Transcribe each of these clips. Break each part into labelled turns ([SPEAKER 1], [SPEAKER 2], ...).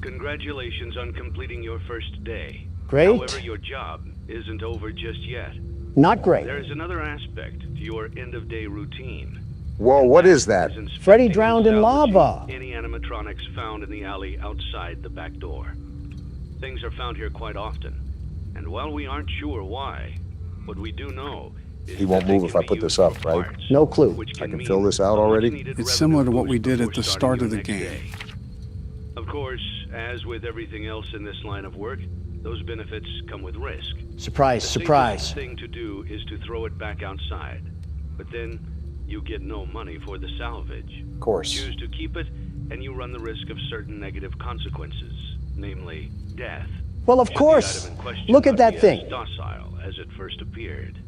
[SPEAKER 1] Congratulations on completing your first day.
[SPEAKER 2] Great.
[SPEAKER 1] However, your job isn't over just yet.
[SPEAKER 2] Not great.
[SPEAKER 1] There is another aspect to your end-of-day routine.
[SPEAKER 3] Whoa, what is that?
[SPEAKER 2] Freddy drowned in
[SPEAKER 1] Salvaging
[SPEAKER 2] lava.
[SPEAKER 1] Any animatronics found in the alley outside the back door. Things are found here quite often, and while we aren't sure why, what we do know is
[SPEAKER 3] He won't
[SPEAKER 1] that they
[SPEAKER 3] move if
[SPEAKER 1] can
[SPEAKER 3] I
[SPEAKER 1] be
[SPEAKER 3] put this
[SPEAKER 1] used
[SPEAKER 3] up,
[SPEAKER 1] for
[SPEAKER 3] right?
[SPEAKER 1] parts,
[SPEAKER 2] No clue.
[SPEAKER 1] which
[SPEAKER 3] I can
[SPEAKER 1] mean
[SPEAKER 3] fill this out
[SPEAKER 1] a
[SPEAKER 3] already?
[SPEAKER 1] much-needed
[SPEAKER 4] It's similar to
[SPEAKER 1] revenue
[SPEAKER 4] what we
[SPEAKER 1] boost
[SPEAKER 4] did at
[SPEAKER 1] before
[SPEAKER 4] the
[SPEAKER 1] starting
[SPEAKER 4] start
[SPEAKER 1] your
[SPEAKER 4] of the
[SPEAKER 1] next
[SPEAKER 4] game.
[SPEAKER 1] day. Of course, as with everything else in this line of work, those benefits come with risk.
[SPEAKER 2] Surprise,
[SPEAKER 1] The
[SPEAKER 2] surprise.
[SPEAKER 1] safest thing to do is to throw it back outside, but then you get no money for the salvage.
[SPEAKER 3] Of course.
[SPEAKER 1] Choose to keep it, and you run the risk of certain negative consequences, namely death.
[SPEAKER 2] Well, of
[SPEAKER 1] Should the
[SPEAKER 2] course.
[SPEAKER 1] item in question
[SPEAKER 2] Look at
[SPEAKER 1] not
[SPEAKER 2] that
[SPEAKER 1] be
[SPEAKER 2] thing.
[SPEAKER 1] as docile as it first appeared.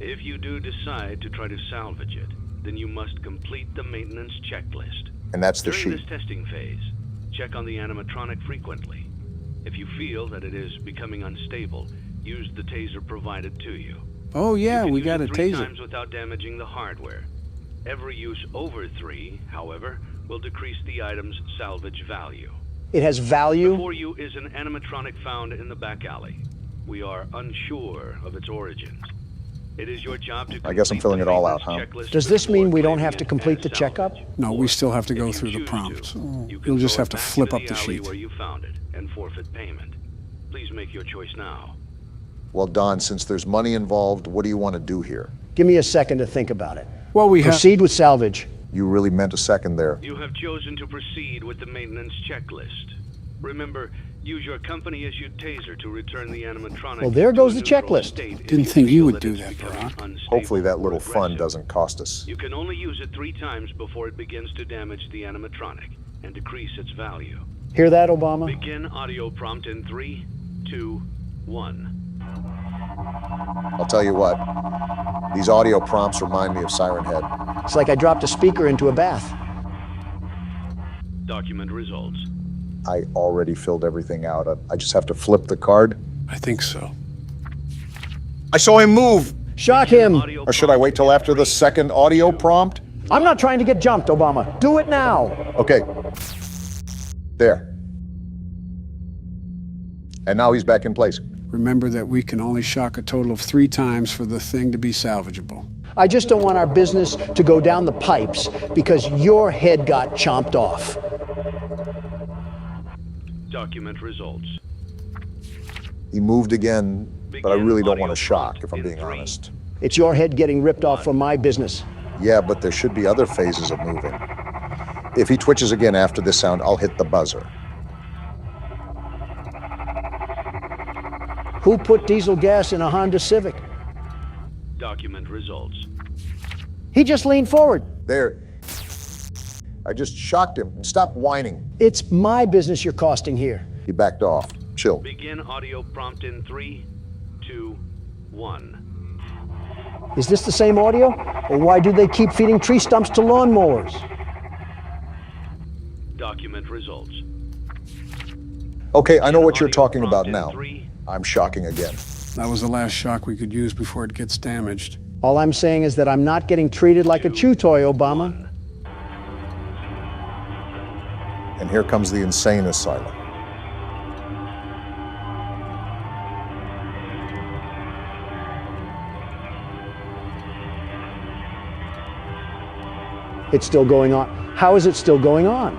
[SPEAKER 1] If you do decide to try to salvage it, then you must complete the maintenance checklist.
[SPEAKER 3] And that's the
[SPEAKER 1] During
[SPEAKER 3] sheet.
[SPEAKER 1] this testing phase, check on the animatronic frequently. If you feel that it is becoming unstable, use the taser provided to you.
[SPEAKER 4] Oh yeah,
[SPEAKER 1] You can
[SPEAKER 4] we
[SPEAKER 1] use
[SPEAKER 4] got a
[SPEAKER 1] it 3
[SPEAKER 4] taser.
[SPEAKER 1] times without damaging the hardware. Every use over 3, however, will decrease the item's salvage value.
[SPEAKER 2] It has value.
[SPEAKER 1] Before you is an animatronic found in the back alley. We are unsure of its origins. It is your job to
[SPEAKER 3] I guess I'm
[SPEAKER 1] complete
[SPEAKER 3] filling
[SPEAKER 1] the
[SPEAKER 3] it all out,
[SPEAKER 1] maintenance
[SPEAKER 3] huh?
[SPEAKER 1] checklist
[SPEAKER 2] Does this mean
[SPEAKER 1] before
[SPEAKER 2] we don't
[SPEAKER 1] claiming
[SPEAKER 2] have to
[SPEAKER 1] it
[SPEAKER 2] complete
[SPEAKER 1] as
[SPEAKER 2] the checkup?
[SPEAKER 1] salvage.
[SPEAKER 4] No, we
[SPEAKER 1] Or,
[SPEAKER 4] still have to
[SPEAKER 1] if
[SPEAKER 4] go
[SPEAKER 1] you
[SPEAKER 4] through the
[SPEAKER 1] choose
[SPEAKER 4] prompts.
[SPEAKER 1] to, you can
[SPEAKER 4] You'll just
[SPEAKER 1] throw
[SPEAKER 4] have
[SPEAKER 1] it
[SPEAKER 4] to
[SPEAKER 1] back
[SPEAKER 4] flip
[SPEAKER 1] into
[SPEAKER 4] up the
[SPEAKER 1] alley
[SPEAKER 4] sheet.
[SPEAKER 1] where you found it and forfeit payment. Please make your choice now.
[SPEAKER 3] Well, Don, since there's money involved, what do you want to do here?
[SPEAKER 2] Give me a second to think about it.
[SPEAKER 4] Well, we have.
[SPEAKER 2] Proceed with salvage.
[SPEAKER 3] You really meant a second there.
[SPEAKER 1] You have chosen to proceed with the maintenance checklist. Remember, use your company-issued taser to return the animatronic.
[SPEAKER 2] Well, there
[SPEAKER 1] to
[SPEAKER 2] goes
[SPEAKER 1] a
[SPEAKER 2] the
[SPEAKER 1] neutral
[SPEAKER 2] checklist.
[SPEAKER 1] state if
[SPEAKER 4] Didn't think you
[SPEAKER 1] feel
[SPEAKER 4] would
[SPEAKER 1] that
[SPEAKER 4] do
[SPEAKER 1] it's
[SPEAKER 4] that,
[SPEAKER 1] becoming
[SPEAKER 4] Brock.
[SPEAKER 1] unstable
[SPEAKER 3] Hopefully that
[SPEAKER 1] or
[SPEAKER 3] little fun
[SPEAKER 1] aggressive.
[SPEAKER 3] doesn't cost us.
[SPEAKER 1] You can only use it 3 times before it begins to damage the animatronic and decrease its value.
[SPEAKER 2] Hear that, Obama?
[SPEAKER 1] Begin audio prompt in 3, 2, 1.
[SPEAKER 3] I'll tell you what, these audio prompts remind me of Siren Head.
[SPEAKER 2] It's like I dropped a speaker into a bath.
[SPEAKER 1] Document results.
[SPEAKER 3] I already filled everything out. I just have to flip the card.
[SPEAKER 4] I think so.
[SPEAKER 3] I saw him move!
[SPEAKER 2] Shock him.
[SPEAKER 1] Audio
[SPEAKER 3] Or should I wait till after the second audio prompt?
[SPEAKER 2] I'm not trying to get jumped, Obama. Do it now.
[SPEAKER 3] Okay. There. And now he's back in place.
[SPEAKER 4] Remember that we can only shock a total of 3 times for the thing to be salvageable.
[SPEAKER 2] I just don't want our business to go down the pipes because your head got chomped off.
[SPEAKER 1] Document results.
[SPEAKER 3] He moved again, but I really don't want
[SPEAKER 1] Audio
[SPEAKER 3] to shock,
[SPEAKER 1] prompt
[SPEAKER 3] if I'm
[SPEAKER 1] in
[SPEAKER 3] being
[SPEAKER 1] 3.
[SPEAKER 3] honest.
[SPEAKER 2] It's your head getting ripped off from my business.
[SPEAKER 3] Yeah, but there should be other phases of moving. If he twitches again after this sound, I'll hit the buzzer.
[SPEAKER 2] Who put diesel gas in a Honda Civic?
[SPEAKER 1] Document results.
[SPEAKER 2] He just leaned forward.
[SPEAKER 3] There. I just shocked him. Stop whining.
[SPEAKER 2] It's my business you're costing here.
[SPEAKER 3] He backed off. Chill.
[SPEAKER 1] Begin audio prompt in 3, 2, 1.
[SPEAKER 2] Is this the same audio? Or why do they keep feeding tree stumps to lawnmowers?
[SPEAKER 1] Document results.
[SPEAKER 3] Okay, I know what you're
[SPEAKER 1] Audio
[SPEAKER 3] talking about
[SPEAKER 1] prompt in
[SPEAKER 3] now.
[SPEAKER 1] 3,
[SPEAKER 3] I'm shocking again.
[SPEAKER 4] That was the last shock we could use before it gets damaged.
[SPEAKER 2] All I'm saying is that I'm not getting treated like a chew toy, Obama.
[SPEAKER 1] 1.
[SPEAKER 3] And here comes the insane asylum.
[SPEAKER 2] It's still going on. How is it still going on?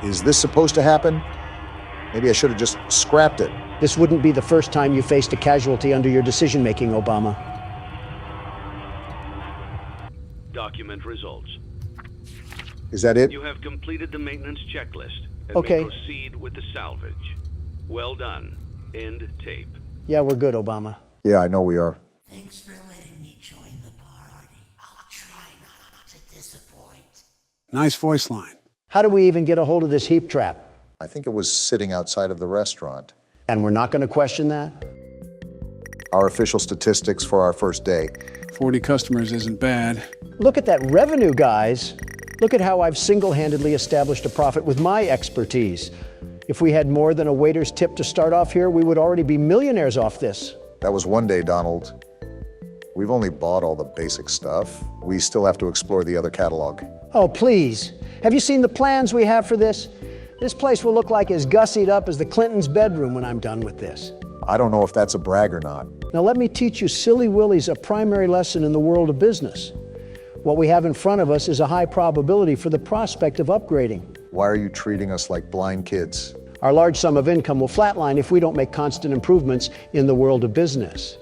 [SPEAKER 3] Is this supposed to happen? Maybe I should have just scrapped it.
[SPEAKER 2] This wouldn't be the first time you faced a casualty under your decision-making, Obama.
[SPEAKER 1] Document results.
[SPEAKER 3] Is that it?
[SPEAKER 1] You have completed the maintenance checklist and
[SPEAKER 2] Okay.
[SPEAKER 1] may proceed with the salvage. Well done. End tape.
[SPEAKER 2] Yeah, we're good, Obama.
[SPEAKER 3] Yeah, I know we are.
[SPEAKER 5] Thanks for letting me join the party. I'll try not to disappoint.
[SPEAKER 4] Nice voice line.
[SPEAKER 2] How do we even get a hold of this heap trap?
[SPEAKER 3] I think it was sitting outside of the restaurant.
[SPEAKER 2] And we're not going to question that?
[SPEAKER 3] Our official statistics for our first day.
[SPEAKER 4] 40 customers isn't bad.
[SPEAKER 2] Look at that revenue, guys. Look at how I've single-handedly established a profit with my expertise. If we had more than a waiter's tip to start off here, we would already be millionaires off this.
[SPEAKER 3] That was one day, Donald. We've only bought all the basic stuff. We still have to explore the other catalog.
[SPEAKER 2] Oh, please. Have you seen the plans we have for this? This place will look like as gussied up as the Clintons' bedroom when I'm done with this.
[SPEAKER 3] I don't know if that's a brag or not.
[SPEAKER 2] Now let me teach you silly willies a primary lesson in the world of business. What we have in front of us is a high probability for the prospect of upgrading.
[SPEAKER 3] Why are you treating us like blind kids?
[SPEAKER 2] Our large sum of income will flatline if we don't make constant improvements in the world of business.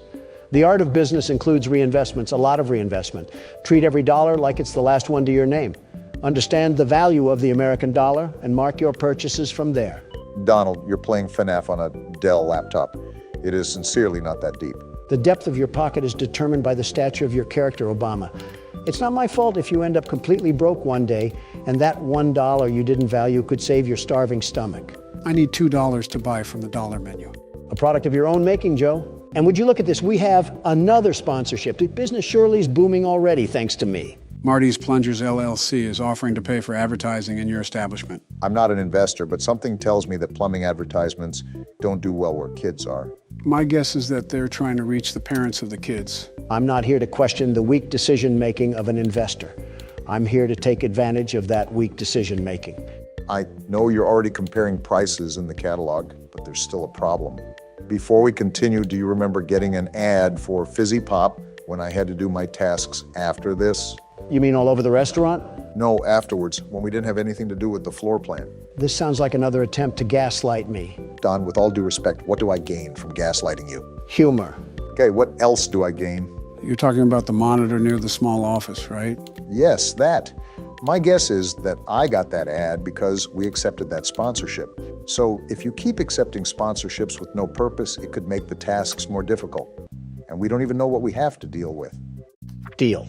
[SPEAKER 2] The art of business includes reinvestments, a lot of reinvestment. Treat every dollar like it's the last one to your name. Understand the value of the American dollar and mark your purchases from there.
[SPEAKER 3] Donald, you're playing FNAF on a Dell laptop. It is sincerely not that deep.
[SPEAKER 2] The depth of your pocket is determined by the stature of your character, Obama. It's not my fault if you end up completely broke one day and that $1 you didn't value could save your starving stomach.
[SPEAKER 4] I need $2 to buy from the dollar menu.
[SPEAKER 2] A product of your own making, Joe. And would you look at this, we have another sponsorship. The business surely is booming already, thanks to me.
[SPEAKER 4] Marty's Plungers LLC is offering to pay for advertising in your establishment.
[SPEAKER 3] I'm not an investor, but something tells me that plumbing advertisements don't do well where kids are.
[SPEAKER 4] My guess is that they're trying to reach the parents of the kids.
[SPEAKER 2] I'm not here to question the weak decision-making of an investor. I'm here to take advantage of that weak decision-making.
[SPEAKER 3] I know you're already comparing prices in the catalog, but there's still a problem. Before we continue, do you remember getting an ad for Fizzy Pop when I had to do my tasks after this?
[SPEAKER 2] You mean all over the restaurant?
[SPEAKER 3] No, afterwards, when we didn't have anything to do with the floor plan.
[SPEAKER 2] This sounds like another attempt to gaslight me.
[SPEAKER 3] Don, with all due respect, what do I gain from gaslighting you?
[SPEAKER 2] Humor.
[SPEAKER 3] Okay, what else do I gain?
[SPEAKER 4] You're talking about the monitor near the small office, right?
[SPEAKER 3] Yes, that. My guess is that I got that ad because we accepted that sponsorship. So if you keep accepting sponsorships with no purpose, it could make the tasks more difficult. And we don't even know what we have to deal with.
[SPEAKER 2] Deal.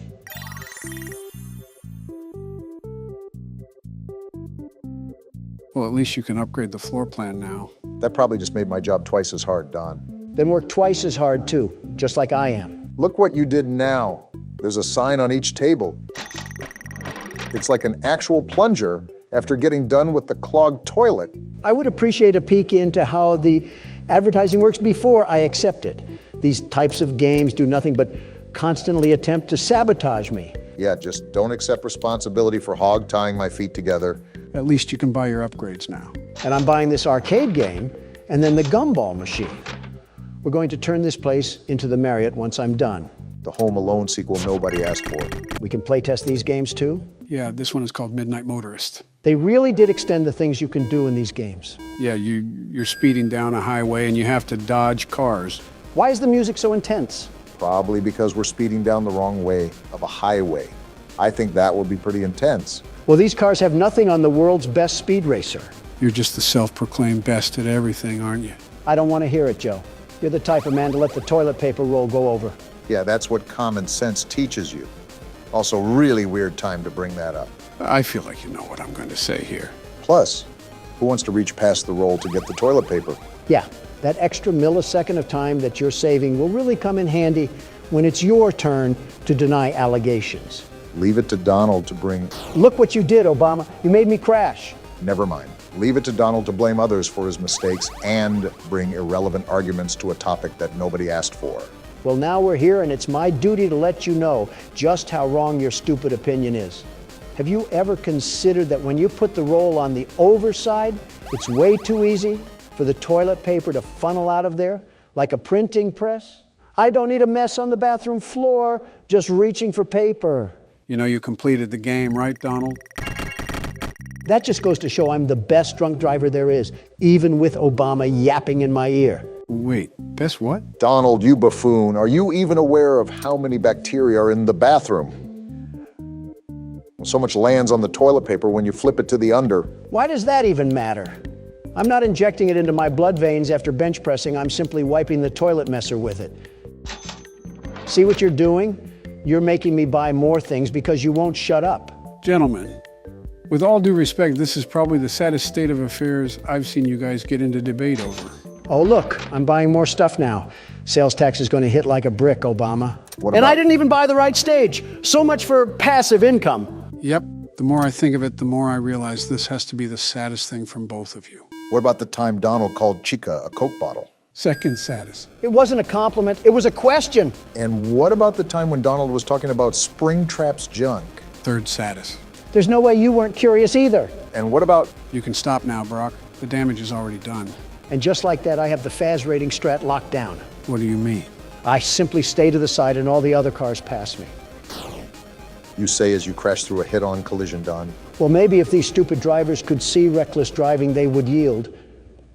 [SPEAKER 4] Well, at least you can upgrade the floor plan now.
[SPEAKER 3] That probably just made my job twice as hard, Don.
[SPEAKER 2] Then work twice as hard too, just like I am.
[SPEAKER 3] Look what you did now. There's a sign on each table. It's like an actual plunger after getting done with the clogged toilet.
[SPEAKER 2] I would appreciate a peek into how the advertising works before I accept it. These types of games do nothing but constantly attempt to sabotage me.
[SPEAKER 3] Yeah, just don't accept responsibility for hog tying my feet together.
[SPEAKER 4] At least you can buy your upgrades now.
[SPEAKER 2] And I'm buying this arcade game and then the gumball machine. We're going to turn this place into the Marriott once I'm done.
[SPEAKER 3] The Home Alone sequel nobody asked for.
[SPEAKER 2] We can play test these games too?
[SPEAKER 4] Yeah, this one is called Midnight Motorist.
[SPEAKER 2] They really did extend the things you can do in these games.
[SPEAKER 4] Yeah, you're speeding down a highway and you have to dodge cars.
[SPEAKER 2] Why is the music so intense?
[SPEAKER 3] Probably because we're speeding down the wrong way of a highway. I think that will be pretty intense.
[SPEAKER 2] Well, these cars have nothing on the world's best speed racer.
[SPEAKER 4] You're just the self-proclaimed best at everything, aren't you?
[SPEAKER 2] I don't want to hear it, Joe. You're the type of man to let the toilet paper roll go over.
[SPEAKER 3] Yeah, that's what common sense teaches you. Also, really weird time to bring that up.
[SPEAKER 4] I feel like you know what I'm going to say here.
[SPEAKER 3] Plus, who wants to reach past the roll to get the toilet paper?
[SPEAKER 2] Yeah, that extra millisecond of time that you're saving will really come in handy when it's your turn to deny allegations.
[SPEAKER 3] Leave it to Donald to bring...
[SPEAKER 2] Look what you did, Obama. You made me crash.
[SPEAKER 3] Never mind. Leave it to Donald to blame others for his mistakes and bring irrelevant arguments to a topic that nobody asked for.
[SPEAKER 2] Well, now we're here, and it's my duty to let you know just how wrong your stupid opinion is. Have you ever considered that when you put the roll on the overside, it's way too easy for the toilet paper to funnel out of there like a printing press? I don't need a mess on the bathroom floor just reaching for paper.
[SPEAKER 4] You know you completed the game, right, Donald?
[SPEAKER 2] That just goes to show I'm the best drunk driver there is, even with Obama yapping in my ear.
[SPEAKER 4] Wait, best what?
[SPEAKER 3] Donald, you buffoon, are you even aware of how many bacteria are in the bathroom? So much lands on the toilet paper when you flip it to the under.
[SPEAKER 2] Why does that even matter? I'm not injecting it into my blood veins after bench pressing. I'm simply wiping the toilet messer with it. See what you're doing? You're making me buy more things because you won't shut up.
[SPEAKER 4] Gentlemen, with all due respect, this is probably the saddest state of affairs I've seen you guys get into debate over.
[SPEAKER 2] Oh, look, I'm buying more stuff now. Sales tax is going to hit like a brick, Obama. And I didn't even buy the right stage. So much for passive income.
[SPEAKER 4] Yep, the more I think of it, the more I realize this has to be the saddest thing from both of you.
[SPEAKER 3] What about the time Donald called Chica a Coke bottle?
[SPEAKER 4] Second saddest.
[SPEAKER 2] It wasn't a compliment, it was a question.
[SPEAKER 3] And what about the time when Donald was talking about Springtrap's junk?
[SPEAKER 4] Third saddest.
[SPEAKER 2] There's no way you weren't curious either.
[SPEAKER 3] And what about...
[SPEAKER 4] You can stop now, Brock. The damage is already done.
[SPEAKER 2] And just like that, I have the FAS rating strat locked down.
[SPEAKER 4] What do you mean?
[SPEAKER 2] I simply stay to the side and all the other cars pass me.
[SPEAKER 3] You say as you crash through a head-on collision, Don?
[SPEAKER 2] Well, maybe if these stupid drivers could see reckless driving, they would yield.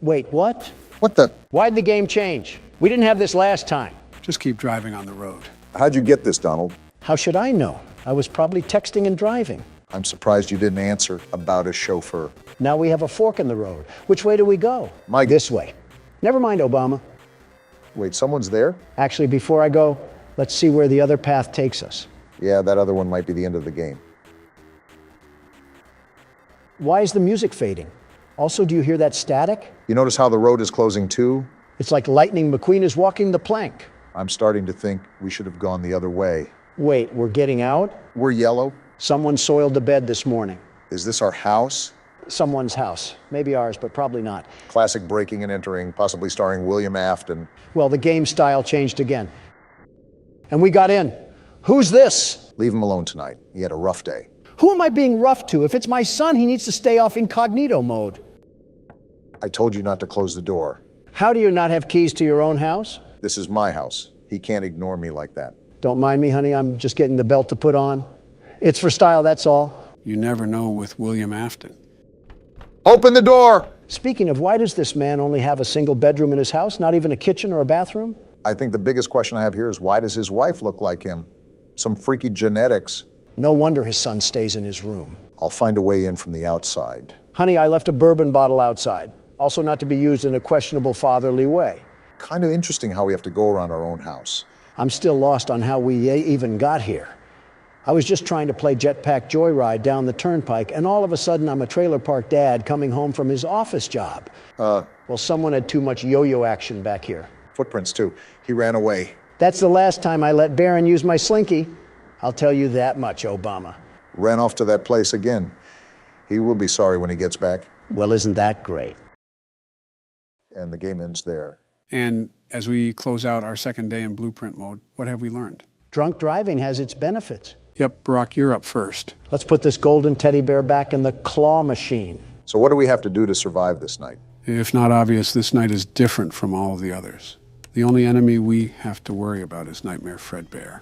[SPEAKER 2] Wait, what?
[SPEAKER 3] What the...
[SPEAKER 2] Why'd the game change? We didn't have this last time.
[SPEAKER 4] Just keep driving on the road.
[SPEAKER 3] How'd you get this, Donald?
[SPEAKER 2] How should I know? I was probably texting and driving.
[SPEAKER 3] I'm surprised you didn't answer about a chauffeur.
[SPEAKER 2] Now we have a fork in the road. Which way do we go?
[SPEAKER 3] Mike.
[SPEAKER 2] This way. Never mind, Obama.
[SPEAKER 3] Wait, someone's there?
[SPEAKER 2] Actually, before I go, let's see where the other path takes us.
[SPEAKER 3] Yeah, that other one might be the end of the game.
[SPEAKER 2] Why is the music fading? Also, do you hear that static?
[SPEAKER 3] You notice how the road is closing too?
[SPEAKER 2] It's like Lightning McQueen is walking the plank.
[SPEAKER 3] I'm starting to think we should have gone the other way.
[SPEAKER 2] Wait, we're getting out?
[SPEAKER 3] We're yellow?
[SPEAKER 2] Someone soiled the bed this morning.
[SPEAKER 3] Is this our house?
[SPEAKER 2] Someone's house. Maybe ours, but probably not.
[SPEAKER 3] Classic breaking and entering, possibly starring William Afton.
[SPEAKER 2] Well, the game style changed again. And we got in. Who's this?
[SPEAKER 3] Leave him alone tonight. He had a rough day.
[SPEAKER 2] Who am I being rough to? If it's my son, he needs to stay off incognito mode.
[SPEAKER 3] I told you not to close the door.
[SPEAKER 2] How do you not have keys to your own house?
[SPEAKER 3] This is my house. He can't ignore me like that.
[SPEAKER 2] Don't mind me, honey. I'm just getting the belt to put on. It's for style, that's all.
[SPEAKER 4] You never know with William Afton.
[SPEAKER 3] Open the door!
[SPEAKER 2] Speaking of, why does this man only have a single bedroom in his house? Not even a kitchen or a bathroom?
[SPEAKER 3] I think the biggest question I have here is why does his wife look like him? Some freaky genetics.
[SPEAKER 2] No wonder his son stays in his room.
[SPEAKER 3] I'll find a way in from the outside.
[SPEAKER 2] Honey, I left a bourbon bottle outside. Also not to be used in a questionable fatherly way.
[SPEAKER 3] Kind of interesting how we have to go around our own house.
[SPEAKER 2] I'm still lost on how we even got here. I was just trying to play Jetpack Joyride down the turnpike, and all of a sudden I'm a trailer park dad coming home from his office job. Well, someone had too much yo-yo action back here.
[SPEAKER 3] Footprints too. He ran away.
[SPEAKER 2] That's the last time I let Barron use my slinky. I'll tell you that much, Obama.
[SPEAKER 3] Ran off to that place again. He will be sorry when he gets back.
[SPEAKER 2] Well, isn't that great?
[SPEAKER 3] And the game ends there.
[SPEAKER 4] And as we close out our second day in blueprint mode, what have we learned?
[SPEAKER 2] Drunk driving has its benefits.
[SPEAKER 4] Yep, Brock, you're up first.
[SPEAKER 2] Let's put this golden teddy bear back in the claw machine.
[SPEAKER 3] So what do we have to do to survive this night?
[SPEAKER 4] If not obvious, this night is different from all of the others. The only enemy we have to worry about is Nightmare Fredbear.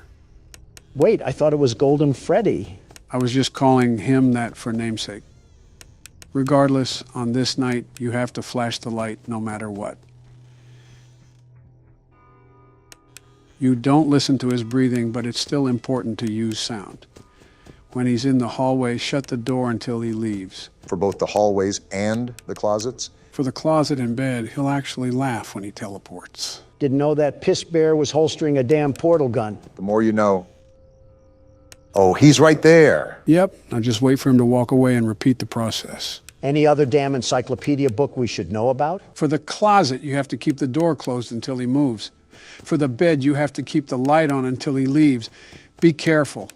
[SPEAKER 2] Wait, I thought it was Golden Freddy.
[SPEAKER 4] I was just calling him that for namesake. Regardless, on this night, you have to flash the light no matter what. You don't listen to his breathing, but it's still important to use sound. When he's in the hallway, shut the door until he leaves.
[SPEAKER 3] For both the hallways and the closets?
[SPEAKER 4] For the closet and bed, he'll actually laugh when he teleports.
[SPEAKER 2] Didn't know that piss bear was holstering a damn portal gun.
[SPEAKER 3] The more you know. Oh, he's right there.
[SPEAKER 4] Yep, now just wait for him to walk away and repeat the process.
[SPEAKER 2] Any other damn encyclopedia book we should know about?
[SPEAKER 4] For the closet, you have to keep the door closed until he moves. For the bed, you have to keep the light on until he leaves. Be careful.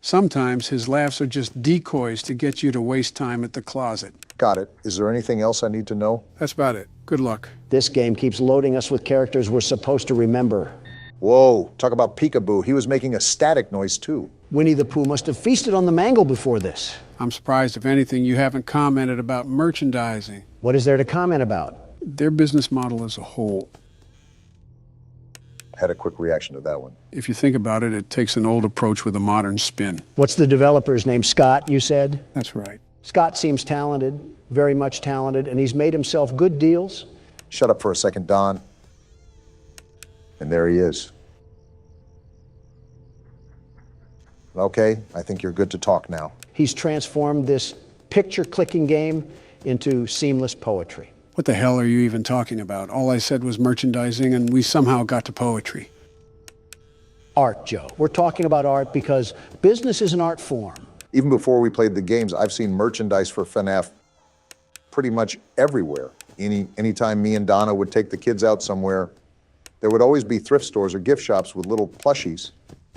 [SPEAKER 4] Sometimes his laughs are just decoys to get you to waste time at the closet.
[SPEAKER 3] Got it. Is there anything else I need to know?
[SPEAKER 4] That's about it. Good luck.
[SPEAKER 2] This game keeps loading us with characters we're supposed to remember.
[SPEAKER 3] Whoa, talk about peekaboo. He was making a static noise too.
[SPEAKER 2] Winnie the Pooh must have feasted on the mangle before this.
[SPEAKER 4] I'm surprised, if anything, you haven't commented about merchandising.
[SPEAKER 2] What is there to comment about?
[SPEAKER 4] Their business model as a whole.
[SPEAKER 3] Had a quick reaction to that one.
[SPEAKER 4] If you think about it, it takes an old approach with a modern spin.
[SPEAKER 2] What's the developer's name? Scott, you said?
[SPEAKER 4] That's right.
[SPEAKER 2] Scott seems talented, very much talented, and he's made himself good deals.
[SPEAKER 3] Shut up for a second, Don. And there he is. Okay, I think you're good to talk now.
[SPEAKER 2] He's transformed this picture-clicking game into seamless poetry.
[SPEAKER 4] What the hell are you even talking about? All I said was merchandising, and we somehow got to poetry.
[SPEAKER 2] Art, Joe. We're talking about art because business is an art form.
[SPEAKER 3] Even before we played the games, I've seen merchandise for FNAF pretty much everywhere. Anytime me and Donna would take the kids out somewhere, there would always be thrift stores or gift shops with little plushies.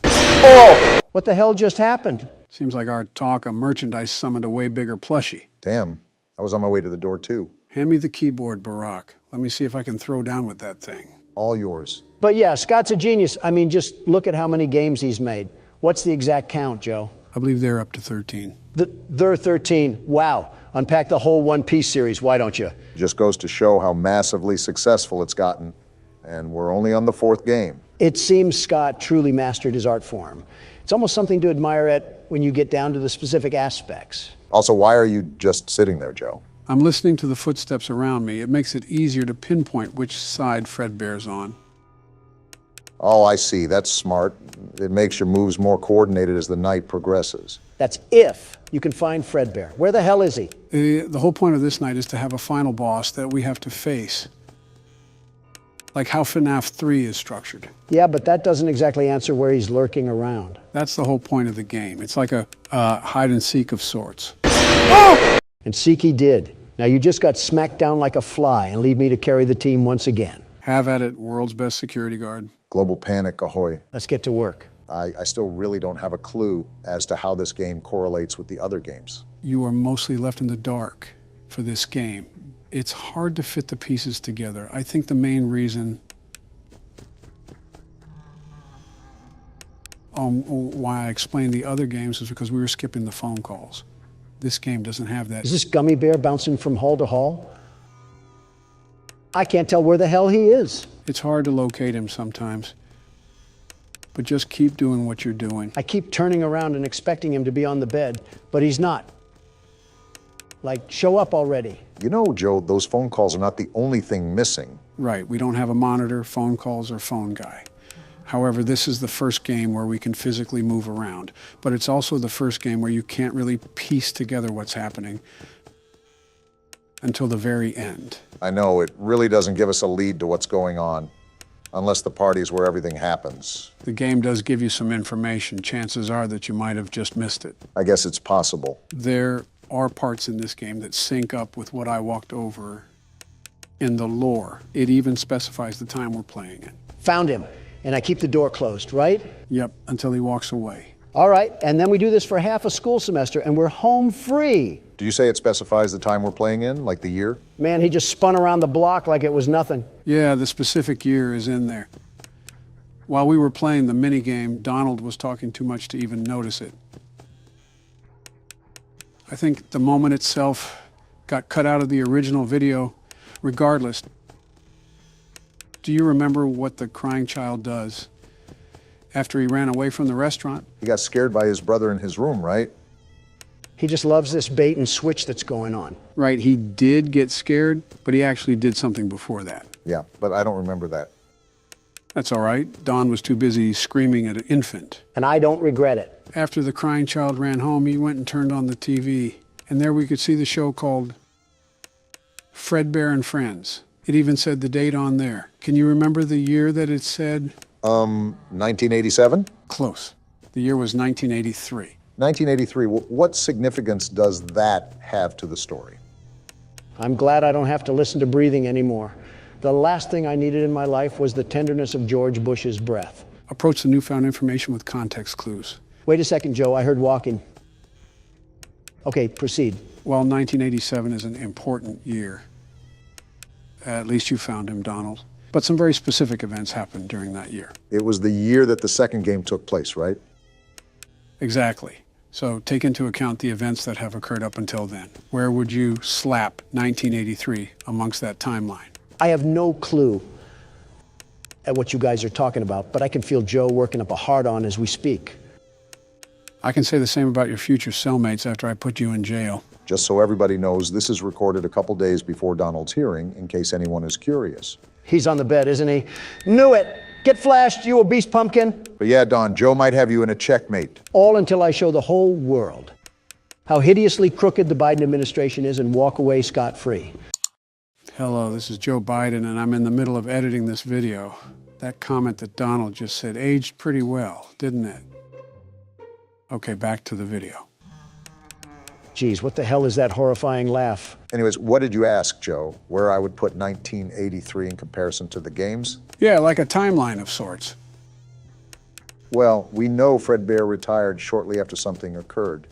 [SPEAKER 2] Oh! What the hell just happened?
[SPEAKER 4] Seems like our talk of merchandise summoned a way bigger plushie.
[SPEAKER 3] Damn, I was on my way to the door too.
[SPEAKER 4] Hand me the keyboard, Barack. Let me see if I can throw down with that thing.
[SPEAKER 3] All yours.
[SPEAKER 2] But yeah, Scott's a genius. I mean, just look at how many games he's made. What's the exact count, Joe?
[SPEAKER 4] I believe they're up to 13.
[SPEAKER 2] They're 13. Wow. Unpack the whole One Piece series, why don't you?
[SPEAKER 3] Just goes to show how massively successful it's gotten, and we're only on the 4th game.
[SPEAKER 2] It seems Scott truly mastered his art form. It's almost something to admire at when you get down to the specific aspects.
[SPEAKER 3] Also, why are you just sitting there, Joe?
[SPEAKER 4] I'm listening to the footsteps around me. It makes it easier to pinpoint which side Fredbear's on.
[SPEAKER 3] Oh, I see. That's smart. It makes your moves more coordinated as the night progresses.
[SPEAKER 2] That's if you can find Fredbear. Where the hell is he?
[SPEAKER 4] The whole point of this night is to have a final boss that we have to face. Like how FNAF 3 is structured.
[SPEAKER 2] Yeah, but that doesn't exactly answer where he's lurking around.
[SPEAKER 4] That's the whole point of the game. It's like a hide and seek of sorts.
[SPEAKER 2] And seek he did. Now you just got smacked down like a fly and leave me to carry the team once again.
[SPEAKER 4] Have at it, world's best security guard.
[SPEAKER 3] Global panic, ahoy.
[SPEAKER 2] Let's get to work.
[SPEAKER 3] I still really don't have a clue as to how this game correlates with the other games.
[SPEAKER 4] You are mostly left in the dark for this game. It's hard to fit the pieces together. I think the main reason why I explained the other games is because we were skipping the phone calls. This game doesn't have that.
[SPEAKER 2] Is this gummy bear bouncing from hall to hall? I can't tell where the hell he is.
[SPEAKER 4] It's hard to locate him sometimes. But just keep doing what you're doing.
[SPEAKER 2] I keep turning around and expecting him to be on the bed, but he's not. Like, show up already.
[SPEAKER 3] You know, Joe, those phone calls are not the only thing missing.
[SPEAKER 4] Right, we don't have a monitor, phone calls, or phone guy. However, this is the first game where we can physically move around, but it's also the first game where you can't really piece together what's happening until the very end.
[SPEAKER 3] I know, it really doesn't give us a lead to what's going on, unless the party's where everything happens.
[SPEAKER 4] The game does give you some information. Chances are that you might have just missed it.
[SPEAKER 3] I guess it's possible.
[SPEAKER 4] There are parts in this game that sync up with what I walked over in the lore. It even specifies the time we're playing it.
[SPEAKER 2] Found him, and I keep the door closed, right?
[SPEAKER 4] Yep, until he walks away.
[SPEAKER 2] All right, and then we do this for half a school semester, and we're home free.
[SPEAKER 3] Do you say it specifies the time we're playing in, like the year?
[SPEAKER 2] Man, he just spun around the block like it was nothing.
[SPEAKER 4] Yeah, the specific year is in there. While we were playing the minigame, Donald was talking too much to even notice it. I think the moment itself got cut out of the original video. Regardless, do you remember what the crying child does after he ran away from the restaurant?
[SPEAKER 3] He got scared by his brother in his room, right?
[SPEAKER 2] He just loves this bait and switch that's going on.
[SPEAKER 4] Right, he did get scared, but he actually did something before that.
[SPEAKER 3] Yeah, but I don't remember that.
[SPEAKER 4] That's all right. Don was too busy screaming at an infant.
[SPEAKER 2] And I don't regret it.
[SPEAKER 4] After the crying child ran home, he went and turned on the TV. And there we could see the show called Fredbear and Friends. It even said the date on there. Can you remember the year that it said?
[SPEAKER 3] 1987?
[SPEAKER 4] Close. The year was 1983.
[SPEAKER 3] 1983, what significance does that have to the story?
[SPEAKER 2] I'm glad I don't have to listen to breathing anymore. The last thing I needed in my life was the tenderness of George Bush's breath.
[SPEAKER 4] Approach the newfound information with context clues.
[SPEAKER 2] Wait a second, Joe, I heard walking. Okay, proceed.
[SPEAKER 4] Well, 1987 is an important year. At least you found him, Donald. But some very specific events happened during that year.
[SPEAKER 3] It was the year that the second game took place, right?
[SPEAKER 4] Exactly. So take into account the events that have occurred up until then. Where would you slap 1983 amongst that timeline?
[SPEAKER 2] I have no clue at what you guys are talking about, but I can feel Joe working up a hard-on as we speak.
[SPEAKER 4] I can say the same about your future cellmates after I put you in jail.
[SPEAKER 3] Just so everybody knows, this is recorded a couple days before Donald's hearing, in case anyone is curious.
[SPEAKER 2] He's on the bed, isn't he? Knew it! Get flashed, you obese pumpkin!
[SPEAKER 3] But yeah, Don, Joe might have you in a checkmate.
[SPEAKER 2] All until I show the whole world how hideously crooked the Biden administration is and walk away scot-free.
[SPEAKER 4] Hello, this is Joe Biden, and I'm in the middle of editing this video. That comment that Donald just said aged pretty well, didn't it? Okay, back to the video.
[SPEAKER 2] Geez, what the hell is that horrifying laugh?
[SPEAKER 3] Anyways, what did you ask, Joe? Where I would put 1983 in comparison to the games?
[SPEAKER 4] Yeah, like a timeline of sorts.
[SPEAKER 3] Well, we know Fredbear retired shortly after something occurred.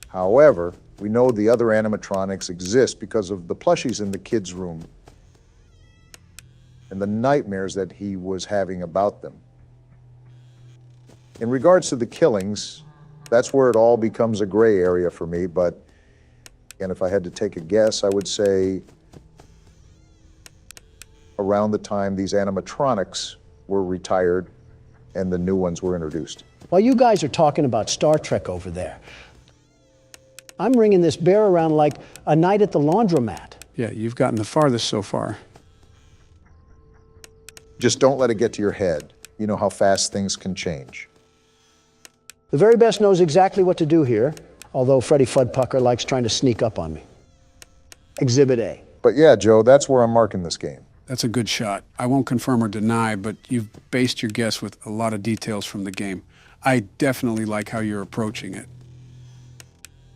[SPEAKER 3] However, we know the other animatronics exist because of the plushies in the kids' room and the nightmares that he was having about them. In regards to the killings, that's where it all becomes a gray area for me, but, and if I had to take a guess, I would say around the time these animatronics were retired and the new ones were introduced.
[SPEAKER 2] While you guys are talking about Star Trek over there, I'm ringing this bear around like a night at the laundromat.
[SPEAKER 4] Yeah, you've gotten the farthest so far.
[SPEAKER 3] Just don't let it get to your head. You know how fast things can change.
[SPEAKER 2] The very best knows exactly what to do here, although Freddy Fudpucker likes trying to sneak up on me. Exhibit A.
[SPEAKER 3] But yeah, Joe, that's where I'm marking this game.
[SPEAKER 4] That's a good shot. I won't confirm or deny, but you've based your guess with a lot of details from the game. I definitely like how you're approaching it.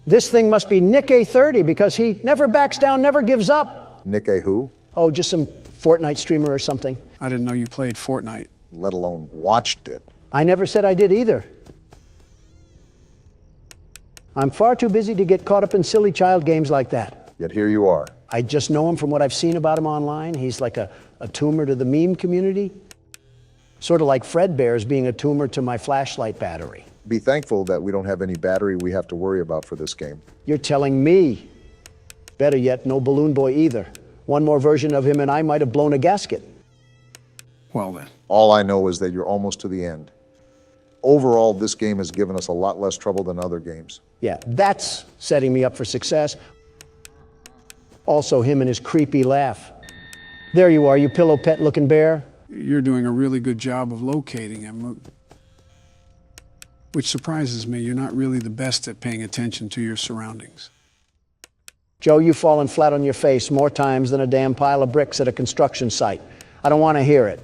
[SPEAKER 2] This thing must be Nick A30 because he never backs down, never gives up.
[SPEAKER 3] Nick A. who?
[SPEAKER 2] Oh, just some Fortnite streamer or something.
[SPEAKER 4] I didn't know you played Fortnite.
[SPEAKER 3] Let alone watched it.
[SPEAKER 2] I never said I did either. I'm far too busy to get caught up in silly child games like that.
[SPEAKER 3] Yet here you are.
[SPEAKER 2] I just know him from what I've seen about him online. He's like a tumor to the meme community. Sort of like Fredbear's being a tumor to my flashlight battery.
[SPEAKER 3] Be thankful that we don't have any battery we have to worry about for this game.
[SPEAKER 2] You're telling me. Better yet, no Balloon Boy either. One more version of him and I might have blown a gasket.
[SPEAKER 4] Well then.
[SPEAKER 3] All I know is that you're almost to the end. Overall, this game has given us a lot less trouble than other games.
[SPEAKER 2] Yeah, that's setting me up for success. Also, him and his creepy laugh. There you are, you pillow pet looking bear.
[SPEAKER 4] You're doing a really good job of locating him, which surprises me. You're not really the best at paying attention to your surroundings.
[SPEAKER 2] Joe, you've fallen flat on your face more times than a damn pile of bricks at a construction site. I don't want to hear it.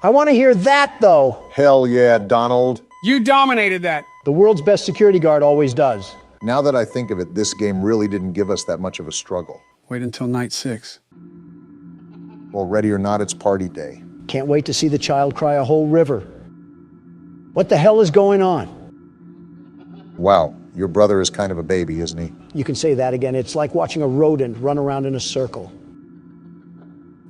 [SPEAKER 2] I want to hear that, though.
[SPEAKER 3] Hell yeah, Donald.
[SPEAKER 4] You dominated that.
[SPEAKER 2] The world's best security guard always does.
[SPEAKER 3] Now that I think of it, this game really didn't give us that much of a struggle.
[SPEAKER 4] Wait until night 6.
[SPEAKER 3] Well, ready or not, it's party day.
[SPEAKER 2] Can't wait to see the child cry a whole river. What the hell is going on?
[SPEAKER 3] Wow, your brother is kind of a baby, isn't he?
[SPEAKER 2] You can say that again. It's like watching a rodent run around in a circle.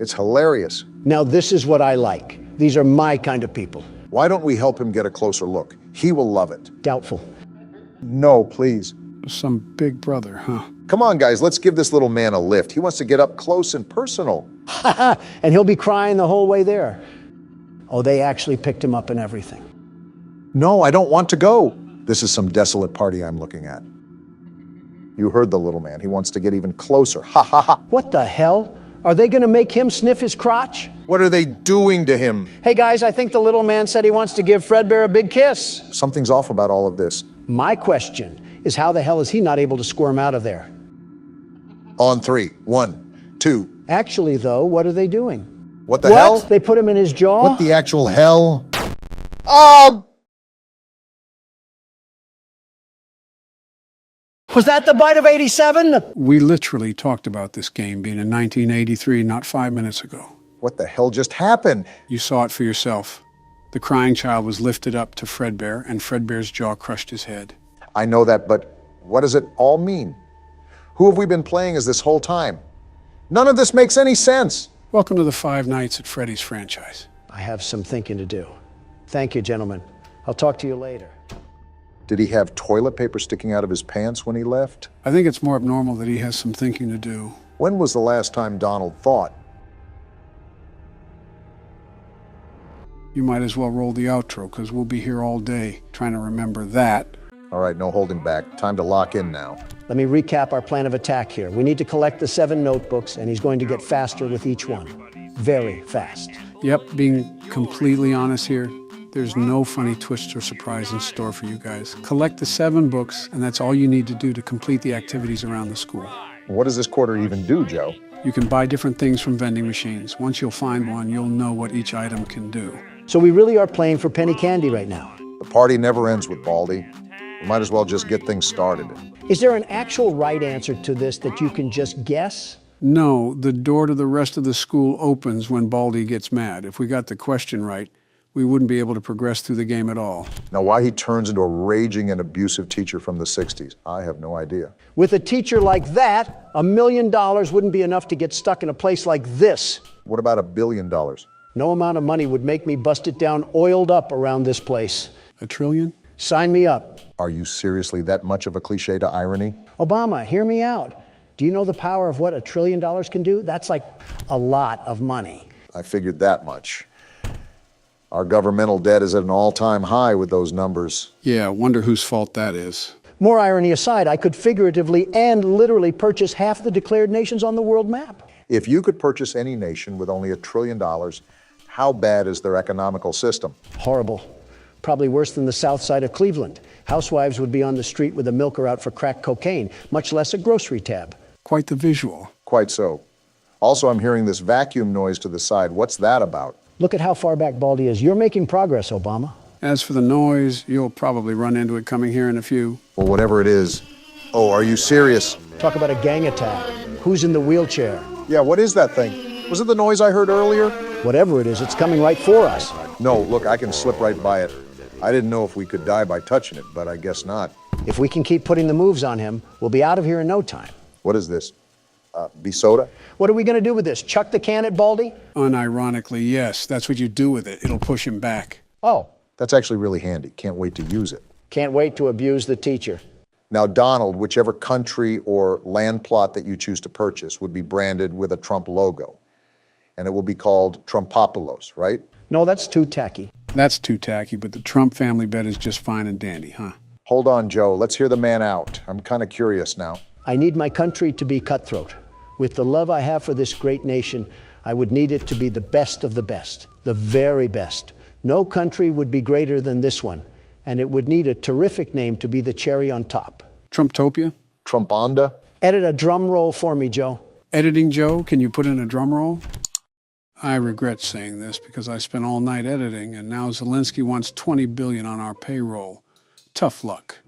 [SPEAKER 3] It's hilarious.
[SPEAKER 2] Now this is what I like. These are my kind of people.
[SPEAKER 3] Why don't we help him get a closer look? He will love it.
[SPEAKER 2] Doubtful.
[SPEAKER 3] No, please.
[SPEAKER 4] Some big brother, huh?
[SPEAKER 3] Come on, guys, let's give this little man a lift. He wants to get up close and personal.
[SPEAKER 2] And he'll be crying the whole way there. Oh, they actually picked him up and everything.
[SPEAKER 3] No, I don't want to go. This is some desolate party I'm looking at. You heard the little man. He wants to get even closer. Ha ha ha.
[SPEAKER 2] What the hell? Are they going to make him sniff his crotch?
[SPEAKER 3] What are they doing to him?
[SPEAKER 2] Hey guys, I think the little man said he wants to give Fredbear a big kiss.
[SPEAKER 3] Something's off about all of this.
[SPEAKER 2] My question is how the hell is he not able to squirm out of there?
[SPEAKER 3] On 3. 1, 2.
[SPEAKER 2] Actually though, what are they doing?
[SPEAKER 3] What the hell?
[SPEAKER 2] They put him in his jaw?
[SPEAKER 3] What the actual hell? Oh!
[SPEAKER 2] Was that the bite of 87?
[SPEAKER 4] We literally talked about this game being in 1983 not 5 minutes ago.
[SPEAKER 3] What the hell just happened?
[SPEAKER 4] You saw it for yourself. The crying child was lifted up to Fredbear, and Fredbear's jaw crushed his head.
[SPEAKER 3] I know that, but what does it all mean? Who have we been playing as this whole time? None of this makes any sense.
[SPEAKER 4] Welcome to the Five Nights at Freddy's franchise.
[SPEAKER 2] I have some thinking to do. Thank you, gentlemen. I'll talk to you later.
[SPEAKER 3] Did he have toilet paper sticking out of his pants when he left?
[SPEAKER 4] I think it's more abnormal that he has some thinking to do.
[SPEAKER 3] When was the last time Donald thought?
[SPEAKER 4] You might as well roll the outro, because we'll be here all day trying to remember that.
[SPEAKER 3] All right, no holding back. Time to lock in now.
[SPEAKER 2] Let me recap our plan of attack here. We need to collect the 7 notebooks, and he's going to get faster with each one. Very fast.
[SPEAKER 4] Yep, being completely honest here, there's no funny twist or surprise in store for you guys. Collect the 7 books, and that's all you need to do to complete the activities around the school.
[SPEAKER 3] What does this quarter even do, Joe?
[SPEAKER 4] You can buy different things from vending machines. Once you'll find one, you'll know what each item can do.
[SPEAKER 2] So we really are playing for penny candy right now.
[SPEAKER 3] The party never ends with Baldi. We might as well just get things started.
[SPEAKER 2] Is there an actual right answer to this that you can just guess?
[SPEAKER 4] No, the door to the rest of the school opens when Baldi gets mad. If we got the question right, we wouldn't be able to progress through the game at all.
[SPEAKER 3] Now, why he turns into a raging and abusive teacher from the 60s, I have no idea.
[SPEAKER 2] With a teacher like that, $1 million wouldn't be enough to get stuck in a place like this.
[SPEAKER 3] What about $1 billion?
[SPEAKER 2] No amount of money would make me bust it down oiled up around this place.
[SPEAKER 4] A trillion?
[SPEAKER 2] Sign me up.
[SPEAKER 3] Are you seriously that much of a cliche to irony?
[SPEAKER 2] Obama, hear me out. Do you know the power of what $1 trillion can do? That's like a lot of money.
[SPEAKER 3] I figured that much. Our governmental debt is at an all-time high with those numbers.
[SPEAKER 4] Yeah, wonder whose fault that is.
[SPEAKER 2] More irony aside, I could figuratively and literally purchase half the declared nations on the world map.
[SPEAKER 3] If you could purchase any nation with only $1 trillion, how bad is their economical system?
[SPEAKER 2] Horrible. Probably worse than the south side of Cleveland. Housewives would be on the street with a milker out for crack cocaine, much less a grocery tab.
[SPEAKER 4] Quite the visual.
[SPEAKER 3] Quite so. Also, I'm hearing this vacuum noise to the side. What's that about?
[SPEAKER 2] Look at how far back Baldi is. You're making progress, Obama.
[SPEAKER 4] As for the noise, you'll probably run into it coming here in a few.
[SPEAKER 3] Well, whatever it is. Oh, are you serious?
[SPEAKER 2] Talk about a gang attack. Who's in the wheelchair?
[SPEAKER 3] Yeah, what is that thing? Was it the noise I heard earlier?
[SPEAKER 2] Whatever it is, it's coming right for us.
[SPEAKER 3] No, look, I can slip right by it. I didn't know if we could die by touching it, but I guess not.
[SPEAKER 2] If we can keep putting the moves on him, we'll be out of here in no time.
[SPEAKER 3] What is this? Soda?
[SPEAKER 2] What are we going to do with this? Chuck the can at Baldi?
[SPEAKER 4] Unironically, yes. That's what you do with it. It'll push him back.
[SPEAKER 2] Oh,
[SPEAKER 3] That's actually really handy. Can't wait to use it.
[SPEAKER 2] can't wait to abuse the teacher.
[SPEAKER 3] Now, Donald, whichever country or land plot that you choose to purchase would be branded with a Trump logo. And it will be called Trumpopolos, right?
[SPEAKER 2] No, that's too tacky.
[SPEAKER 4] That's too tacky, but the Trump family bet is just fine and dandy, huh?
[SPEAKER 3] Hold on, Joe. Let's hear the man out. I'm kind of curious now.
[SPEAKER 2] I need my country to be cutthroat. With the love I have for this great nation, I would need it to be the best of the best, the very best. No country would be greater than this one, and it would need a terrific name to be the cherry on top.
[SPEAKER 4] Trumptopia?
[SPEAKER 3] Trumponda?
[SPEAKER 2] Edit a drum roll for me, Joe.
[SPEAKER 4] Editing Joe, can you put in a drum roll? I regret saying this because I spent all night editing, and now Zelensky wants $20 billion on our payroll. Tough luck.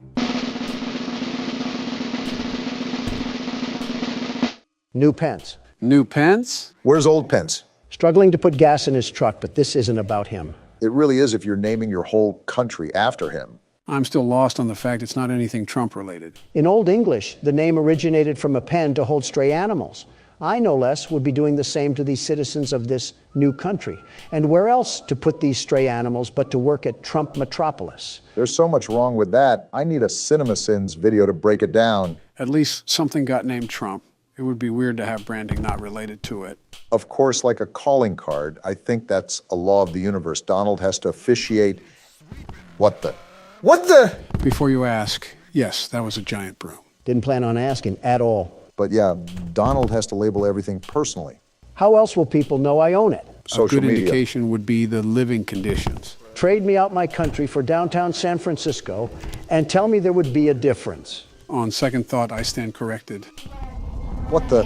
[SPEAKER 2] New Pence.
[SPEAKER 4] New Pence?
[SPEAKER 3] Where's old Pence?
[SPEAKER 2] Struggling to put gas in his truck, but this isn't about him.
[SPEAKER 3] It really is if you're naming your whole country after him.
[SPEAKER 4] I'm still lost on the fact it's not anything Trump-related.
[SPEAKER 2] In Old English, the name originated from a pen to hold stray animals. I, no less, would be doing the same to these citizens of this new country. And where else to put these stray animals but to work at Trump Metropolis?
[SPEAKER 3] There's so much wrong with that. I need a CinemaSins video to break it down.
[SPEAKER 4] At least something got named Trump. It would be weird to have branding not related to it.
[SPEAKER 3] Of course, like a calling card, I think that's a law of the universe. Donald has to officiate. What the?
[SPEAKER 4] Before you ask, yes, that was a giant broom.
[SPEAKER 2] Didn't plan on asking at all.
[SPEAKER 3] But yeah, Donald has to label everything personally.
[SPEAKER 2] How else will people know I own it?
[SPEAKER 3] Social
[SPEAKER 4] A good
[SPEAKER 3] media.
[SPEAKER 4] indication would be the living conditions.
[SPEAKER 2] Trade me out my country for downtown San Francisco and tell me there would be a difference.
[SPEAKER 4] On second thought, I stand corrected.
[SPEAKER 3] What the?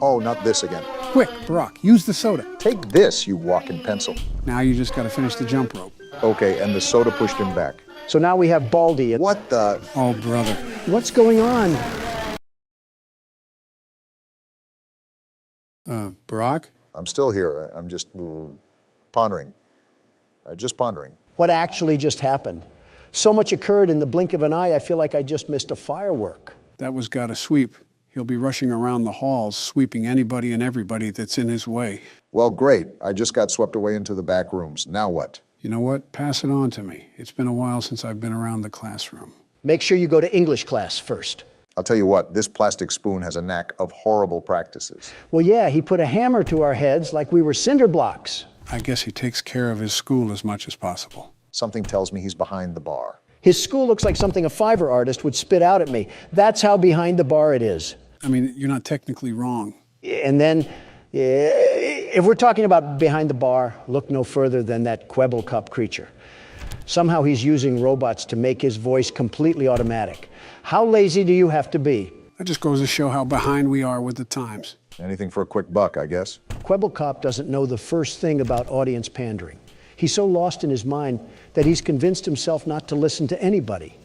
[SPEAKER 3] Oh, not this again.
[SPEAKER 4] Quick, Barack, use the soda.
[SPEAKER 3] Take this, you walking pencil.
[SPEAKER 4] Now you just got to finish the jump rope.
[SPEAKER 3] Okay, and the soda pushed him back.
[SPEAKER 2] So now we have Baldi.
[SPEAKER 3] What the?
[SPEAKER 4] Oh, brother.
[SPEAKER 2] What's going on?
[SPEAKER 4] Barack?
[SPEAKER 3] I'm still here. I'm just pondering. Just pondering.
[SPEAKER 2] What actually just happened? So much occurred in the blink of an eye, I feel like I just missed a firework.
[SPEAKER 4] That was gotta sweep. He'll be rushing around the halls, sweeping anybody and everybody that's in his way.
[SPEAKER 3] Well, great. I just got swept away into the back rooms. Now what?
[SPEAKER 4] You know what? Pass it on to me. It's been a while since I've been around the classroom.
[SPEAKER 2] Make sure you go to English class first.
[SPEAKER 3] I'll tell you what, this plastic spoon has a knack of horrible practices.
[SPEAKER 2] Well, yeah, he put a hammer to our heads like we were cinder blocks.
[SPEAKER 4] I guess he takes care of his school as much as possible.
[SPEAKER 3] Something tells me he's behind the bar.
[SPEAKER 2] His school looks like something a Fiverr artist would spit out at me. That's how behind the bar it is.
[SPEAKER 4] I mean, you're not technically wrong.
[SPEAKER 2] And then, if we're talking about behind the bar, look no further than that Quebble Cup creature. Somehow he's using robots to make his voice completely automatic. How lazy do you have to be?
[SPEAKER 4] That just goes to show how behind we are with the times.
[SPEAKER 3] Anything for a quick buck, I guess.
[SPEAKER 2] Quebble Cop doesn't know the first thing about audience pandering. He's so lost in his mind that he's convinced himself not to listen to anybody.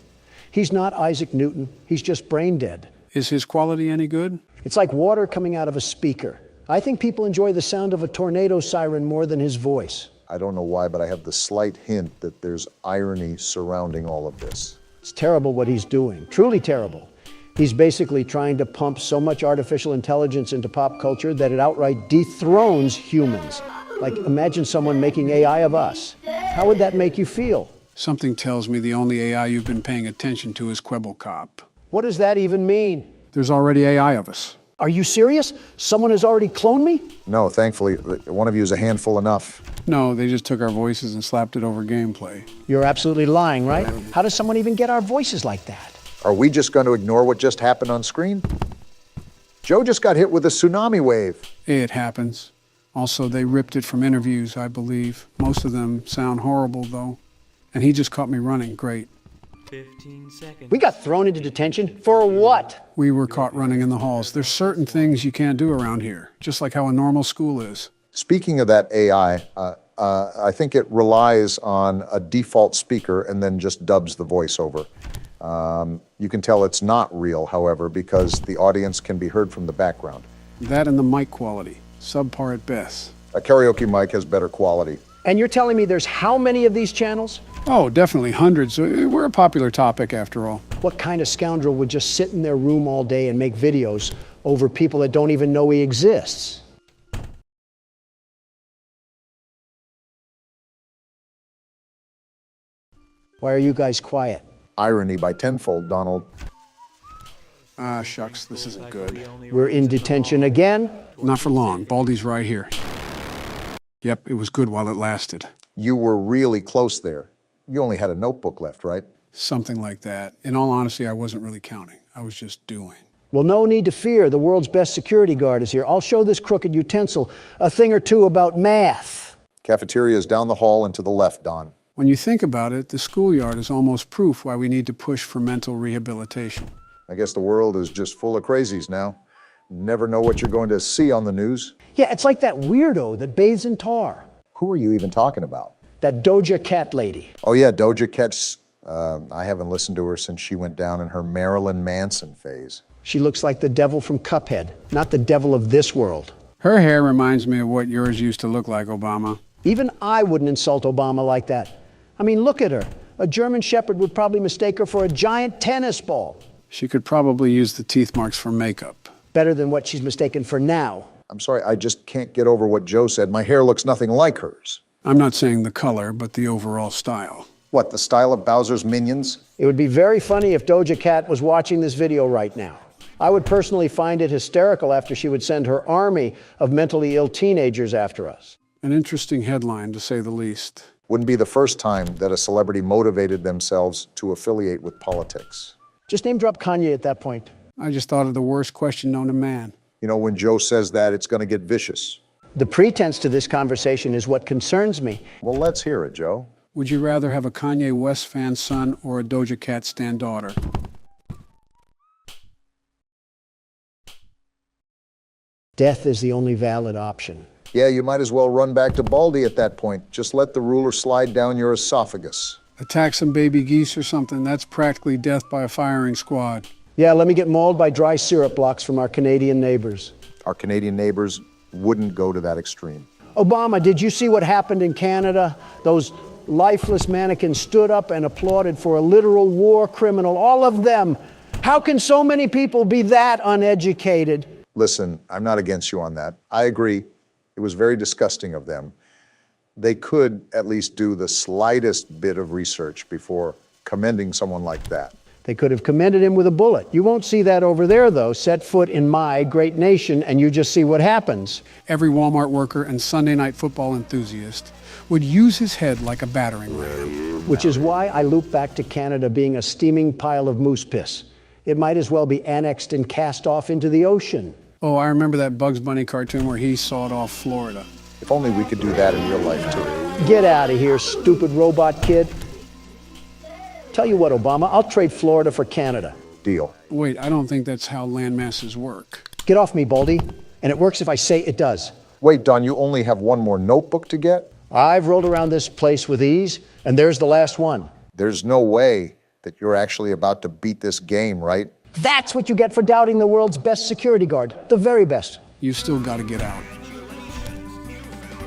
[SPEAKER 2] He's not Isaac Newton, he's just brain dead.
[SPEAKER 4] Is his quality any good?
[SPEAKER 2] It's like water coming out of a speaker. I think people enjoy the sound of a tornado siren more than his voice.
[SPEAKER 3] I don't know why, but I have the slight hint that there's irony surrounding all of this.
[SPEAKER 2] It's terrible what he's doing, truly terrible. He's basically trying to pump so much artificial intelligence into pop culture that it outright dethrones humans. Like, imagine someone making AI of us. How would that make you feel?
[SPEAKER 4] Something tells me the only AI you've been paying attention to is Quibble Cop.
[SPEAKER 2] What does that even mean?
[SPEAKER 4] There's already AI of us.
[SPEAKER 2] Are you serious? Someone has already cloned me?
[SPEAKER 3] No, thankfully, one of you is a handful enough.
[SPEAKER 4] No, they just took our voices and slapped it over gameplay.
[SPEAKER 2] You're absolutely lying, right? How does someone even get our voices like that?
[SPEAKER 3] Are we just going to ignore what just happened on screen? Joe just got hit with a tsunami wave.
[SPEAKER 4] It happens. Also, they ripped it from interviews, I believe. Most of them sound horrible, though. And he just caught me running. Great.
[SPEAKER 6] 15 seconds.
[SPEAKER 2] We got thrown into detention for what?
[SPEAKER 4] We were caught running in the halls. There's certain things you can't do around here, just like how a normal school is.
[SPEAKER 3] Speaking of that AI, I think it relies on a default speaker and then just dubs the voiceover. You can tell it's not real, however, because the audience can be heard from the background.
[SPEAKER 4] That and the mic quality, subpar at best.
[SPEAKER 3] A karaoke mic has better quality.
[SPEAKER 2] And you're telling me there's how many of these channels?
[SPEAKER 4] Oh, definitely hundreds. We're a popular topic, after all.
[SPEAKER 2] What kind of scoundrel would just sit in their room all day and make videos over people that don't even know he exists? Why are you guys quiet?
[SPEAKER 3] Irony by tenfold, Donald.
[SPEAKER 4] Ah, shucks, this isn't good.
[SPEAKER 2] We're in detention again?
[SPEAKER 4] Not for long. Baldi's right here. Yep, it was good while it lasted.
[SPEAKER 3] You were really close there. You only had a notebook left, right?
[SPEAKER 4] Something like that. In all honesty, I wasn't really counting. I was just doing.
[SPEAKER 2] Well, no need to fear. The world's best security guard is here. I'll show this crooked utensil a thing or two about math.
[SPEAKER 3] Cafeteria is down the hall and to the left, Don.
[SPEAKER 4] When you think about it, the schoolyard is almost proof why we need to push for mental rehabilitation.
[SPEAKER 3] I guess the world is just full of crazies now. Never know what you're going to see on the news.
[SPEAKER 2] Yeah, it's like that weirdo that bathes in tar.
[SPEAKER 3] Who are you even talking about?
[SPEAKER 2] That Doja Cat lady.
[SPEAKER 3] Oh yeah, Doja Cat's, I haven't listened to her since she went down in her Marilyn Manson phase.
[SPEAKER 2] She looks like the devil from Cuphead, not the devil of this world.
[SPEAKER 4] Her hair reminds me of what yours used to look like, Obama.
[SPEAKER 2] Even I wouldn't insult Obama like that. I mean, look at her. A German Shepherd would probably mistake her for a giant tennis ball.
[SPEAKER 4] She could probably use the teeth marks for makeup.
[SPEAKER 2] Better than what she's mistaken for now.
[SPEAKER 3] I'm sorry, I just can't get over what Joe said. My hair looks nothing like hers.
[SPEAKER 4] I'm not saying the color, but the overall style.
[SPEAKER 3] What, the style of Bowser's Minions?
[SPEAKER 2] It would be very funny if Doja Cat was watching this video right now. I would personally find it hysterical after she would send her army of mentally ill teenagers after us.
[SPEAKER 4] An interesting headline, to say the least.
[SPEAKER 3] Wouldn't be the first time that a celebrity motivated themselves to affiliate with politics.
[SPEAKER 2] Just name drop Kanye at that point.
[SPEAKER 4] I just thought of the worst question known to man.
[SPEAKER 3] You know, when Joe says that, it's going to get vicious.
[SPEAKER 2] The pretense to this conversation is what concerns me.
[SPEAKER 3] Well, let's hear it, Joe.
[SPEAKER 4] Would you rather have a Kanye West fan son or a Doja Cat stan daughter?
[SPEAKER 2] Death is the only valid option.
[SPEAKER 3] Yeah, you might as well run back to Baldi at that point. Just let the ruler slide down your esophagus.
[SPEAKER 4] Attack some baby geese or something, that's practically death by a firing squad.
[SPEAKER 2] Yeah, let me get mauled by dry syrup blocks from our Canadian neighbors.
[SPEAKER 3] Our Canadian neighbors wouldn't go to that extreme.
[SPEAKER 2] Obama, did you see what happened in Canada? Those lifeless mannequins stood up and applauded for a literal war criminal, all of them. How can so many people be that uneducated?
[SPEAKER 3] Listen, I'm not against you on that. I agree. It was very disgusting of them. They could at least do the slightest bit of research before commending someone like that.
[SPEAKER 2] They could have commended him with a bullet. You won't see that over there, though. Set foot in my great nation, and you just see what happens.
[SPEAKER 4] Every Walmart worker and Sunday night football enthusiast would use his head like a battering ram.
[SPEAKER 2] Which is why I loop back to Canada being a steaming pile of moose piss. It might as well be annexed and cast off into the ocean.
[SPEAKER 4] Oh, I remember that Bugs Bunny cartoon where he sawed off Florida.
[SPEAKER 3] If only we could do that in real life, too.
[SPEAKER 2] Get out of here, stupid robot kid. Tell you what, Obama, I'll trade Florida for Canada.
[SPEAKER 3] Deal.
[SPEAKER 4] Wait, I don't think that's how land masses work.
[SPEAKER 2] Get off me, Baldi. And it works if I say it does.
[SPEAKER 3] Wait, Don, you only have one more notebook to get?
[SPEAKER 2] I've rolled around this place with ease, and there's the last one.
[SPEAKER 3] There's no way that you're actually about to beat this game, right?
[SPEAKER 2] That's what you get for doubting the world's best security guard. The very best.
[SPEAKER 4] You still gotta get out.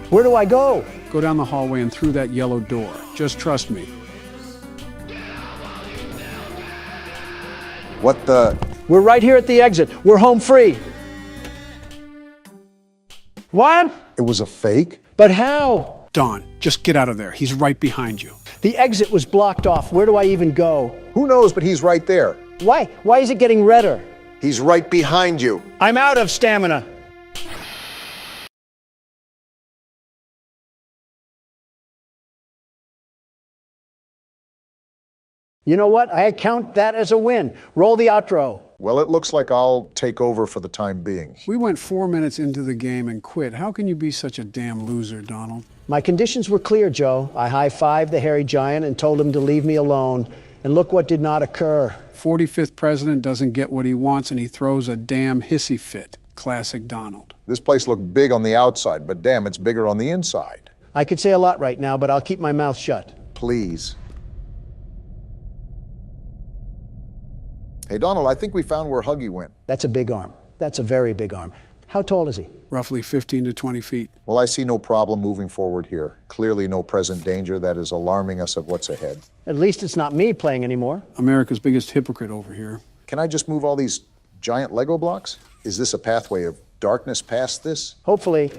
[SPEAKER 2] Where do I go?
[SPEAKER 4] Go down the hallway and through that yellow door. Just trust me.
[SPEAKER 3] What the?
[SPEAKER 2] We're right here at the exit. We're home free. What?
[SPEAKER 3] It was a fake?
[SPEAKER 2] But how?
[SPEAKER 4] Don, just get out of there. He's right behind you.
[SPEAKER 2] The exit was blocked off. Where do I even go?
[SPEAKER 3] Who knows, but he's right there.
[SPEAKER 2] Why? Why is it getting redder?
[SPEAKER 3] He's right behind you.
[SPEAKER 2] I'm out of stamina. You know what? I count that as a win. Roll the outro.
[SPEAKER 3] Well, it looks like I'll take over for the time being.
[SPEAKER 4] We went 4 minutes into the game and quit. How can you be such a damn loser, Donald?
[SPEAKER 2] My conditions were clear, Joe. I high-fived the hairy giant and told him to leave me alone. And look what did not occur.
[SPEAKER 4] 45th president doesn't get what he wants and he throws a damn hissy fit. Classic Donald.
[SPEAKER 3] This place looked big on the outside, but damn, it's bigger on the inside.
[SPEAKER 2] I could say a lot right now, but I'll keep my mouth shut.
[SPEAKER 3] Please. Hey, Donald, I think we found where Huggy went.
[SPEAKER 2] That's a big arm. That's a very big arm. How tall is he?
[SPEAKER 4] Roughly 15 to 20 feet.
[SPEAKER 3] Well, I see no problem moving forward here. Clearly no present danger that is alarming us of what's ahead.
[SPEAKER 2] At least it's not me playing anymore.
[SPEAKER 4] America's biggest hypocrite over here.
[SPEAKER 3] Can I just move all these giant Lego blocks? Is this a pathway of darkness past this?
[SPEAKER 2] Hopefully.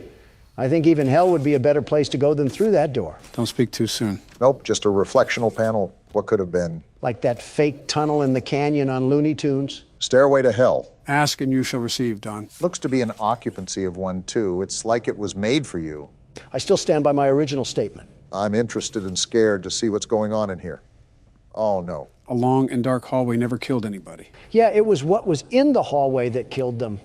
[SPEAKER 2] I think even hell would be a better place to go than through that door.
[SPEAKER 4] Don't speak too soon.
[SPEAKER 3] Nope, just a reflectional panel. What could have been?
[SPEAKER 2] Like that fake tunnel in the canyon on Looney Tunes.
[SPEAKER 3] Stairway to hell.
[SPEAKER 4] Ask and you shall receive, Don.
[SPEAKER 3] Looks to be an occupancy of one, too. It's like it was made for you.
[SPEAKER 2] I still stand by my original statement.
[SPEAKER 3] I'm interested and scared to see what's going on in here. Oh, no.
[SPEAKER 4] A long and dark hallway never killed anybody.
[SPEAKER 2] Yeah, it was what was in the hallway that killed them.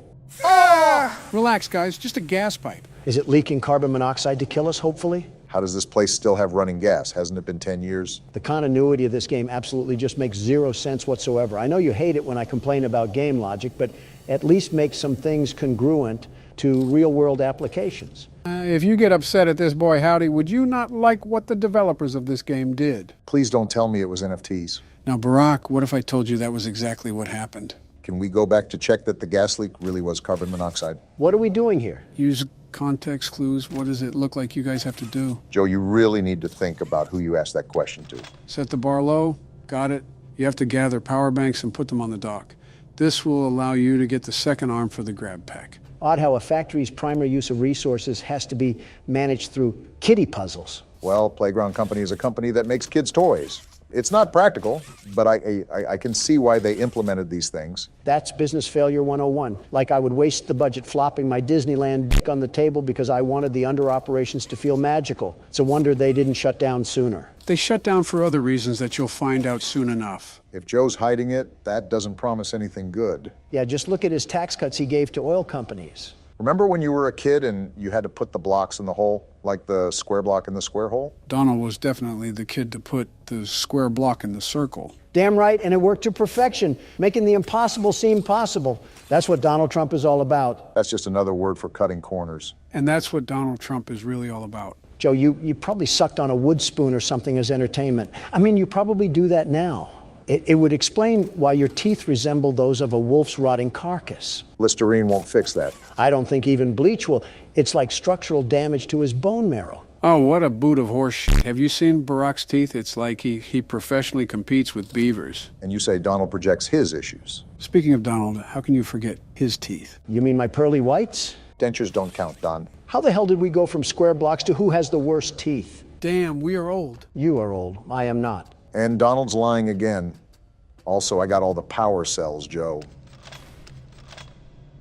[SPEAKER 4] Relax, guys. Just a gas pipe.
[SPEAKER 2] Is it leaking carbon monoxide to kill us, hopefully?
[SPEAKER 3] How does this place still have running gas? Hasn't it been 10 years?
[SPEAKER 2] The continuity of this game absolutely just makes zero sense whatsoever. I know you hate it when I complain about game logic, but at least make some things congruent to real-world applications.
[SPEAKER 4] If you get upset at this boy Howdy, would you not like what the developers of this game did?
[SPEAKER 3] Please don't tell me it was NFTs.
[SPEAKER 4] Now, Barack, what if I told you that was exactly what happened?
[SPEAKER 3] Can we go back to check that the gas leak really was carbon monoxide?
[SPEAKER 2] What are we doing here?
[SPEAKER 4] Use context clues. What does it look like you guys have to do?
[SPEAKER 3] Joe, you really need to think about who you asked that question to.
[SPEAKER 4] Set the bar low. Got it. You have to gather power banks and put them on the dock. This will allow you to get the second arm for the grab pack.
[SPEAKER 2] Odd how a factory's primary use of resources has to be managed through kiddie puzzles.
[SPEAKER 3] Well, Playground Company is a company that makes kids' toys. It's not practical, but I can see why they implemented these things.
[SPEAKER 2] That's business failure 101. Like I would waste the budget flopping my Disneyland dick on the table because I wanted the under operations to feel magical. It's a wonder they didn't shut down sooner.
[SPEAKER 4] They shut down for other reasons that you'll find out soon enough.
[SPEAKER 3] If Joe's hiding it, that doesn't promise anything good.
[SPEAKER 2] Yeah, just look at his tax cuts he gave to oil companies.
[SPEAKER 3] Remember when you were a kid and you had to put the blocks in the hole, like the square block in the square hole?
[SPEAKER 4] Donald was definitely the kid to put the square block in the circle.
[SPEAKER 2] Damn right, and it worked to perfection, making the impossible seem possible. That's what Donald Trump is all about.
[SPEAKER 3] That's just another word for cutting corners.
[SPEAKER 4] And that's what Donald Trump is really all about.
[SPEAKER 2] Joe, you probably sucked on a wood spoon or something as entertainment. I mean, you probably do that now. It would explain why your teeth resemble those of a wolf's rotting carcass.
[SPEAKER 3] Listerine won't fix that.
[SPEAKER 2] I don't think even bleach will. It's like structural damage to his bone marrow.
[SPEAKER 4] Oh, what a boot of horse shit. Have you seen Barack's teeth? It's like he professionally competes with beavers.
[SPEAKER 3] And you say Donald projects his issues.
[SPEAKER 4] Speaking of Donald, how can you forget his teeth?
[SPEAKER 2] You mean my pearly whites?
[SPEAKER 3] Dentures don't count, Don.
[SPEAKER 2] How the hell did we go from square blocks to who has the worst teeth?
[SPEAKER 4] Damn, we are old.
[SPEAKER 2] You are old. I am not.
[SPEAKER 3] And Donald's lying again. Also, I got all the power cells, Joe.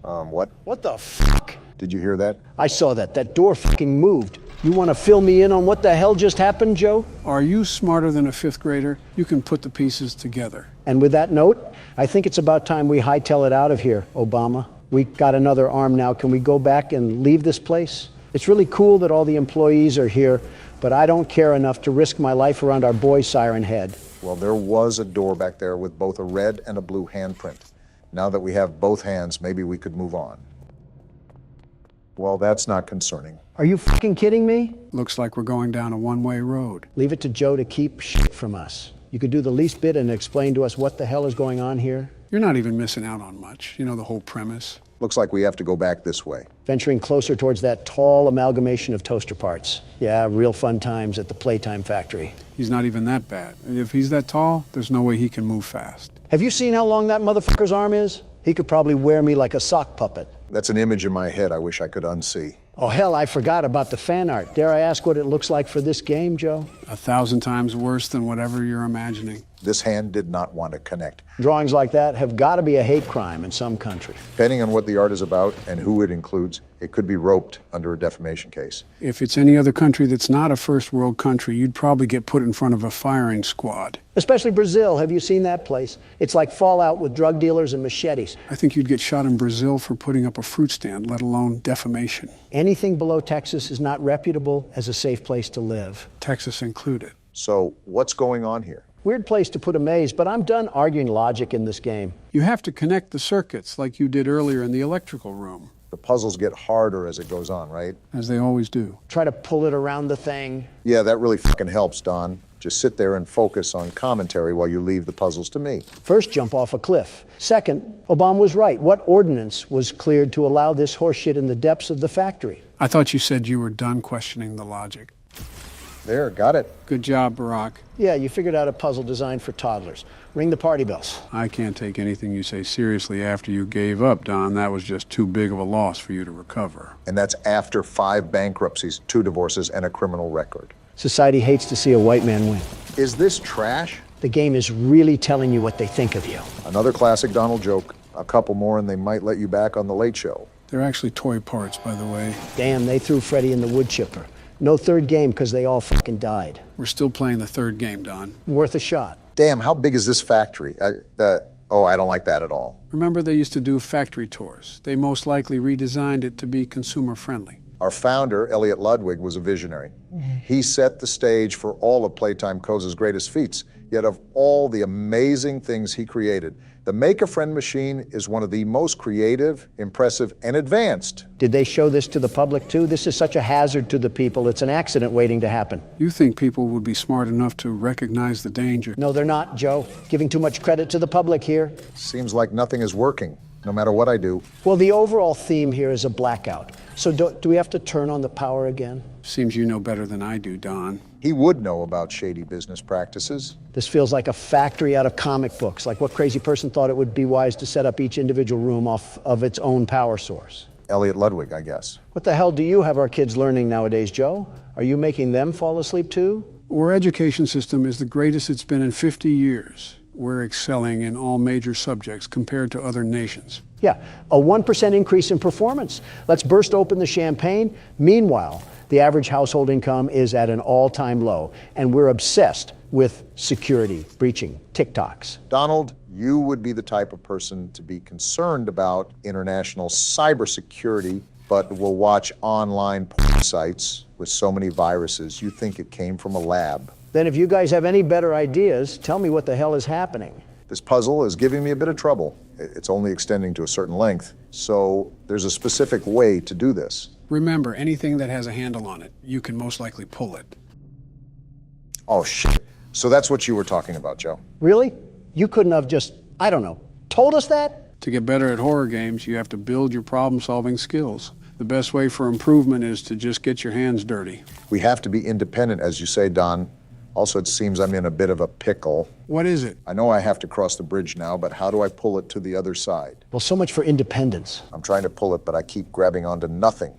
[SPEAKER 3] What?
[SPEAKER 2] What the fuck?
[SPEAKER 3] Did you hear that?
[SPEAKER 2] I saw that. That door fucking moved. You want to fill me in on what the hell just happened, Joe?
[SPEAKER 4] Are you smarter than a fifth grader? You can put the pieces together.
[SPEAKER 2] And with that note, I think it's about time we hightail it out of here, Obama. We got another arm now. Can we go back and leave this place? It's really cool that all the employees are here, but I don't care enough to risk my life around our boy Siren Head.
[SPEAKER 3] Well, there was a door back there with both a red and a blue handprint. Now that we have both hands, maybe we could move on. Well, that's not concerning.
[SPEAKER 2] Are you fucking kidding me?
[SPEAKER 4] Looks like we're going down a one-way road.
[SPEAKER 2] Leave it to Joe to keep shit from us. You could do the least bit and explain to us what the hell is going on here.
[SPEAKER 4] You're not even missing out on much. You know the whole premise.
[SPEAKER 3] Looks like we have to go back this way.
[SPEAKER 2] Venturing closer towards that tall amalgamation of toaster parts. Yeah, real fun times at the Playtime factory.
[SPEAKER 4] He's not even that bad. If he's that tall, there's no way he can move fast.
[SPEAKER 2] Have you seen how long that motherfucker's arm is? He could probably wear me like a sock puppet.
[SPEAKER 3] That's an image in my head I wish I could unsee.
[SPEAKER 2] Oh, hell, I forgot about the fan art. Dare I ask what it looks like for this game, Joe?
[SPEAKER 4] 1,000 times worse than whatever you're imagining.
[SPEAKER 3] This hand did not want to connect.
[SPEAKER 2] Drawings like that have got to be a hate crime in some country.
[SPEAKER 3] Depending on what the art is about and who it includes, it could be roped under a defamation case.
[SPEAKER 4] If it's any other country that's not a first world country, you'd probably get put in front of a firing squad.
[SPEAKER 2] Especially Brazil. Have you seen that place? It's like Fallout with drug dealers and machetes.
[SPEAKER 4] I think you'd get shot in Brazil for putting up a fruit stand, let alone defamation.
[SPEAKER 2] Anything below Texas is not reputable as a safe place to live.
[SPEAKER 4] Texas included.
[SPEAKER 3] So what's going on here?
[SPEAKER 2] Weird place to put a maze, but I'm done arguing logic in this game.
[SPEAKER 4] You have to connect the circuits like you did earlier in the electrical room.
[SPEAKER 3] The puzzles get harder as it goes on, right?
[SPEAKER 4] As they always do.
[SPEAKER 2] Try to pull it around the thing.
[SPEAKER 3] Yeah, that really fucking helps, Don. Just sit there and focus on commentary while you leave the puzzles to me.
[SPEAKER 2] First, jump off a cliff. Second, Obama was right. What ordinance was cleared to allow this horseshit in the depths of the factory?
[SPEAKER 4] I thought you said you were done questioning the logic.
[SPEAKER 3] There, got it.
[SPEAKER 4] Good job, Barack.
[SPEAKER 2] Yeah, you figured out a puzzle designed for toddlers. Ring the party bells.
[SPEAKER 4] I can't take anything you say seriously after you gave up, Don. That was just too big of a loss for you to recover.
[SPEAKER 3] And that's after 5 bankruptcies, 2 divorces, and a criminal record.
[SPEAKER 2] Society hates to see a white man win.
[SPEAKER 3] Is this trash?
[SPEAKER 2] The game is really telling you what they think of you.
[SPEAKER 3] Another classic Donald joke. A couple more and they might let you back on the Late Show.
[SPEAKER 4] They're actually toy parts, by the way.
[SPEAKER 2] Damn, they threw Freddy in the wood chipper. No third game because they all fucking died.
[SPEAKER 4] We're still playing the third game, Don.
[SPEAKER 2] Worth a shot.
[SPEAKER 3] Damn, how big is this factory? I don't like that at all.
[SPEAKER 4] Remember they used to do factory tours. They most likely redesigned it to be consumer-friendly.
[SPEAKER 3] Our founder, Elliot Ludwig, was a visionary. He set the stage for all of Playtime Co's greatest feats. Yet of all the amazing things he created, the Make-A-Friend machine is one of the most creative, impressive, and advanced.
[SPEAKER 2] Did they show this to the public too? This is such a hazard to the people. It's an accident waiting to happen.
[SPEAKER 4] You think people would be smart enough to recognize the danger?
[SPEAKER 2] No, they're not, Joe. Giving too much credit to the public here.
[SPEAKER 3] Seems like nothing is working, no matter what I do.
[SPEAKER 2] Well, the overall theme here is a blackout. So do we have to turn on the power again?
[SPEAKER 4] Seems you know better than I do, Don.
[SPEAKER 3] He would know about shady business practices.
[SPEAKER 2] This feels like a factory out of comic books, like what crazy person thought it would be wise to set up each individual room off of its own power source.
[SPEAKER 3] Elliot Ludwig, I guess.
[SPEAKER 2] What the hell do you have our kids learning nowadays, Joe? Are you making them fall asleep too?
[SPEAKER 4] Our education system is the greatest it's been in 50 years. We're excelling in all major subjects compared to other nations.
[SPEAKER 2] Yeah, a 1% increase in performance. Let's burst open the champagne. Meanwhile, the average household income is at an all-time low, and we're obsessed with security, breaching, TikToks.
[SPEAKER 3] Donald, you would be the type of person to be concerned about international cybersecurity, but will watch online porn sites with so many viruses, you think it came from a lab.
[SPEAKER 2] Then if you guys have any better ideas, tell me what the hell is happening.
[SPEAKER 3] This puzzle is giving me a bit of trouble. It's only extending to a certain length, so there's a specific way to do this.
[SPEAKER 4] Remember, anything that has a handle on it, you can most likely pull it.
[SPEAKER 3] Oh, shit. So that's what you were talking about, Joe.
[SPEAKER 2] Really? You couldn't have just, I don't know, told us that?
[SPEAKER 4] To get better at horror games, you have to build your problem-solving skills. The best way for improvement is to just get your hands dirty.
[SPEAKER 3] We have to be independent, as you say, Don. Also, it seems I'm in a bit of a pickle.
[SPEAKER 4] What is it?
[SPEAKER 3] I know I have to cross the bridge now, but how do I pull it to the other side?
[SPEAKER 2] Well, so much for independence.
[SPEAKER 3] I'm trying to pull it, but I keep grabbing onto nothing.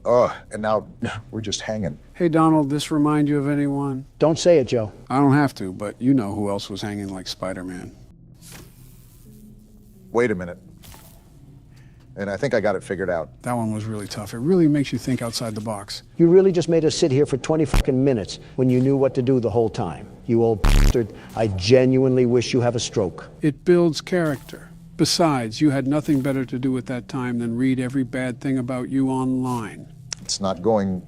[SPEAKER 3] Ugh, and now we're just hanging.
[SPEAKER 4] Hey, Donald, this remind you of anyone?
[SPEAKER 2] Don't say it, Joe.
[SPEAKER 4] I don't have to, but you know who else was hanging like Spider-Man.
[SPEAKER 3] Wait a minute. And I think I got it figured out.
[SPEAKER 4] That one was really tough. It really makes you think outside the box.
[SPEAKER 2] You really just made us sit here for 20 fucking minutes when you knew what to do the whole time. You old bastard. I genuinely wish you have a stroke.
[SPEAKER 4] It builds character. Besides, you had nothing better to do at that time than read every bad thing about you online.
[SPEAKER 3] It's not going...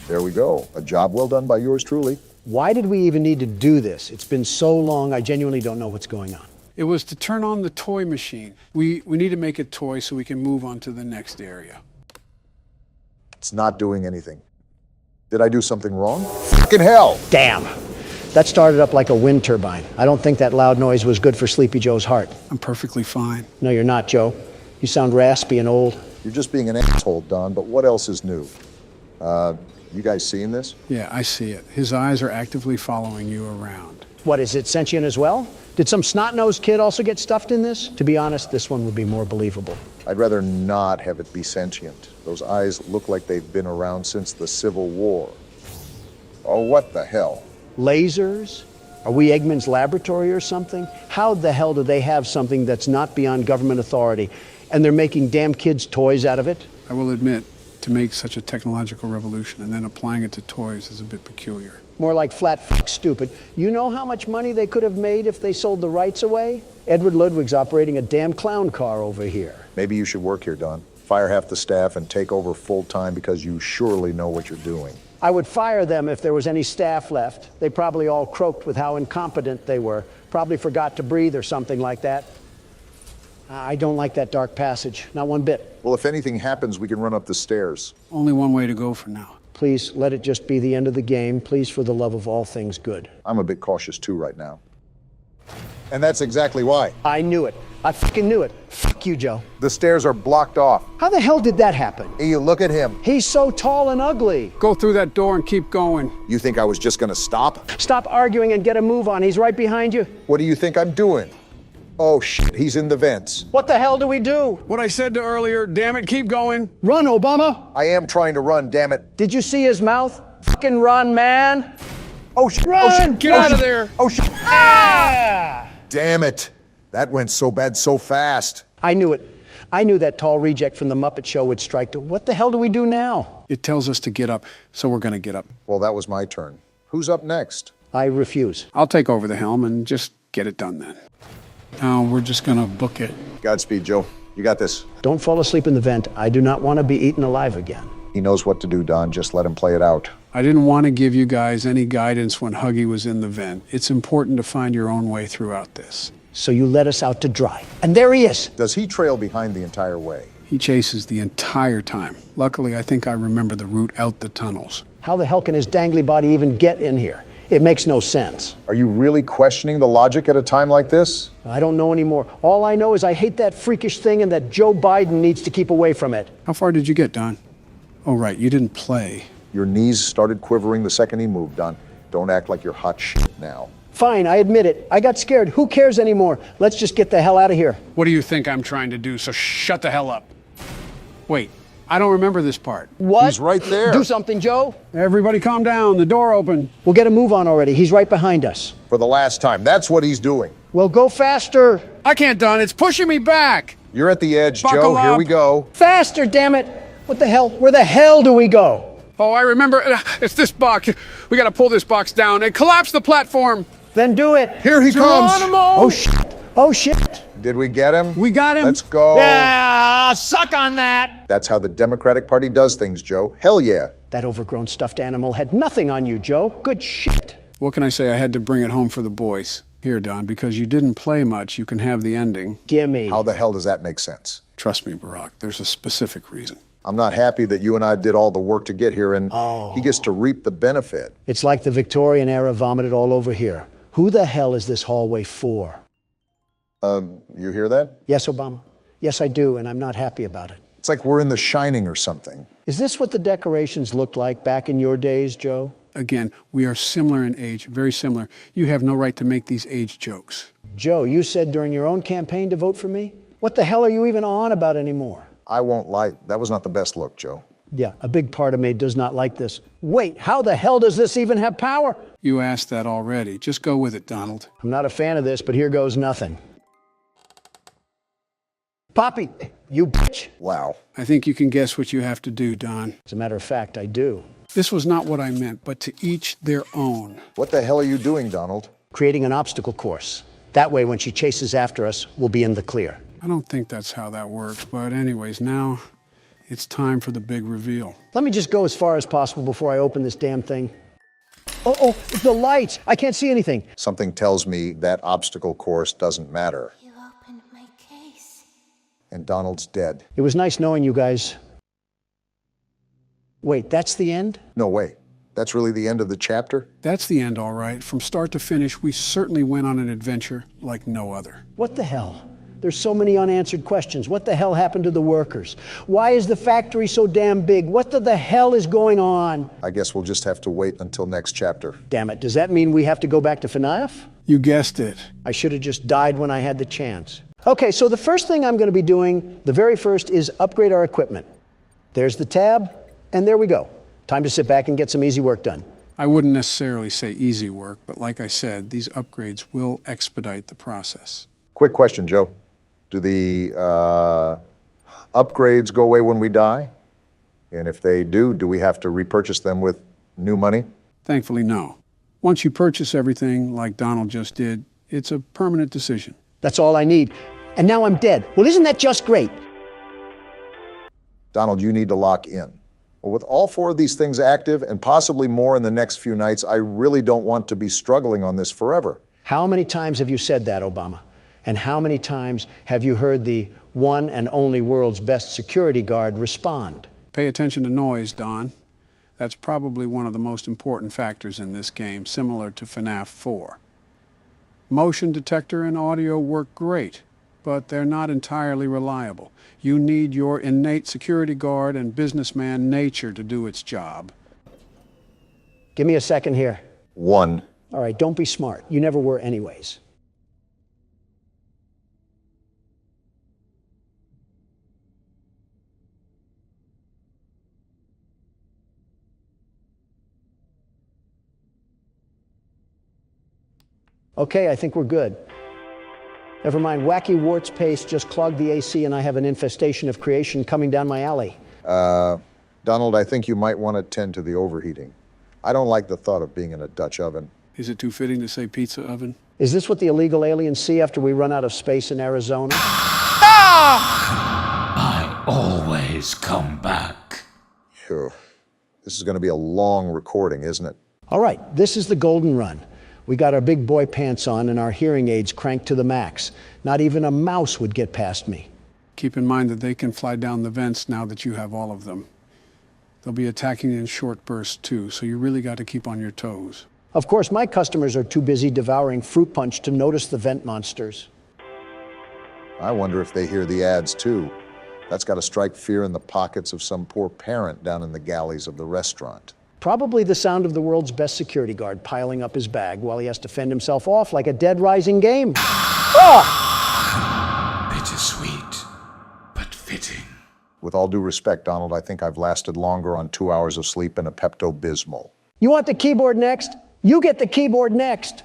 [SPEAKER 3] There we go. A job well done by yours truly.
[SPEAKER 2] Why did we even need to do this? It's been so long, I genuinely don't know what's going on.
[SPEAKER 4] It was to turn on the toy machine. We need to make it toy so we can move on to the next area.
[SPEAKER 3] It's not doing anything. Did I do something wrong? Fucking hell!
[SPEAKER 2] Damn! That started up like a wind turbine. I don't think that loud noise was good for Sleepy Joe's heart.
[SPEAKER 4] I'm perfectly fine.
[SPEAKER 2] No, you're not, Joe. You sound raspy and old.
[SPEAKER 3] You're just being an asshole, Don, but what else is new? You guys seeing this?
[SPEAKER 4] Yeah, I see it. His eyes are actively following you around.
[SPEAKER 2] What, is it sentient as well? Did some snot-nosed kid also get stuffed in this? To be honest, this one would be more believable.
[SPEAKER 3] I'd rather not have it be sentient. Those eyes look like they've been around since the Civil War. Oh, what the hell?
[SPEAKER 2] Lasers? Are we Eggman's laboratory or something? How the hell do they have something that's not beyond government authority, and they're making damn kids' toys out of it?
[SPEAKER 4] I will admit, to make such a technological revolution and then applying it to toys is a bit peculiar.
[SPEAKER 2] More like flat fuck stupid. You know how much money they could have made if they sold the rights away? Edward Ludwig's operating a damn clown car over here.
[SPEAKER 3] Maybe you should work here, Don. Fire half the staff and take over full-time because you surely know what you're doing.
[SPEAKER 2] I would fire them if there was any staff left. They probably all croaked with how incompetent they were. Probably forgot to breathe or something like that. I don't like that dark passage, not one bit.
[SPEAKER 3] Well, if anything happens, we can run up the stairs.
[SPEAKER 4] Only one way to go for now.
[SPEAKER 2] Please, let it just be the end of the game. Please, for the love of all things good.
[SPEAKER 3] I'm a bit cautious too right now. And that's exactly why.
[SPEAKER 2] I knew it. I fucking knew it. Fuck you, Joe.
[SPEAKER 3] The stairs are blocked off.
[SPEAKER 2] How the hell did that happen?
[SPEAKER 3] Hey, you look at him.
[SPEAKER 2] He's so tall and ugly.
[SPEAKER 4] Go through that door and keep going.
[SPEAKER 3] You think I was just gonna stop?
[SPEAKER 2] Stop arguing and get a move on. He's right behind you.
[SPEAKER 3] What do you think I'm doing? Oh shit, he's in the vents.
[SPEAKER 2] What the hell do we do?
[SPEAKER 4] What I said to earlier, damn it, keep going.
[SPEAKER 2] Run, Obama.
[SPEAKER 3] I am trying to run, damn it.
[SPEAKER 2] Did you see his mouth? Fucking run, man.
[SPEAKER 3] Oh shit,
[SPEAKER 2] Run!
[SPEAKER 3] oh shit.
[SPEAKER 4] Get
[SPEAKER 3] oh,
[SPEAKER 4] out of
[SPEAKER 3] shit.
[SPEAKER 4] there.
[SPEAKER 3] Oh shit.
[SPEAKER 2] Ah!
[SPEAKER 3] Damn it. That went so bad so fast.
[SPEAKER 2] I knew it. I knew that tall reject from the Muppet Show would strike to. What the hell do we do now?
[SPEAKER 4] It tells us to get up, so we're gonna get up.
[SPEAKER 3] Well, that was my turn. Who's up next?
[SPEAKER 2] I refuse.
[SPEAKER 4] I'll take over the helm and just get it done then. Now we're just gonna book it.
[SPEAKER 3] Godspeed, Joe. You got this.
[SPEAKER 2] Don't fall asleep in the vent. I do not want to be eaten alive again.
[SPEAKER 3] He knows what to do, Don. Just let him play it out.
[SPEAKER 4] I didn't want to give you guys any guidance when Huggy was in the vent. It's important to find your own way throughout this.
[SPEAKER 2] So you let us out to dry. And there he is.
[SPEAKER 3] Does he trail behind the entire way?
[SPEAKER 4] He chases the entire time. Luckily, I think I remember the route out the tunnels.
[SPEAKER 2] How the hell can his dangly body even get in here? It makes no sense.
[SPEAKER 3] Are you really questioning the logic at a time like this?
[SPEAKER 2] I don't know anymore. All I know is I hate that freakish thing and that Joe Biden needs to keep away from it.
[SPEAKER 4] How far did you get, Don? Oh, right, you didn't play.
[SPEAKER 3] Your knees started quivering the second he moved, Don. Don't act like you're hot shit now.
[SPEAKER 2] Fine, I admit it. I got scared. Who cares anymore? Let's just get the hell out of here.
[SPEAKER 4] What do you think I'm trying to do? So shut the hell up. Wait, I don't remember this part.
[SPEAKER 2] What?
[SPEAKER 3] He's right there.
[SPEAKER 2] Do something, Joe.
[SPEAKER 4] Everybody calm down, the door open.
[SPEAKER 2] We'll get a move on already. He's right behind us.
[SPEAKER 3] For the last time. That's what he's doing.
[SPEAKER 2] Well, go faster.
[SPEAKER 4] I can't, Don, it's pushing me back.
[SPEAKER 3] You're at the edge,
[SPEAKER 4] Buckle
[SPEAKER 3] Joe. Here
[SPEAKER 4] up.
[SPEAKER 3] we go.
[SPEAKER 2] Faster, damn it. What the hell? Where the hell do we go?
[SPEAKER 4] Oh, I remember, it's this box. We gotta pull this box down and collapse the platform.
[SPEAKER 2] Then do it.
[SPEAKER 3] Here he comes.
[SPEAKER 4] Geronimo!
[SPEAKER 2] Oh, shit. Oh, shit.
[SPEAKER 3] Did we get him?
[SPEAKER 4] We got him.
[SPEAKER 3] Let's go.
[SPEAKER 2] Yeah, suck on that.
[SPEAKER 3] That's how the Democratic Party does things, Joe. Hell yeah.
[SPEAKER 2] That overgrown stuffed animal had nothing on you, Joe. Good shit.
[SPEAKER 4] What can I say? I had to bring it home for the boys. Here, Don, because you didn't play much, you can have the ending.
[SPEAKER 2] Gimme.
[SPEAKER 3] How the hell does that make sense?
[SPEAKER 4] Trust me, Barack, there's a specific reason.
[SPEAKER 3] I'm not happy that you and I did all the work to get here, and
[SPEAKER 2] Oh.
[SPEAKER 3] he gets to reap the benefit.
[SPEAKER 2] It's like the Victorian era vomited all over here. Who the hell is this hallway for?
[SPEAKER 3] You hear that?
[SPEAKER 2] Yes, Obama. Yes, I do, and I'm not happy about it.
[SPEAKER 3] It's like we're in The Shining or something.
[SPEAKER 2] Is this what the decorations looked like back in your days, Joe?
[SPEAKER 4] Again, we are similar in age, very similar. You have no right to make these age jokes.
[SPEAKER 2] Joe, you said during your own campaign to vote for me? What the hell are you even on about anymore?
[SPEAKER 3] I won't lie. That was not the best look, Joe.
[SPEAKER 2] Yeah, a big part of me does not like this. Wait, how the hell does this even have power?
[SPEAKER 4] You asked that already. Just go with it, Donald.
[SPEAKER 2] I'm not a fan of this, but here goes nothing. Poppy, you bitch.
[SPEAKER 3] Wow.
[SPEAKER 4] I think you can guess what you have to do, Don.
[SPEAKER 2] As a matter of fact, I do.
[SPEAKER 4] This was not what I meant, but to each their own.
[SPEAKER 3] What the hell are you doing, Donald?
[SPEAKER 2] Creating an obstacle course. That way, when she chases after us, we'll be in the clear.
[SPEAKER 4] I don't think that's how that works, but anyways, now it's time for the big reveal.
[SPEAKER 2] Let me just go as far as possible before I open this damn thing. Oh, the lights. I can't see anything.
[SPEAKER 3] Something tells me that obstacle course doesn't matter.
[SPEAKER 5] You opened my case.
[SPEAKER 3] And Donald's dead.
[SPEAKER 2] It was nice knowing you guys. Wait, that's the end?
[SPEAKER 3] No, wait. That's really the end of the chapter?
[SPEAKER 4] That's the end, all right. From start to finish, we certainly went on an adventure like no other.
[SPEAKER 2] What the hell? There's so many unanswered questions. What the hell happened to the workers? Why is the factory so damn big? What the hell is going on?
[SPEAKER 3] I guess we'll just have to wait until next chapter.
[SPEAKER 2] Damn it, does that mean we have to go back to FNAF?
[SPEAKER 4] You guessed it.
[SPEAKER 2] I should have just died when I had the chance. Okay, so the first thing I'm going to be doing, the very first, is upgrade our equipment. There's the tab, and there we go. Time to sit back and get some easy work done.
[SPEAKER 4] I wouldn't necessarily say easy work, but like I said, these upgrades will expedite the process.
[SPEAKER 3] Quick question, Joe. Do the upgrades go away when we die? And if they do we have to repurchase them with new money?
[SPEAKER 4] Thankfully, no. Once you purchase everything, like Donald just did, it's a permanent decision.
[SPEAKER 2] That's all I need. And now I'm dead. Well, isn't that just great?
[SPEAKER 3] Donald, you need to lock in. Well, with all four of these things active, and possibly more in the next few nights, I really don't want to be struggling on this forever.
[SPEAKER 2] How many times have you said that, Obama? And how many times have you heard the one and only world's best security guard respond?
[SPEAKER 4] Pay attention to noise, Don. That's probably one of the most important factors in this game, similar to FNAF 4. Motion detector and audio work great, but they're not entirely reliable. You need your innate security guard and businessman nature to do its job.
[SPEAKER 2] Give me a second here.
[SPEAKER 3] One.
[SPEAKER 2] All right, don't be smart. You never were anyways. Okay, I think we're good. Never mind, wacky warts paste just clogged the AC and I have an infestation of creation coming down my alley.
[SPEAKER 3] Donald, I think you might want to tend to the overheating. I don't like the thought of being in a Dutch oven.
[SPEAKER 4] Is it too fitting to say pizza oven?
[SPEAKER 2] Is this what the illegal aliens see after we run out of space in Arizona?
[SPEAKER 5] I always come back.
[SPEAKER 3] Phew. This is going to be a long recording, isn't it?
[SPEAKER 2] All right, this is the golden run. We got our big boy pants on and our hearing aids cranked to the max. Not even a mouse would get past me.
[SPEAKER 4] Keep in mind that they can fly down the vents now that you have all of them. They'll be attacking in short bursts too, so you really got to keep on your toes.
[SPEAKER 2] Of course, my customers are too busy devouring fruit punch to notice the vent monsters.
[SPEAKER 3] I wonder if they hear the ads too. That's got to strike fear in the pockets of some poor parent down in the galleys of the restaurant.
[SPEAKER 2] Probably the sound of the world's best security guard piling up his bag while he has to fend himself off like a dead rising game. Oh!
[SPEAKER 5] Bittersweet, but fitting.
[SPEAKER 3] With all due respect, Donald, I think I've lasted longer on 2 hours of sleep and a Pepto-Bismol.
[SPEAKER 2] You want the keyboard next? You get the keyboard next.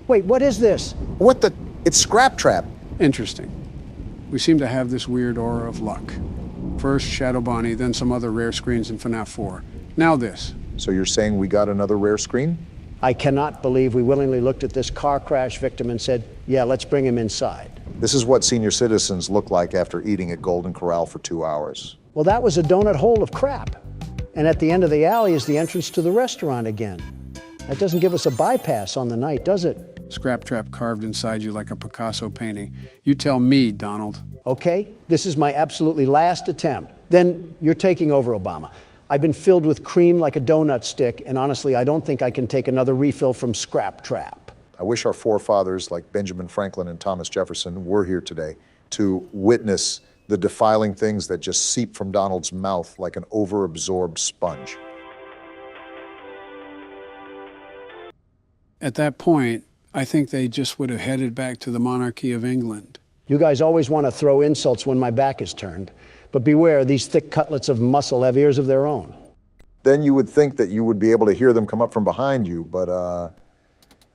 [SPEAKER 2] Wait, what is this?
[SPEAKER 3] What the? It's Scrap Trap.
[SPEAKER 4] Interesting. We seem to have this weird aura of luck. First Shadow Bonnie, then some other rare screens in FNAF 4. Now this.
[SPEAKER 3] So you're saying we got another rare screen?
[SPEAKER 2] I cannot believe we willingly looked at this car crash victim and said, yeah, let's bring him inside.
[SPEAKER 3] This is what senior citizens look like after eating at Golden Corral for 2 hours.
[SPEAKER 2] Well, that was a donut hole of crap. And at the end of the alley is the entrance to the restaurant again. That doesn't give us a bypass on the night, does it?
[SPEAKER 4] Scrap trap carved inside you like a Picasso painting. You tell me, Donald.
[SPEAKER 2] Okay, this is my absolutely last attempt. Then you're taking over, Obama. I've been filled with cream like a donut stick, and honestly, I don't think I can take another refill from Scrap Trap.
[SPEAKER 3] I wish our forefathers like Benjamin Franklin and Thomas Jefferson were here today to witness the defiling things that just seep from Donald's mouth like an overabsorbed sponge.
[SPEAKER 4] At that point, I think they just would have headed back to the monarchy of England.
[SPEAKER 2] You guys always want to throw insults when my back is turned, but beware, these thick cutlets of muscle have ears of their own.
[SPEAKER 3] Then you would think that you would be able to hear them come up from behind you, but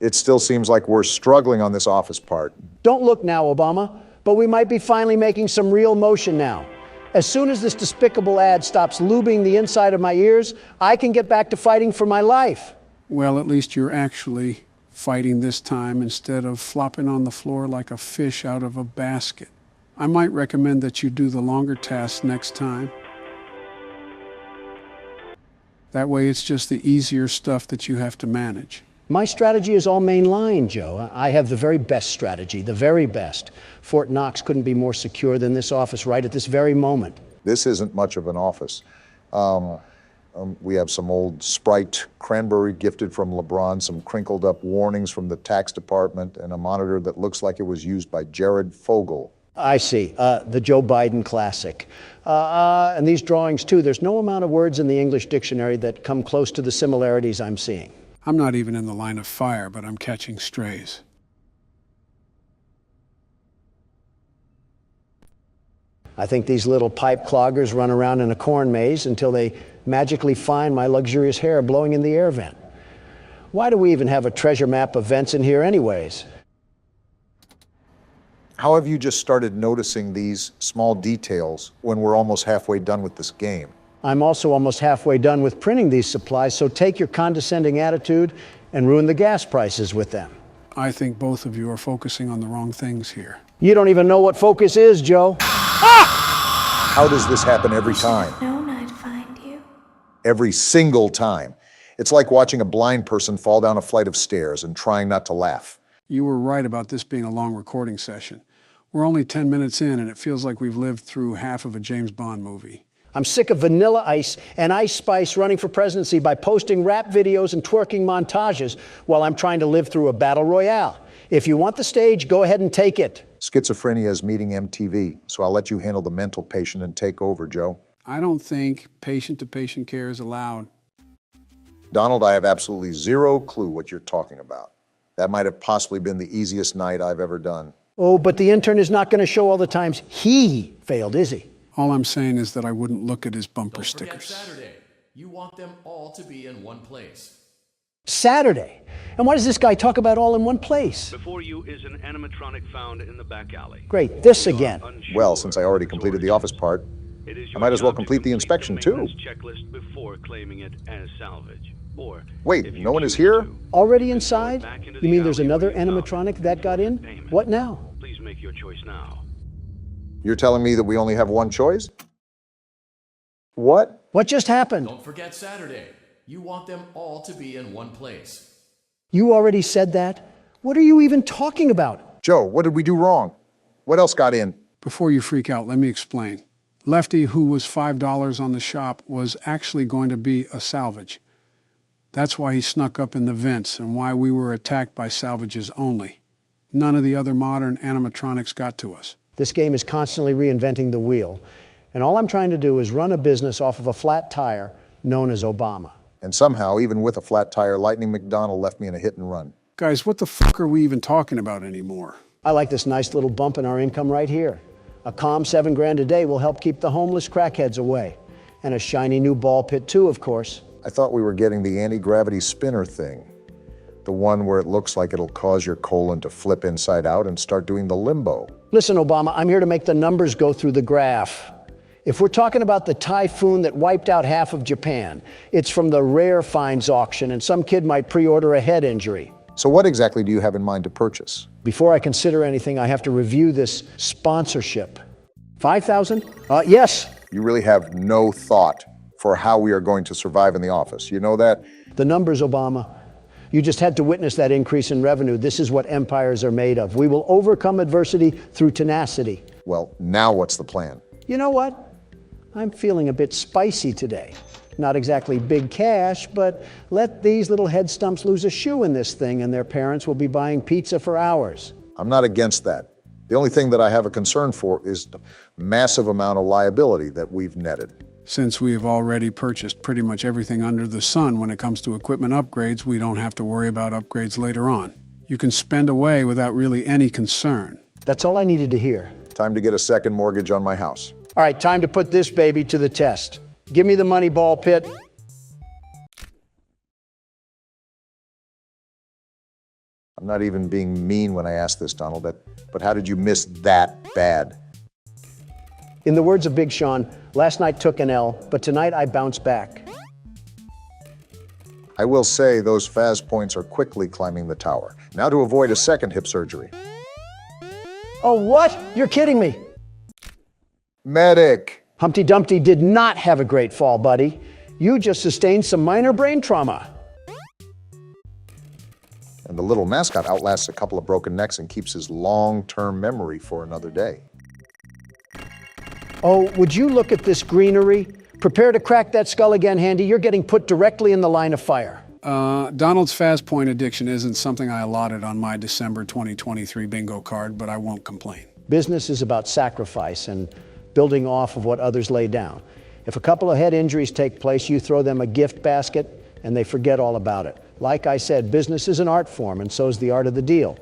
[SPEAKER 3] it still seems like we're struggling on this office part.
[SPEAKER 2] Don't look now, Obama, but we might be finally making some real motion now. As soon as this despicable ad stops lubing the inside of my ears, I can get back to fighting for my life.
[SPEAKER 4] Well, at least you're actually fighting this time instead of flopping on the floor like a fish out of a basket. I might recommend that you do the longer tasks next time. That way it's just the easier stuff that you have to manage.
[SPEAKER 2] My strategy is all mainline, Joe. I have the very best strategy, the very best. Fort Knox couldn't be more secure than this office right at this very moment.
[SPEAKER 3] This isn't much of an office. We have some old Sprite cranberry gifted from LeBron, some crinkled up warnings from the tax department, and a monitor that looks like it was used by Jared Fogle.
[SPEAKER 2] I see, the Joe Biden classic. And these drawings too, there's no amount of words in the English dictionary that come close to the similarities I'm seeing.
[SPEAKER 4] I'm not even in the line of fire, but I'm catching strays.
[SPEAKER 2] I think these little pipe cloggers run around in a corn maze until they magically find my luxurious hair blowing in the air vent. Why do we even have a treasure map of vents in here anyways?
[SPEAKER 3] How have you just started noticing these small details when we're almost halfway done with this game?
[SPEAKER 2] I'm also almost halfway done with printing these supplies, so take your condescending attitude and ruin the gas prices with them.
[SPEAKER 4] I think both of you are focusing on the wrong things here.
[SPEAKER 2] You don't even know what focus is, Joe.
[SPEAKER 3] How does this happen every time?
[SPEAKER 5] Known I'd find you.
[SPEAKER 3] Every single time. It's like watching a blind person fall down a flight of stairs and trying not to laugh.
[SPEAKER 4] You were right about this being a long recording session. We're only 10 minutes in, and it feels like we've lived through half of a James Bond movie.
[SPEAKER 2] I'm sick of Vanilla Ice and Ice Spice running for presidency by posting rap videos and twerking montages while I'm trying to live through a battle royale. If you want the stage, go ahead and take it.
[SPEAKER 3] Schizophrenia is meeting MTV, so I'll let you handle the mental patient and take over, Joe.
[SPEAKER 4] I don't think patient-to-patient care is allowed.
[SPEAKER 3] Donald, I have absolutely zero clue what you're talking about. That might have possibly been the easiest night I've ever done.
[SPEAKER 2] Oh, but the intern is not going to show all the times he failed, is he?
[SPEAKER 4] All I'm saying is that I wouldn't look at his bumper
[SPEAKER 7] Don't forget
[SPEAKER 4] stickers.
[SPEAKER 7] Saturday. You want them all to be in one place.
[SPEAKER 2] Saturday. And why does this guy talk about all in one place?
[SPEAKER 1] Before you is an animatronic found in the back alley.
[SPEAKER 2] Great, this again.
[SPEAKER 3] Well, since I already completed the office part, I might as well complete the inspection too.
[SPEAKER 1] Checklist before claiming it as salvage. Or
[SPEAKER 3] Wait, no one is here?
[SPEAKER 2] Already inside? You mean there's another animatronic that got in? What now?
[SPEAKER 1] Please make your choice now.
[SPEAKER 3] You're telling me that we only have one choice? What?
[SPEAKER 2] What just happened?
[SPEAKER 7] Don't forget Saturday. You want them all to be in one place.
[SPEAKER 2] You already said that? What are you even talking about?
[SPEAKER 3] Joe, what did we do wrong? What else got in?
[SPEAKER 4] Before you freak out, let me explain. Lefty, who was $5 on the shop, was actually going to be a salvage. That's why he snuck up in the vents and why we were attacked by salvages only. None of the other modern animatronics got to us.
[SPEAKER 2] This game is constantly reinventing the wheel, and all I'm trying to do is run a business off of a flat tire known as Obama.
[SPEAKER 3] And somehow, even with a flat tire, Lightning McDonald left me in a hit and run.
[SPEAKER 4] Guys, what the fuck are we even talking about anymore?
[SPEAKER 2] I like this nice little bump in our income right here. A calm $7 a day will help keep the homeless crackheads away. And a shiny new ball pit too, of course.
[SPEAKER 3] I thought we were getting the anti-gravity spinner thing. The one where it looks like it'll cause your colon to flip inside out and start doing the limbo.
[SPEAKER 2] Listen, Obama, I'm here to make the numbers go through the graph. If we're talking about the typhoon that wiped out half of Japan, it's from the rare finds auction, and some kid might pre-order a head injury.
[SPEAKER 3] So what exactly do you have in mind to purchase?
[SPEAKER 2] Before I consider anything, I have to review this sponsorship. 5,000? Yes.
[SPEAKER 3] You really have no thought for how we are going to survive in the office. You know that?
[SPEAKER 2] The numbers, Obama. You just had to witness that increase in revenue. This is what empires are made of. We will overcome adversity through tenacity.
[SPEAKER 3] Well, now what's the plan?
[SPEAKER 2] You know what? I'm feeling a bit spicy today. Not exactly big cash, but let these little head stumps lose a shoe in this thing and their parents will be buying pizza for hours.
[SPEAKER 3] I'm not against that. The only thing that I have a concern for is the massive amount of liability that we've netted.
[SPEAKER 4] Since we have already purchased pretty much everything under the sun when it comes to equipment upgrades, we don't have to worry about upgrades later on. You can spend away without really any concern.
[SPEAKER 2] That's all I needed to hear.
[SPEAKER 3] Time to get a second mortgage on my house.
[SPEAKER 2] All right, time to put this baby to the test. Give me the money, ball pit.
[SPEAKER 3] I'm not even being mean when I ask this, Donald, but how did you miss that bad?
[SPEAKER 2] In the words of Big Sean, last night took an L, but tonight I bounce back.
[SPEAKER 3] I will say those Faz points are quickly climbing the tower. Now to avoid a second hip surgery.
[SPEAKER 2] Oh, what? You're kidding me.
[SPEAKER 3] Medic!
[SPEAKER 2] Humpty Dumpty did not have a great fall, buddy. You just sustained some minor brain trauma.
[SPEAKER 3] And the little mascot outlasts a couple of broken necks and keeps his long-term memory for another day.
[SPEAKER 2] Oh, would you look at this greenery? Prepare to crack that skull again, Handy. You're getting put directly in the line of fire.
[SPEAKER 4] Donald's fast point addiction isn't something I allotted on my December 2023 bingo card, but I won't complain.
[SPEAKER 2] Business is about sacrifice and building off of what others lay down. If a couple of head injuries take place, you throw them a gift basket and they forget all about it. Like I said, business is an art form, and so is the art of the deal.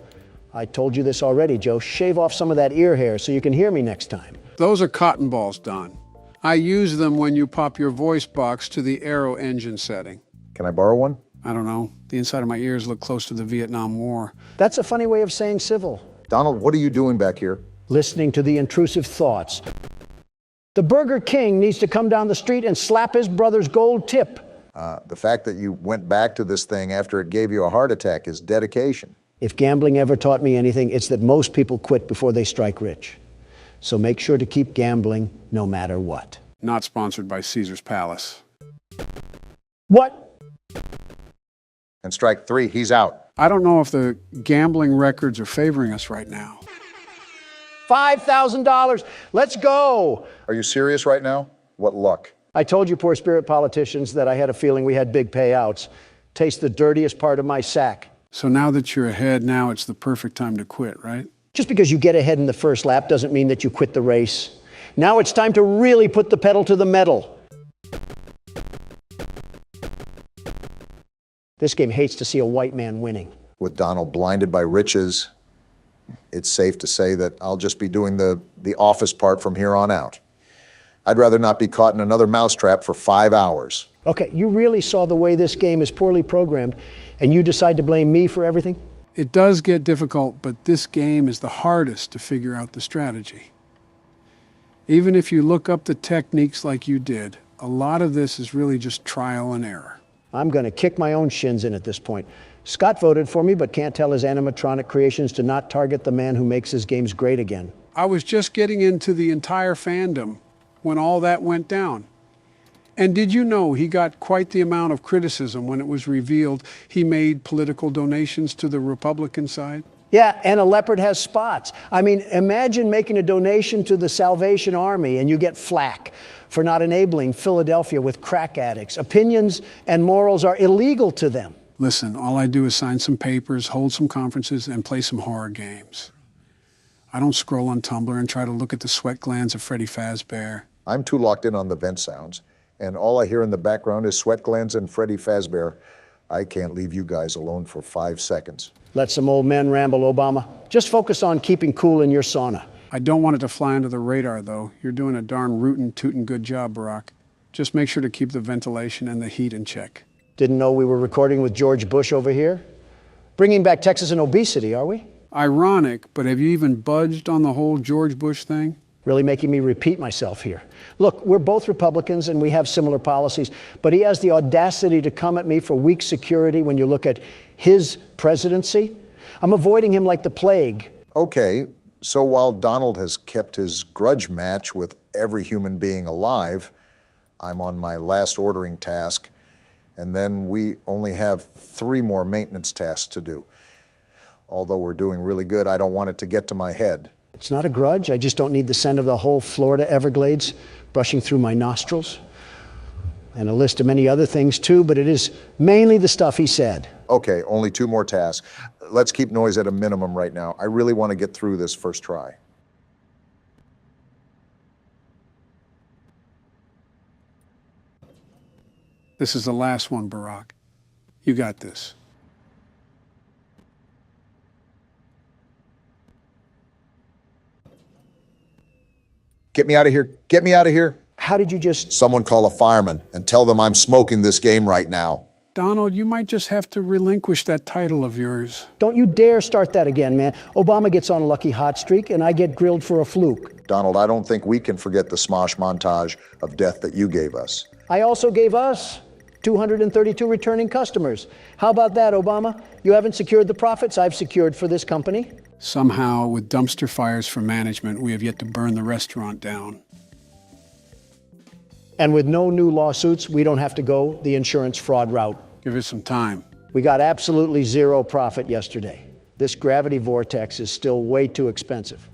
[SPEAKER 2] I told you this already, Joe. Shave off some of that ear hair so you can hear me next time.
[SPEAKER 4] Those are cotton balls, Don. I use them when you pop your voice box to the aero engine setting.
[SPEAKER 3] Can I borrow one?
[SPEAKER 4] I don't know. The inside of my ears look close to the Vietnam War.
[SPEAKER 2] That's a funny way of saying civil.
[SPEAKER 3] Donald, what are you doing back here?
[SPEAKER 2] Listening to the intrusive thoughts. The Burger King needs to come down the street and slap his brother's gold tip.
[SPEAKER 3] The fact that you went back to this thing after it gave you a heart attack is dedication.
[SPEAKER 2] If gambling ever taught me anything, it's that most people quit before they strike rich. So make sure to keep gambling no matter what.
[SPEAKER 4] Not sponsored by Caesar's Palace.
[SPEAKER 2] What?
[SPEAKER 3] And strike 3, he's out.
[SPEAKER 4] I don't know if the gambling records are favoring us right now.
[SPEAKER 2] $5,000. Let's go.
[SPEAKER 3] Are you serious right now? What luck.
[SPEAKER 2] I told you poor spirit politicians that I had a feeling we had big payouts. Taste the dirtiest part of my sack.
[SPEAKER 4] So now that you're ahead, now it's the perfect time to quit, right?
[SPEAKER 2] Just because you get ahead in the first lap doesn't mean that you quit the race. Now it's time to really put the pedal to the metal. This game hates to see a white man winning.
[SPEAKER 3] With Donald blinded by riches, it's safe to say that I'll just be doing the office part from here on out. I'd rather not be caught in another mousetrap for 5 hours.
[SPEAKER 2] Okay, you really saw the way this game is poorly programmed, and you decide to blame me for everything?
[SPEAKER 4] It does get difficult, but this game is the hardest to figure out the strategy. Even if you look up the techniques like you did, a lot of this is really just trial and error.
[SPEAKER 2] I'm going to kick my own shins in at this point. Scott voted for me, but can't tell his animatronic creations to not target the man who makes his games great again.
[SPEAKER 4] I was just getting into the entire fandom when all that went down. And did you know he got quite the amount of criticism when it was revealed he made political donations to the Republican side?
[SPEAKER 2] Yeah, and a leopard has spots. I mean, imagine making a donation to the Salvation Army and you get flack for not enabling Philadelphia with crack addicts. Opinions and morals are illegal to them.
[SPEAKER 4] Listen, all I do is sign some papers, hold some conferences, and play some horror games. I don't scroll on Tumblr and try to look at the sweat glands of Freddy Fazbear.
[SPEAKER 3] I'm too locked in on the vent sounds, and all I hear in the background is sweat glands and Freddy Fazbear. I can't leave you guys alone for 5 seconds.
[SPEAKER 2] Let some old men ramble, Obama. Just focus on keeping cool in your sauna.
[SPEAKER 4] I don't want it to fly under the radar, though. You're doing a darn rootin' tootin' good job, Barack. Just make sure to keep the ventilation and the heat in check.
[SPEAKER 2] Didn't know we were recording with George Bush over here? Bringing back Texas and obesity, are we?
[SPEAKER 4] Ironic, but have you even budged on the whole George Bush thing?
[SPEAKER 2] Really making me repeat myself here. Look, we're both Republicans and we have similar policies, but he has the audacity to come at me for weak security when you look at his presidency. I'm avoiding him like the plague.
[SPEAKER 3] Okay, so while Donald has kept his grudge match with every human being alive, I'm on my last ordering task, and then we only have 3 more maintenance tasks to do. Although we're doing really good, I don't want it to get to my head.
[SPEAKER 2] It's not a grudge. I just don't need the scent of the whole Florida Everglades brushing through my nostrils. And a list of many other things too, but it is mainly the stuff he said.
[SPEAKER 3] Okay, only 2 more tasks. Let's keep noise at a minimum right now. I really want to get through this first try.
[SPEAKER 4] This is the last one, Barack. You got this.
[SPEAKER 3] Get me out of here. Get me out of here.
[SPEAKER 2] How did you just...
[SPEAKER 3] Someone call a fireman and tell them I'm smoking this game right now.
[SPEAKER 4] Donald, you might just have to relinquish that title of yours.
[SPEAKER 2] Don't you dare start that again, man. Obama gets on a lucky hot streak and I get grilled for a fluke.
[SPEAKER 3] Donald, I don't think we can forget the smosh montage of death that you gave us.
[SPEAKER 2] I also gave us 232 returning customers. How about that, Obama? You haven't secured the profits I've secured for this company.
[SPEAKER 4] Somehow, with dumpster fires for management, we have yet to burn the restaurant down.
[SPEAKER 2] And with no new lawsuits, we don't have to go the insurance fraud route.
[SPEAKER 4] Give it some time.
[SPEAKER 2] We got absolutely 0 profit yesterday. This gravity vortex is still way too expensive.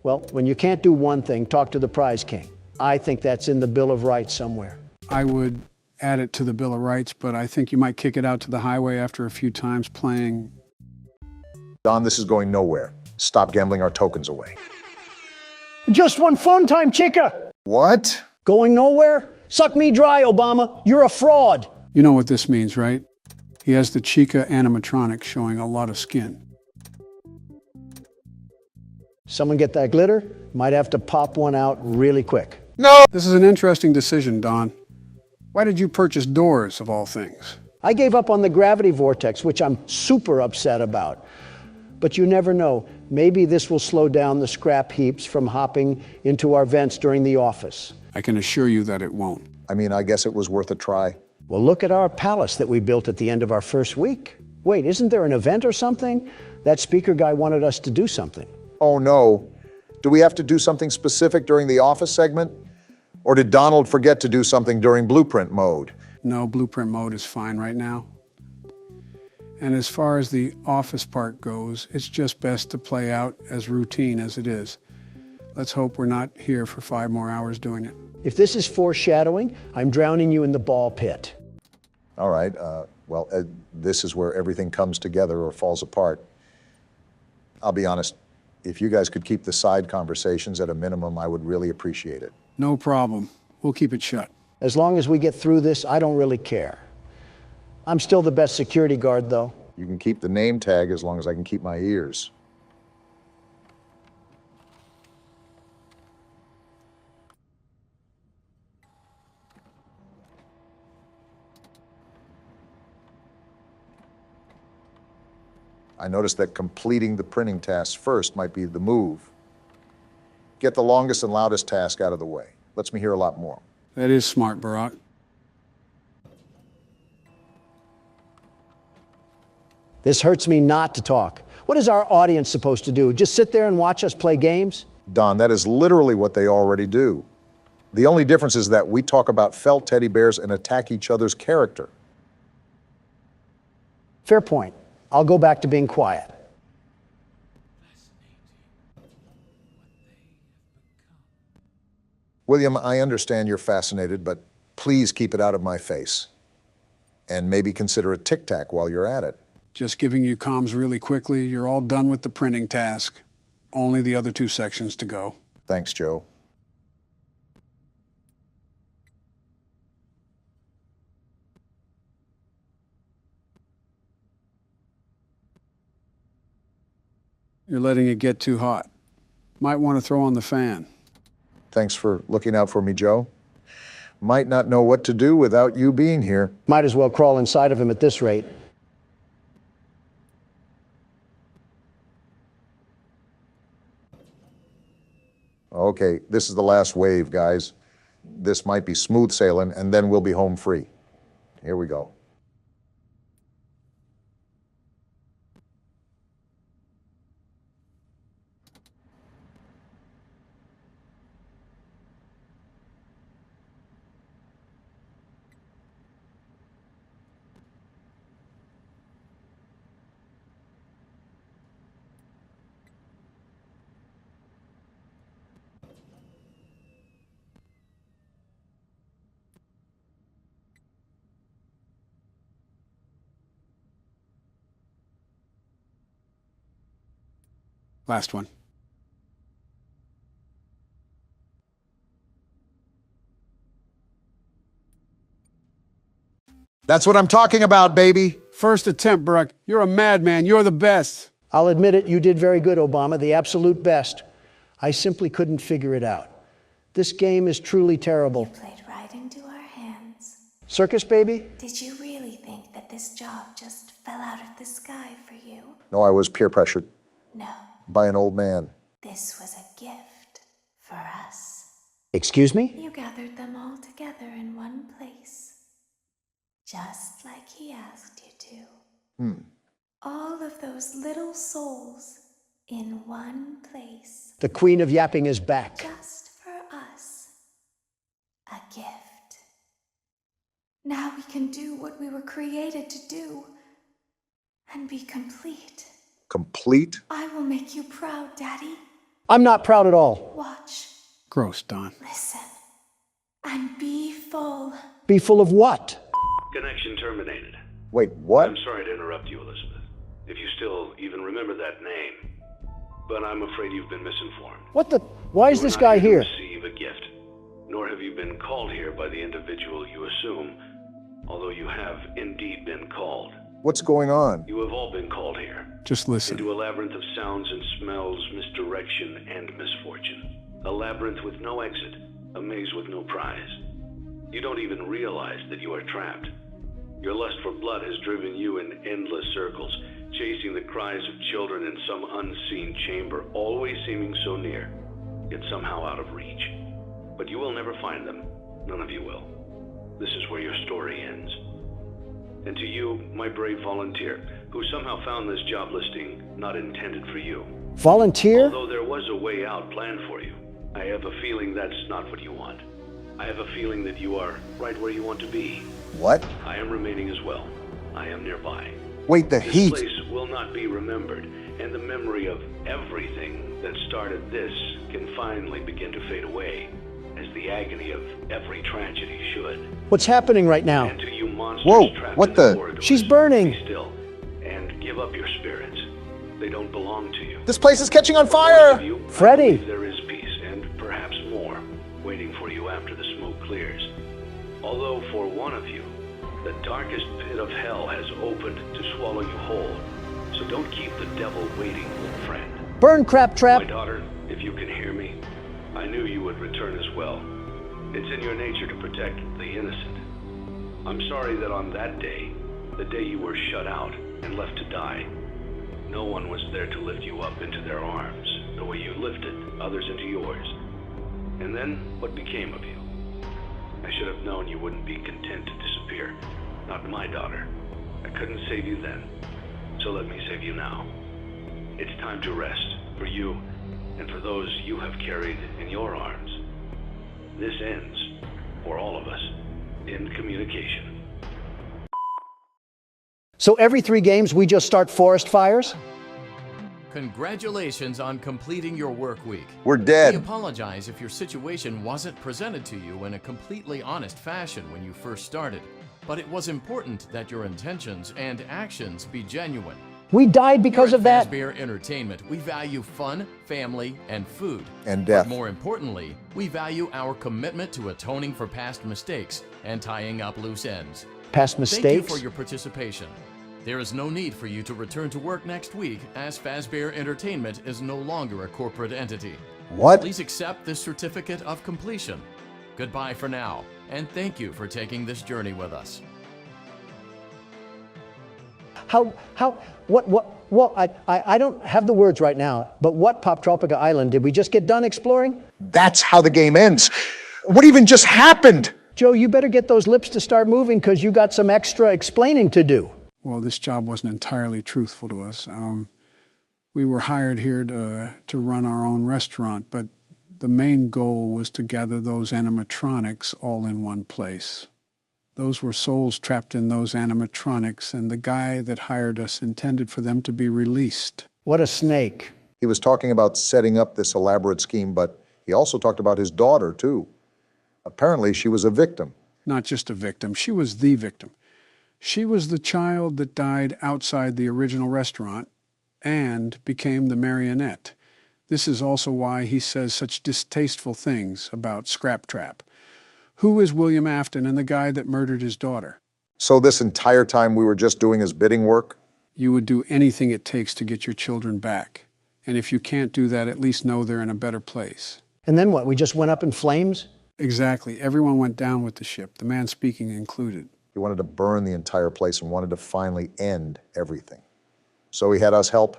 [SPEAKER 2] Well, when you can't do one thing, talk to the prize king. I think that's in the Bill of Rights somewhere.
[SPEAKER 4] I would add it to the Bill of Rights, but I think you might kick it out to the highway after a few times playing.
[SPEAKER 3] Don, this is going nowhere. Stop gambling our tokens away.
[SPEAKER 2] Just one fun time, chica!
[SPEAKER 3] What?
[SPEAKER 2] Going nowhere? Suck me dry, Obama. You're a fraud.
[SPEAKER 4] You know what this means, right? He has the Chica animatronic showing a lot of skin.
[SPEAKER 2] Someone get that glitter? Might have to pop one out really quick.
[SPEAKER 4] This is an interesting decision, Don. Why did you purchase doors, of all things?
[SPEAKER 2] I gave up on the gravity vortex, which I'm super upset about. But you never know. Maybe this will slow down the scrap heaps from hopping into our vents during the office.
[SPEAKER 4] I can assure you that it won't.
[SPEAKER 3] I mean, I guess it was worth a try.
[SPEAKER 2] Well, look at our palace that we built at the end of our first week. Wait, isn't there an event or something? That speaker guy wanted us to do something.
[SPEAKER 3] Oh no. Do we have to do something specific during the office segment? Or did Donald forget to do something during blueprint mode?
[SPEAKER 4] No, blueprint mode is fine right now. And as far as the office part goes, it's just best to play out as routine as it is. Let's hope we're not here for 5 more hours doing it.
[SPEAKER 2] If this is foreshadowing, I'm drowning you in the ball pit.
[SPEAKER 3] All right, this is where everything comes together or falls apart. I'll be honest, if you guys could keep the side conversations at a minimum, I would really appreciate it.
[SPEAKER 4] No problem. We'll keep it shut.
[SPEAKER 2] As long as we get through this, I don't really care. I'm still the best security guard, though.
[SPEAKER 3] You can keep the name tag as long as I can keep my ears. I noticed that completing the printing tasks first might be the move. Get the longest and loudest task out of the way. Lets me hear a lot more.
[SPEAKER 4] That is smart, Barack.
[SPEAKER 2] This hurts me not to talk. What is our audience supposed to do? Just sit there and watch us play games?
[SPEAKER 3] Don, that is literally what they already do. The only difference is that we talk about felt teddy bears and attack each other's character.
[SPEAKER 2] Fair point. I'll go back to being quiet.
[SPEAKER 3] William, I understand you're fascinated, but please keep it out of my face. And maybe consider a tic-tac while you're at it.
[SPEAKER 4] Just giving you comms really quickly, you're all done with the printing task. Only the other 2 sections to go.
[SPEAKER 3] Thanks, Joe.
[SPEAKER 4] You're letting it get too hot. Might want to throw on the fan.
[SPEAKER 3] Thanks for looking out for me, Joe. Might not know what to do without you being here.
[SPEAKER 2] Might as well crawl inside of him at this rate.
[SPEAKER 3] Okay, this is the last wave, guys. This might be smooth sailing, and then we'll be home free. Here we go.
[SPEAKER 4] Last one.
[SPEAKER 3] That's what I'm talking about, baby.
[SPEAKER 4] First attempt, Barack. You're a madman. You're the best.
[SPEAKER 2] I'll admit it, you did very good, Obama, the absolute best. I simply couldn't figure it out. This game is truly terrible.
[SPEAKER 8] Played right into our hands.
[SPEAKER 2] Circus baby?
[SPEAKER 8] Did you really think that this job just fell out of the sky for you?
[SPEAKER 3] No, I was peer pressured
[SPEAKER 8] No,
[SPEAKER 3] by an old man.
[SPEAKER 8] this was a gift for us.
[SPEAKER 2] Excuse me?
[SPEAKER 8] You gathered them all together in one place, just like he asked you to. All of those little souls in one place,
[SPEAKER 2] The queen of yapping is back.
[SPEAKER 8] just for us. A gift. Now we can do what we were created to do and be complete.
[SPEAKER 3] Complete?
[SPEAKER 8] I will make you proud, Daddy.
[SPEAKER 2] I'm not proud at all.
[SPEAKER 8] Watch,
[SPEAKER 4] Gross, Don.
[SPEAKER 8] listen, and be full.
[SPEAKER 2] Be full of what?
[SPEAKER 1] Connection terminated.
[SPEAKER 3] Wait, what?
[SPEAKER 1] I'm sorry to interrupt you, Elizabeth, if you still even remember that name. But I'm afraid you've been misinformed.
[SPEAKER 2] What the? Why is
[SPEAKER 1] You were
[SPEAKER 2] this
[SPEAKER 1] not
[SPEAKER 2] guy
[SPEAKER 1] to
[SPEAKER 2] here?
[SPEAKER 1] receive a gift, nor have you been called here by the individual you assume, although you have indeed been called.
[SPEAKER 3] What's going on?
[SPEAKER 1] You have all been called here.
[SPEAKER 4] Just listen.
[SPEAKER 1] Into a labyrinth of sounds and smells, misdirection, and misfortune. A labyrinth with no exit. A maze with no prize. You don't even realize that you are trapped. Your lust for blood has driven you in endless circles, chasing the cries of children in some unseen chamber, always seeming so near, yet somehow out of reach. But you will never find them. None of you will. This is where your story ends. And to you, my brave volunteer, who somehow found this job listing not intended for you.
[SPEAKER 2] Volunteer?
[SPEAKER 1] Although there was a way out planned for you, I have a feeling that's not what you want. I have a feeling that you are right where you want to be.
[SPEAKER 3] What?
[SPEAKER 1] I am remaining as well. I am nearby.
[SPEAKER 3] Wait, the
[SPEAKER 1] This
[SPEAKER 3] heat.
[SPEAKER 1] place will not be remembered, and the memory of everything that started this can finally begin to fade away, as the agony of every tragedy should.
[SPEAKER 2] What's happening right now?
[SPEAKER 1] And to you monsters
[SPEAKER 3] Whoa,
[SPEAKER 1] trapped
[SPEAKER 3] what
[SPEAKER 1] in
[SPEAKER 3] the-
[SPEAKER 1] corridors,
[SPEAKER 2] She's burning.
[SPEAKER 1] Be still, and give up your spirits. They don't belong to you.
[SPEAKER 3] This place is catching on
[SPEAKER 1] For most
[SPEAKER 3] fire!
[SPEAKER 1] of you, I
[SPEAKER 2] Freddy.
[SPEAKER 1] believe there is peace, and perhaps more, waiting for you after the smoke clears. Although for one of you, the darkest pit of hell has opened to swallow you whole. So don't keep the devil waiting, friend.
[SPEAKER 2] Burn, crap
[SPEAKER 1] My
[SPEAKER 2] trap.
[SPEAKER 1] daughter, if you can hear me, I knew you would return as well. It's in your nature to protect the innocent. I'm sorry that on that day, the day you were shut out and left to die, no one was there to lift you up into their arms, the way you lifted others into yours. And then, what became of you? I should have known you wouldn't be content to disappear. Not my daughter. I couldn't save you then, so let me save you now. It's time to rest, for you, and for those you have carried in your arms. This ends, for all of us, in communication.
[SPEAKER 2] So every 3 games we just start forest fires?
[SPEAKER 7] Congratulations on completing your work week.
[SPEAKER 3] We're
[SPEAKER 7] We
[SPEAKER 3] dead.
[SPEAKER 7] apologize if your situation wasn't presented to you in a completely honest fashion when you first started, but it was important that your intentions and actions be genuine.
[SPEAKER 2] We died because
[SPEAKER 7] Here
[SPEAKER 2] of
[SPEAKER 7] at
[SPEAKER 2] that.
[SPEAKER 7] Fazbear Entertainment, we value fun, family, and food.
[SPEAKER 3] And death.
[SPEAKER 7] But more importantly, we value our commitment to atoning for past mistakes and tying up loose ends.
[SPEAKER 2] Past
[SPEAKER 7] Thank you
[SPEAKER 2] mistakes?
[SPEAKER 7] for your participation. There is no need for you to return to work next week, as Fazbear Entertainment is no longer a corporate entity.
[SPEAKER 3] What?
[SPEAKER 7] Please accept this certificate of completion. Goodbye for now, and thank you for taking this journey with us.
[SPEAKER 2] I don't have the words right now, but what Pop Tropica Island did we just get done exploring?
[SPEAKER 3] That's how the game ends. What even just happened?
[SPEAKER 2] Joe, you better get those lips to start moving because you got some extra explaining to do.
[SPEAKER 4] Well, this job wasn't entirely truthful to us. We were hired here to run our own restaurant, but the main goal was to gather those animatronics all in one place. Those were souls trapped in those animatronics, and the guy that hired us intended for them to be released.
[SPEAKER 2] What a snake.
[SPEAKER 3] He was talking about setting up this elaborate scheme, but he also talked about his daughter, too. Apparently, she was a victim.
[SPEAKER 4] Not just a victim, she was the victim. She was the child that died outside the original restaurant and became the marionette. This is also why he says such distasteful things about Scrap Trap. Who is William Afton and the guy that murdered his daughter?
[SPEAKER 3] So this entire time we were just doing his bidding work?
[SPEAKER 4] You would do anything it takes to get your children back. And if you can't do that, at least know they're in a better place.
[SPEAKER 2] And then what? We just went up in flames?
[SPEAKER 4] Exactly. Everyone went down with the ship, the man speaking included.
[SPEAKER 3] He wanted to burn the entire place and wanted to finally end everything. So he had us help?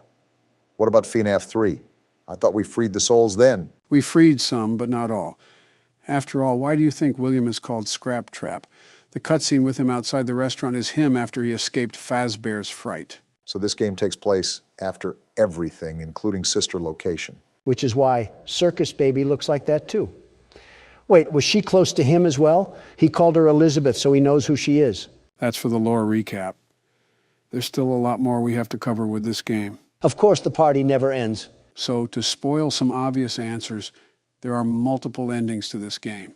[SPEAKER 3] What about FNAF 3? I thought we freed the souls then.
[SPEAKER 4] We freed some, but not all. After all, why do you think William is called Scrap Trap? The cutscene with him outside the restaurant is him after he escaped Fazbear's fright.
[SPEAKER 3] So this game takes place after everything, including sister location.
[SPEAKER 2] Which is why Circus Baby looks like that too. Wait, was she close to him as well? He called her Elizabeth, so he knows who she is.
[SPEAKER 4] That's for the lore recap. There's still a lot more we have to cover with this game.
[SPEAKER 2] Of course, the party never ends.
[SPEAKER 4] So to spoil some obvious answers, there are multiple endings to this game.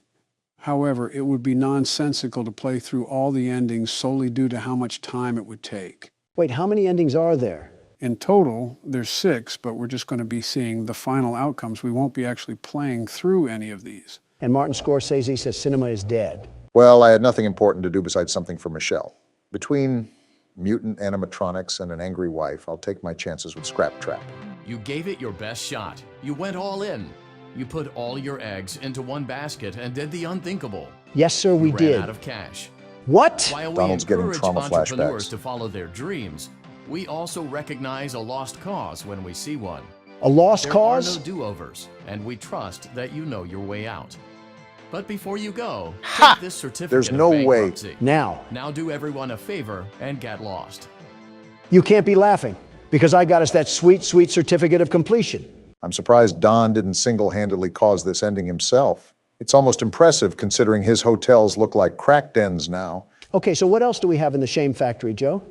[SPEAKER 4] However, it would be nonsensical to play through all the endings solely due to how much time it would take.
[SPEAKER 2] Wait, how many endings are there?
[SPEAKER 4] In total, there's 6, but we're just going to be seeing the final outcomes. We won't be actually playing through any of these.
[SPEAKER 2] And Martin Scorsese says cinema is dead.
[SPEAKER 3] Well, I had nothing important to do besides something for Michelle. Between mutant animatronics, and an angry wife, I'll take my chances with Scrap Trap.
[SPEAKER 7] You gave it your best shot. You went all in. You put all your eggs into one basket and did the unthinkable.
[SPEAKER 2] Yes, sir, we
[SPEAKER 7] You
[SPEAKER 2] did.
[SPEAKER 7] ran out of cash.
[SPEAKER 2] What?
[SPEAKER 7] While we
[SPEAKER 3] Donald's getting
[SPEAKER 7] encourage
[SPEAKER 3] trauma
[SPEAKER 7] entrepreneurs
[SPEAKER 3] flashbacks.
[SPEAKER 7] to follow their dreams, we also recognize a lost cause when we see one.
[SPEAKER 2] A lost
[SPEAKER 7] There
[SPEAKER 2] cause?
[SPEAKER 7] are no do-overs, and we trust that you know your way out. But before you go,
[SPEAKER 2] Ha!
[SPEAKER 7] take this certificate
[SPEAKER 3] There's
[SPEAKER 7] of
[SPEAKER 3] no way.
[SPEAKER 7] bankruptcy.
[SPEAKER 2] Now,
[SPEAKER 7] Now do everyone a favor and get lost.
[SPEAKER 2] you can't be laughing because I got us that sweet, sweet certificate of completion.
[SPEAKER 3] I'm surprised Don didn't single-handedly cause this ending himself. It's almost impressive considering his hotels look like crack dens now.
[SPEAKER 2] Okay, so what else do we have in the shame factory, Joe?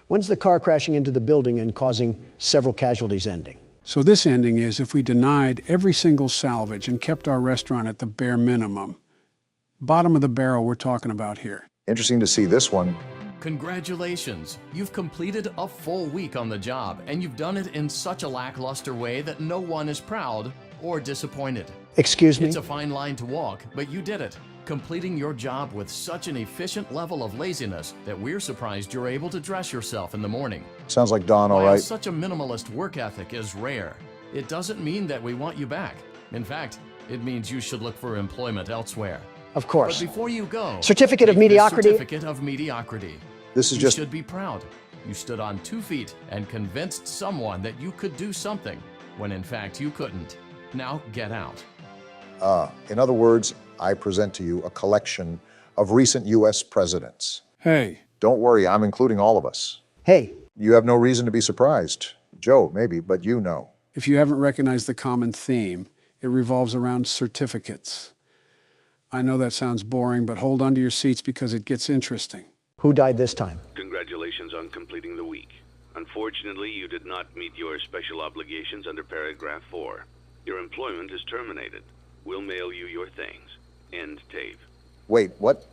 [SPEAKER 2] When's the car crashing into the building and causing several casualties ending?
[SPEAKER 4] So this ending is if we denied every single salvage and kept our restaurant at the bare minimum. Bottom of the barrel we're talking about here.
[SPEAKER 3] Interesting to see this one.
[SPEAKER 7] Congratulations! You've completed a full week on the job, and you've done it in such a lackluster way that no one is proud or disappointed.
[SPEAKER 2] Excuse me?
[SPEAKER 7] It's a fine line to walk, but you did it, completing your job with such an efficient level of laziness that we're surprised you're able to dress yourself in the morning.
[SPEAKER 3] Sounds like Don, all
[SPEAKER 7] While
[SPEAKER 3] right.
[SPEAKER 7] such a minimalist work ethic is rare, it doesn't mean that we want you back. In fact, it means you should look for employment elsewhere.
[SPEAKER 2] Of
[SPEAKER 7] But
[SPEAKER 2] course.
[SPEAKER 7] before you go,
[SPEAKER 2] Certificate of
[SPEAKER 7] take this
[SPEAKER 2] mediocrity?
[SPEAKER 7] Certificate of mediocrity.
[SPEAKER 3] This is
[SPEAKER 7] You
[SPEAKER 3] just...
[SPEAKER 7] should be proud. You stood on 2 feet and convinced someone that you could do something, when in fact you couldn't. Now get out.
[SPEAKER 3] In other words, I present to you a collection of recent U.S. presidents.
[SPEAKER 4] Hey,
[SPEAKER 3] Don't worry, I'm including all of us.
[SPEAKER 2] Hey,
[SPEAKER 3] You have no reason to be surprised. Joe, maybe, but you know.
[SPEAKER 4] if you haven't recognized the common theme, it revolves around certificates. I know that sounds boring, but hold on to your seats because it gets interesting.
[SPEAKER 2] who died this time?
[SPEAKER 1] Congratulations on completing the week. Unfortunately, you did not meet your special obligations under paragraph 4. Your employment is terminated. We'll mail you your things. End tape.
[SPEAKER 3] Wait, what?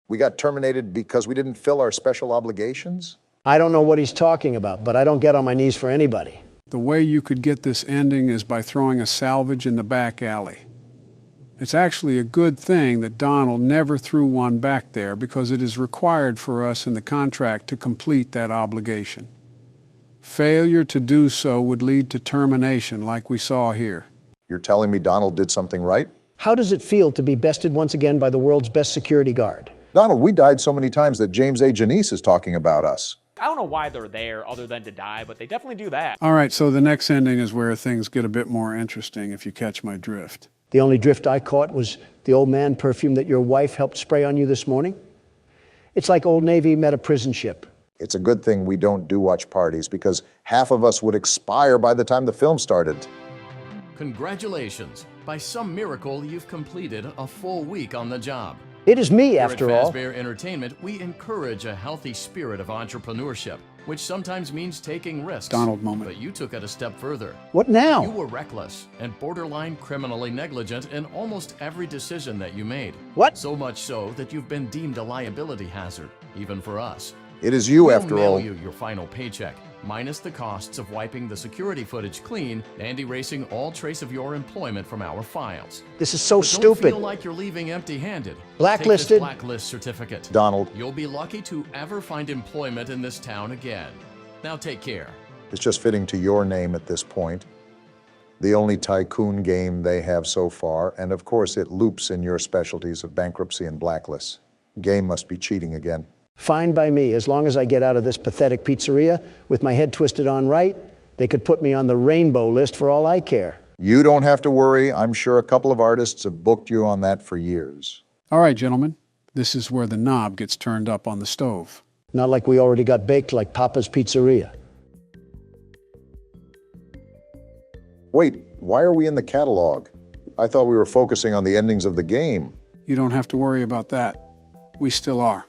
[SPEAKER 3] We got terminated because we didn't fill our special obligations?
[SPEAKER 2] I don't know what he's talking about, but I don't get on my knees for anybody.
[SPEAKER 4] The way you could get this ending is by throwing a salvage in the back alley. It's actually a good thing that Donald never threw one back there because it is required for us in the contract to complete that obligation. Failure to do so would lead to termination like we saw here.
[SPEAKER 3] You're telling me Donald did something right?
[SPEAKER 2] How does it feel to be bested once again by the world's best security guard?
[SPEAKER 3] Donald, we died so many times that James A. Janice is talking about us.
[SPEAKER 9] I don't know why they're there other than to die, but they definitely do that.
[SPEAKER 4] All right, so the next ending is where things get a bit more interesting, if you catch my drift.
[SPEAKER 2] The only drift I caught was the Old Man perfume that your wife helped spray on you this morning. It's like Old Navy met a prison ship.
[SPEAKER 3] It's a good thing we don't do watch parties because half of us would expire by the time the film started.
[SPEAKER 7] Congratulations! By some miracle, you've completed a full week on the job.
[SPEAKER 2] It is me,
[SPEAKER 7] Here
[SPEAKER 2] after
[SPEAKER 7] at
[SPEAKER 2] all.
[SPEAKER 7] Fazbear Entertainment, we encourage a healthy spirit of entrepreneurship, which sometimes means taking risks.
[SPEAKER 4] Donald moment.
[SPEAKER 7] But you took it a step further.
[SPEAKER 2] What now?
[SPEAKER 7] You were reckless and borderline criminally negligent in almost every decision that you made.
[SPEAKER 2] What?
[SPEAKER 7] So much so that you've been deemed a liability hazard, even for us.
[SPEAKER 3] It is you,
[SPEAKER 7] We'll
[SPEAKER 3] after
[SPEAKER 7] mail
[SPEAKER 3] all.
[SPEAKER 7] you your final paycheck, minus the costs of wiping the security footage clean and erasing all trace of your employment from our files.
[SPEAKER 2] This is so
[SPEAKER 7] But don't
[SPEAKER 2] stupid.
[SPEAKER 7] feel like you're leaving empty-handed.
[SPEAKER 2] Blacklisted.
[SPEAKER 7] Take this blacklist certificate.
[SPEAKER 3] Donald,
[SPEAKER 7] You'll be lucky to ever find employment in this town again. Now take care.
[SPEAKER 3] it's just fitting to your name at this point. The only tycoon game they have so far, and of course it loops in your specialties of bankruptcy and blacklists. Game must be cheating again.
[SPEAKER 2] Fine by me, as long as I get out of this pathetic pizzeria with my head twisted on right. They could put me on the rainbow list for all I care.
[SPEAKER 3] You don't have to worry. I'm sure a couple of artists have booked you on that for years.
[SPEAKER 4] All right, gentlemen, this is where the knob gets turned up on the stove.
[SPEAKER 2] Not like we already got baked like Papa's Pizzeria.
[SPEAKER 3] Wait, why are we in the catalog? I thought we were focusing on the endings of the game.
[SPEAKER 4] You don't have to worry about that. We still are.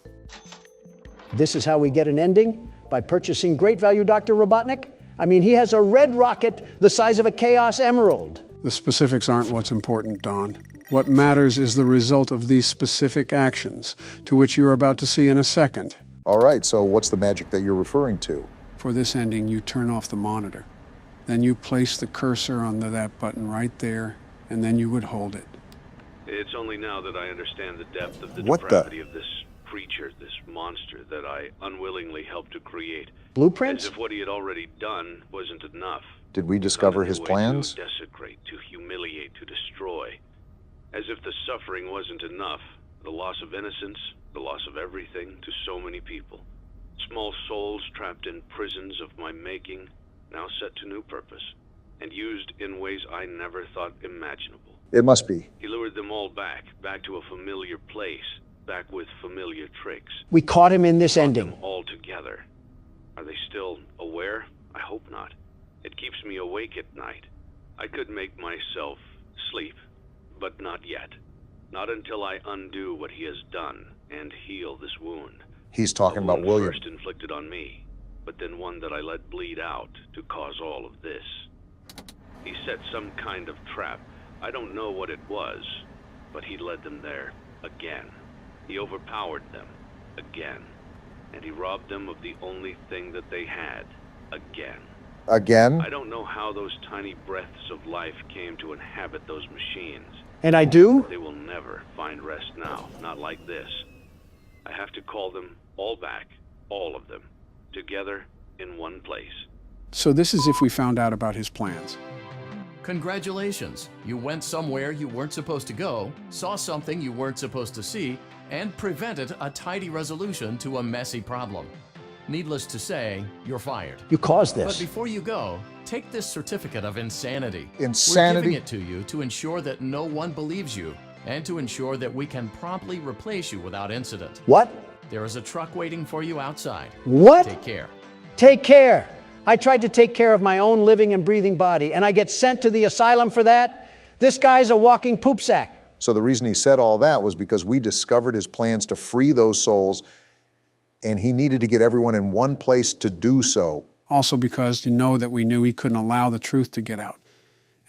[SPEAKER 2] This is how we get an ending? By purchasing great value Dr. Robotnik? I mean, he has a red rocket the size of a Chaos Emerald.
[SPEAKER 4] The specifics aren't what's important, Don. What matters is the result of these specific actions, to which you're about to see in a second.
[SPEAKER 3] All right, so what's the magic that you're referring to?
[SPEAKER 4] For this ending, you turn off the monitor. Then you place the cursor on that button right there, and then you would hold it.
[SPEAKER 1] It's only now that I understand the depth of the
[SPEAKER 3] What the-
[SPEAKER 1] depravity of this creature, this monster that I unwillingly helped to create.
[SPEAKER 2] Blueprints?
[SPEAKER 1] As if what he had already done wasn't enough.
[SPEAKER 3] Did we discover his plans?
[SPEAKER 1] To desecrate, to humiliate, to destroy. As if the suffering wasn't enough. The loss of innocence, the loss of everything to so many people. Small souls trapped in prisons of my making, now set to new purpose, and used in ways I never thought imaginable.
[SPEAKER 3] It must be.
[SPEAKER 1] He lured them all back to a familiar place, back with familiar tricks.
[SPEAKER 2] We caught him in this ending.
[SPEAKER 1] Them all together. Are they still aware? I hope not. It keeps me awake at night. I could make myself sleep, but not yet. Not until I undo what he has done and heal this wound.
[SPEAKER 3] He's talking about William.
[SPEAKER 1] First inflicted on me, but then one that I let bleed out to cause all of this. He set some kind of trap. I don't know what it was, but he led them there again. He overpowered them again, and he robbed them of the only thing that they had again.
[SPEAKER 3] Again?
[SPEAKER 1] I don't know how those tiny breaths of life came to inhabit those machines.
[SPEAKER 2] And I do?
[SPEAKER 1] They will never find rest now, not like this. I have to call them all back, all of them, together in one place.
[SPEAKER 4] So this is if we found out about his plans.
[SPEAKER 7] Congratulations! You went somewhere you weren't supposed to go, saw something you weren't supposed to see, and prevented a tidy resolution to a messy problem. Needless to say, you're fired.
[SPEAKER 2] You caused this.
[SPEAKER 7] But before you go, take this certificate of insanity.
[SPEAKER 3] Insanity?
[SPEAKER 7] We're giving it to you to ensure that no one believes you, and to ensure that we can promptly replace you without incident.
[SPEAKER 2] What?
[SPEAKER 7] There is a truck waiting for you outside.
[SPEAKER 2] What?
[SPEAKER 7] Take care.
[SPEAKER 2] Take care. I tried to take care of my own living and breathing body, and I get sent to the asylum for that? This guy's a walking poop sack.
[SPEAKER 3] So the reason he said all that was because we discovered his plans to free those souls, and he needed to get everyone in one place to do so.
[SPEAKER 4] Also because you know that we knew he couldn't allow the truth to get out.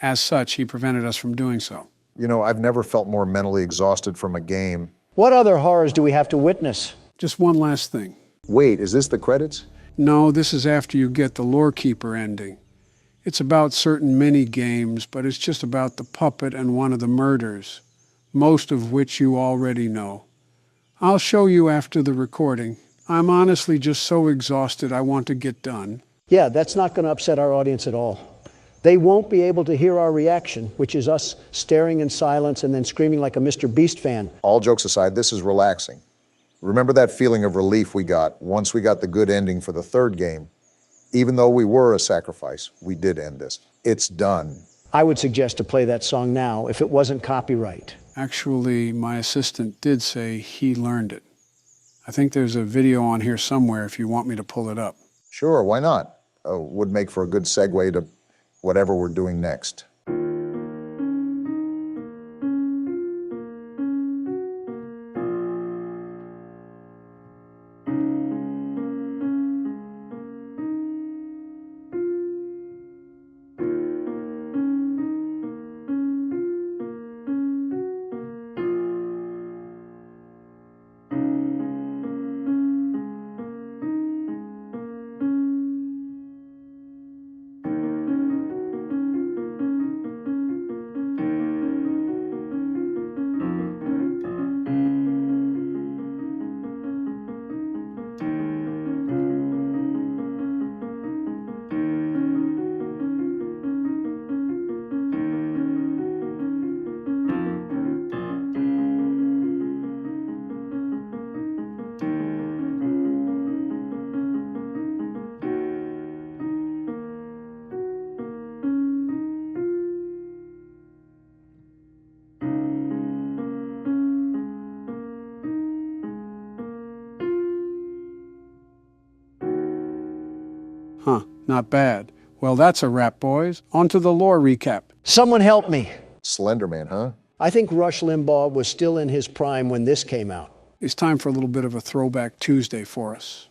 [SPEAKER 4] As such, he prevented us from doing so.
[SPEAKER 3] You know, I've never felt more mentally exhausted from a game.
[SPEAKER 2] What other horrors do we have to witness?
[SPEAKER 4] Just one last thing.
[SPEAKER 3] Wait, is this the credits?
[SPEAKER 4] No, this is after you get the Lore Keeper ending. It's about certain mini-games, but it's just about the puppet and one of the murders, most of which you already know. I'll show you after the recording. I'm honestly just so exhausted I want to get done.
[SPEAKER 2] Yeah, that's not going to upset our audience at all. They won't be able to hear our reaction, which is us staring in silence and then screaming like a Mr. Beast fan.
[SPEAKER 3] All jokes aside, this is relaxing. Remember that feeling of relief we got once we got the good ending for the third game? Even though we were a sacrifice, we did end this. It's done.
[SPEAKER 2] I would suggest to play that song now if it wasn't copyright.
[SPEAKER 4] Actually, my assistant did say he learned it. I think there's a video on here somewhere if you want me to pull it up.
[SPEAKER 3] Sure, why not? Would make for a good segue to whatever we're doing next.
[SPEAKER 4] Huh, not bad. Well, that's a wrap, boys. On to the lore recap.
[SPEAKER 2] Someone help me.
[SPEAKER 3] Slender Man, huh?
[SPEAKER 2] I think Rush Limbaugh was still in his prime when this came out.
[SPEAKER 4] It's time for a little bit of a Throwback Tuesday for us.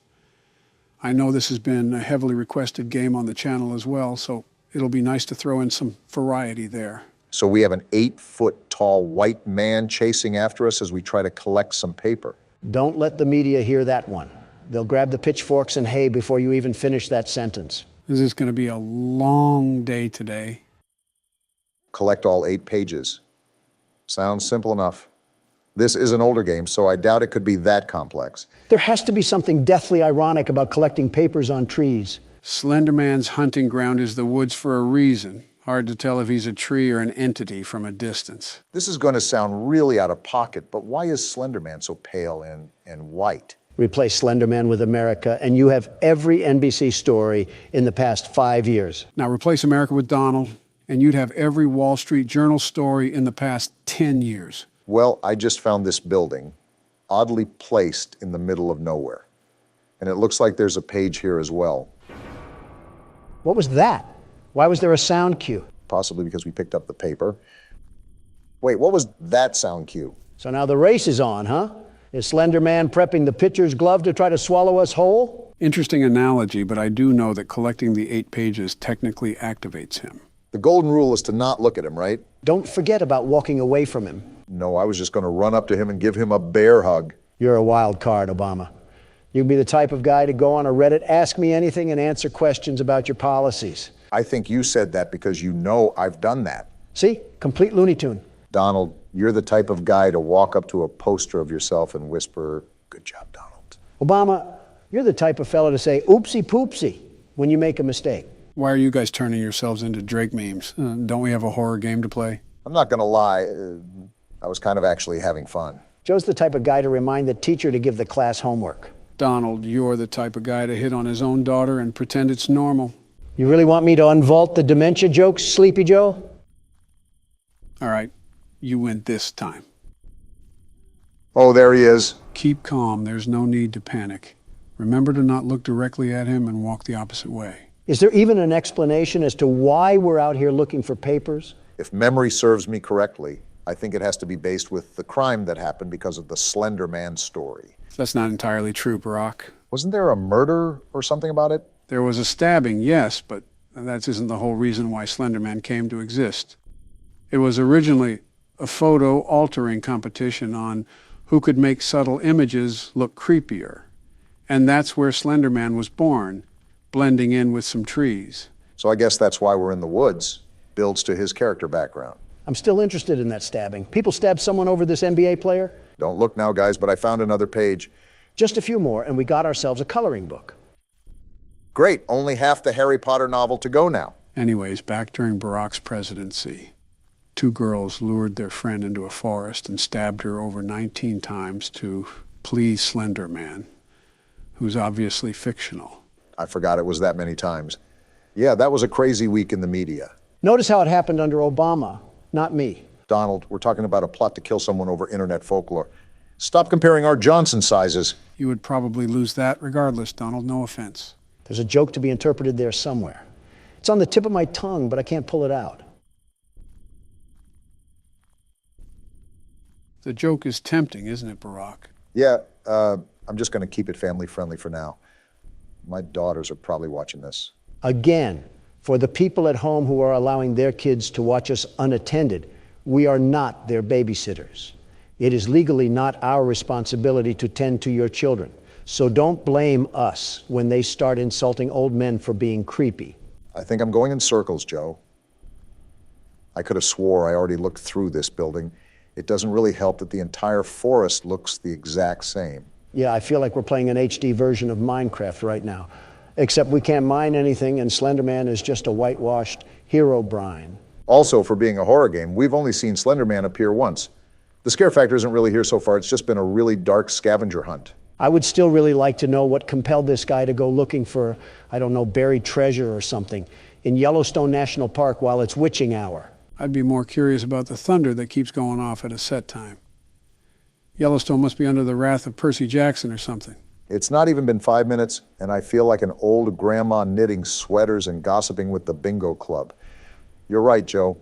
[SPEAKER 4] I know this has been a heavily requested game on the channel as well, so it'll be nice to throw in some variety there.
[SPEAKER 3] So we have an 8-foot-tall white man chasing after us as we try to collect some paper.
[SPEAKER 2] Don't let the media hear that one. They'll grab the pitchforks and hay before you even finish that sentence.
[SPEAKER 4] This is going to be a long day today.
[SPEAKER 3] Collect all 8 pages. Sounds simple enough. This is an older game, so I doubt it could be that complex.
[SPEAKER 2] There has to be something deathly ironic about collecting papers on trees.
[SPEAKER 4] Slender Man's hunting ground is the woods for a reason. Hard to tell if he's a tree or an entity from a distance.
[SPEAKER 3] This is going to sound really out of pocket, but why is Slender Man so pale and white?
[SPEAKER 2] Replace Slender Man with America, and you have every NBC story in the past 5 years.
[SPEAKER 4] Now replace America with Donald, and you'd have every Wall Street Journal story in the past 10 years.
[SPEAKER 3] Well, I just found this building, oddly placed in the middle of nowhere. And it looks like there's a page here as well.
[SPEAKER 2] What was that? Why was there a sound cue?
[SPEAKER 3] Possibly because we picked up the paper. Wait, what was that sound cue?
[SPEAKER 2] So now the race is on, huh? Is Slender Man prepping the pitcher's glove to try to swallow us whole?
[SPEAKER 4] Interesting analogy, but I do know that collecting the 8 pages technically activates him.
[SPEAKER 3] The golden rule is to not look at him, right?
[SPEAKER 2] Don't forget about walking away from him.
[SPEAKER 3] No, I was just going to run up to him and give him a bear hug.
[SPEAKER 2] You're a wild card, Obama. You'd be the type of guy to go on a Reddit, ask me anything, and answer questions about your policies.
[SPEAKER 3] I think you said that because you know I've done that.
[SPEAKER 2] See? Complete Looney Tune.
[SPEAKER 3] Donald, you're the type of guy to walk up to a poster of yourself and whisper, "Good job, Donald."
[SPEAKER 2] Obama, you're the type of fellow to say oopsie poopsie when you make a mistake.
[SPEAKER 4] Why are you guys turning yourselves into Drake memes? Don't we have a horror game to play?
[SPEAKER 3] I'm not going to lie, I was kind of actually having fun.
[SPEAKER 2] Joe's the type of guy to remind the teacher to give the class homework.
[SPEAKER 4] Donald, you're the type of guy to hit on his own daughter and pretend it's normal.
[SPEAKER 2] You really want me to unvault the dementia jokes, Sleepy Joe?
[SPEAKER 4] All right, you win this time.
[SPEAKER 3] Oh, there he is.
[SPEAKER 4] Keep calm. There's no need to panic. Remember to not look directly at him and walk the opposite way.
[SPEAKER 2] Is there even an explanation as to why we're out here looking for papers?
[SPEAKER 3] If memory serves me correctly, I think it has to be based with the crime that happened because of the Slender Man story.
[SPEAKER 4] That's not entirely true, Barack.
[SPEAKER 3] Wasn't there a murder or something about it?
[SPEAKER 4] There was a stabbing, yes, but that isn't the whole reason why Slender Man came to exist. It was originally a photo altering competition on who could make subtle images look creepier. And that's where Slender Man was born, blending in with some trees.
[SPEAKER 3] So I guess that's why we're in the woods. Builds to his character background.
[SPEAKER 2] I'm still interested in that stabbing. People stab someone over this NBA player?
[SPEAKER 3] Don't look now, guys, but I found another page.
[SPEAKER 2] Just a few more, and we got ourselves a coloring book.
[SPEAKER 3] Great, only half the Harry Potter novel to go now.
[SPEAKER 4] Anyways, back during Barack's presidency, 2 girls lured their friend into a forest and stabbed her over 19 times to please Slender Man, who's obviously fictional.
[SPEAKER 3] I forgot it was that many times. Yeah, that was a crazy week in the media.
[SPEAKER 2] Notice how it happened under Obama, not me.
[SPEAKER 3] Donald, we're talking about a plot to kill someone over internet folklore. Stop comparing our Johnson sizes.
[SPEAKER 4] You would probably lose that regardless, Donald, no offense.
[SPEAKER 2] There's a joke to be interpreted there somewhere. It's on the tip of my tongue, but I can't pull it out.
[SPEAKER 4] The joke is tempting, isn't it, Barack?
[SPEAKER 3] Yeah, I'm just going to keep it family friendly for now. My daughters are probably watching this.
[SPEAKER 2] Again, for the people at home who are allowing their kids to watch us unattended, we are not their babysitters. It is legally not our responsibility to tend to your children. So don't blame us when they start insulting old men for being creepy.
[SPEAKER 3] I think I'm going in circles, Joe. I could have swore I already looked through this building. It doesn't really help that the entire forest looks the exact same.
[SPEAKER 2] Yeah, I feel like we're playing an HD version of Minecraft right now. Except we can't mine anything, and Slender Man is just a whitewashed hero brine.
[SPEAKER 3] Also, for being a horror game, we've only seen Slender Man appear once. The scare factor isn't really here so far. It's just been a really dark scavenger hunt.
[SPEAKER 2] I would still really like to know what compelled this guy to go looking for, I don't know, buried treasure or something in Yellowstone National Park while it's witching hour.
[SPEAKER 4] I'd be more curious about the thunder that keeps going off at a set time. Yellowstone must be under the wrath of Percy Jackson or something.
[SPEAKER 3] It's not even been 5 minutes, and I feel like an old grandma knitting sweaters and gossiping with the bingo club. You're right, Joe.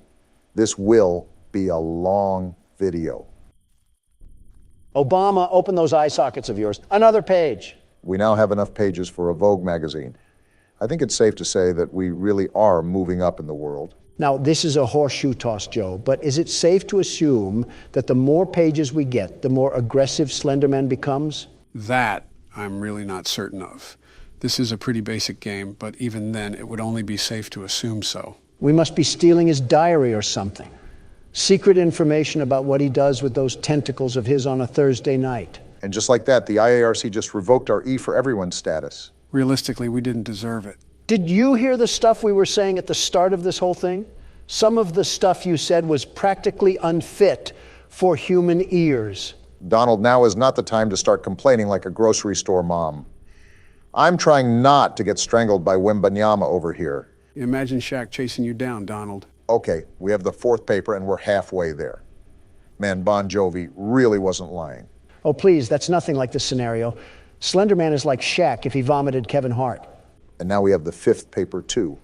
[SPEAKER 3] This will be a long video.
[SPEAKER 2] Obama, open those eye sockets of yours. Another page.
[SPEAKER 3] We now have enough pages for a Vogue magazine. I think it's safe to say that we really are moving up in the world.
[SPEAKER 2] Now, this is a horseshoe toss, Joe, but is it safe to assume that the more pages we get, the more aggressive Slender Man becomes?
[SPEAKER 4] That I'm really not certain of. This is a pretty basic game, but even then, it would only be safe to assume so.
[SPEAKER 2] We must be stealing his diary or something. Secret information about what he does with those tentacles of his on a Thursday night.
[SPEAKER 3] And just like that, the IARC just revoked our E for Everyone status.
[SPEAKER 4] Realistically, we didn't deserve it.
[SPEAKER 2] Did you hear the stuff we were saying at the start of this whole thing? Some of the stuff you said was practically unfit for human ears.
[SPEAKER 3] Donald, now is not the time to start complaining like a grocery store mom. I'm trying not to get strangled by Wembanyama over here.
[SPEAKER 4] Imagine Shaq chasing you down, Donald.
[SPEAKER 3] Okay, we have the fourth paper and we're halfway there. Man, Bon Jovi really wasn't lying.
[SPEAKER 2] Oh, please, that's nothing like this scenario. Slender Man is like Shaq if he vomited Kevin Hart.
[SPEAKER 3] And now we have the fifth paper too.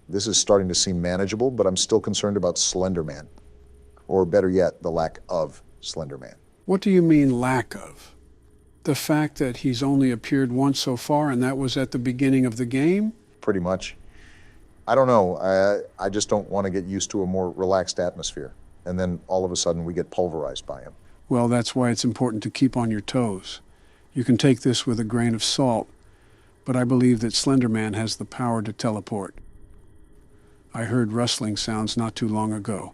[SPEAKER 3] This is starting to seem manageable, but I'm still concerned about Slender Man. Or better yet, the lack of Slender Man.
[SPEAKER 4] What do you mean lack of? The fact that he's only appeared once so far and that was at the beginning of the game?
[SPEAKER 3] Pretty much. I don't know. I just don't want to get used to a more relaxed atmosphere. And then all of a sudden we get pulverized by him.
[SPEAKER 4] Well, that's why it's important to keep on your toes. You can take this with a grain of salt, but I believe that Slender Man has the power to teleport. I heard rustling sounds not too long ago.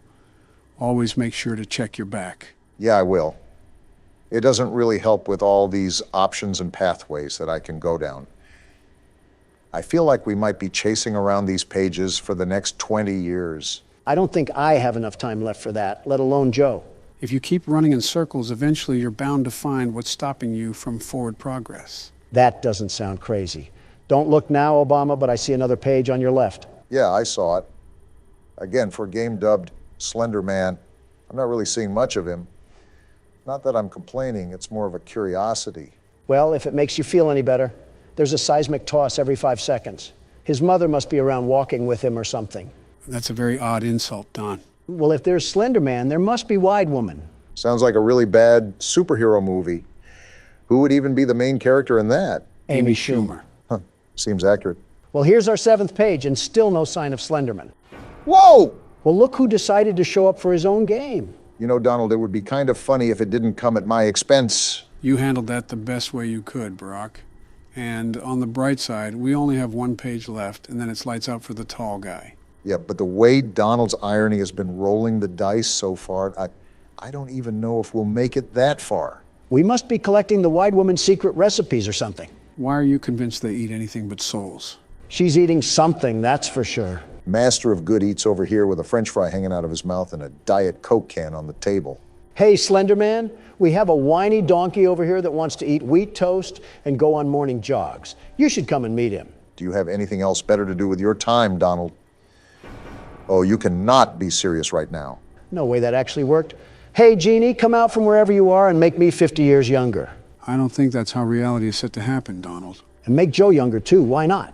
[SPEAKER 4] Always make sure to check your back.
[SPEAKER 3] Yeah, I will. It doesn't really help with all these options and pathways that I can go down. I feel like we might be chasing around these pages for the next 20 years.
[SPEAKER 2] I don't think I have enough time left for that, let alone Joe.
[SPEAKER 4] If you keep running in circles, eventually you're bound to find what's stopping you from forward progress.
[SPEAKER 2] That doesn't sound crazy. Don't look now, Obama, but I see another page on your left.
[SPEAKER 3] Yeah, I saw it. Again, for a game dubbed Slender Man, I'm not really seeing much of him. Not that I'm complaining, it's more of a curiosity.
[SPEAKER 2] Well, if it makes you feel any better, there's a seismic toss every 5 seconds. His mother must be around walking with him or something.
[SPEAKER 4] That's a very odd insult, Don.
[SPEAKER 2] Well, if there's Slender Man, there must be Wide Woman.
[SPEAKER 3] Sounds like a really bad superhero movie. Who would even be the main character in that?
[SPEAKER 2] Amy Schumer.
[SPEAKER 3] Huh, seems accurate.
[SPEAKER 2] Well, here's our 7th page, and still no sign of Slenderman.
[SPEAKER 3] Whoa!
[SPEAKER 2] Well, look who decided to show up for his own game.
[SPEAKER 3] You know, Donald, it would be kind of funny if it didn't come at my expense.
[SPEAKER 4] You handled that the best way you could, Barack. And on the bright side, we only have 1 page left, and then it's lights out for the tall guy.
[SPEAKER 3] Yeah, but the way Donald's irony has been rolling the dice so far, I don't even know if we'll make it that far.
[SPEAKER 2] We must be collecting the Wide Woman's secret recipes or something.
[SPEAKER 4] Why are you convinced they eat anything but souls?
[SPEAKER 2] She's eating something, that's for sure.
[SPEAKER 3] Master of good eats over here with a French fry hanging out of his mouth and a Diet Coke can on the table.
[SPEAKER 2] Hey, Slender Man, we have a whiny donkey over here that wants to eat wheat toast and go on morning jogs. You should come and meet him.
[SPEAKER 3] Do you have anything else better to do with your time, Donald? Oh, you cannot be serious right now.
[SPEAKER 2] No way that actually worked. Hey, Jeannie, come out from wherever you are and make me 50 years younger.
[SPEAKER 4] I don't think that's how reality is set to happen, Donald.
[SPEAKER 2] And make Joe younger, too. Why not?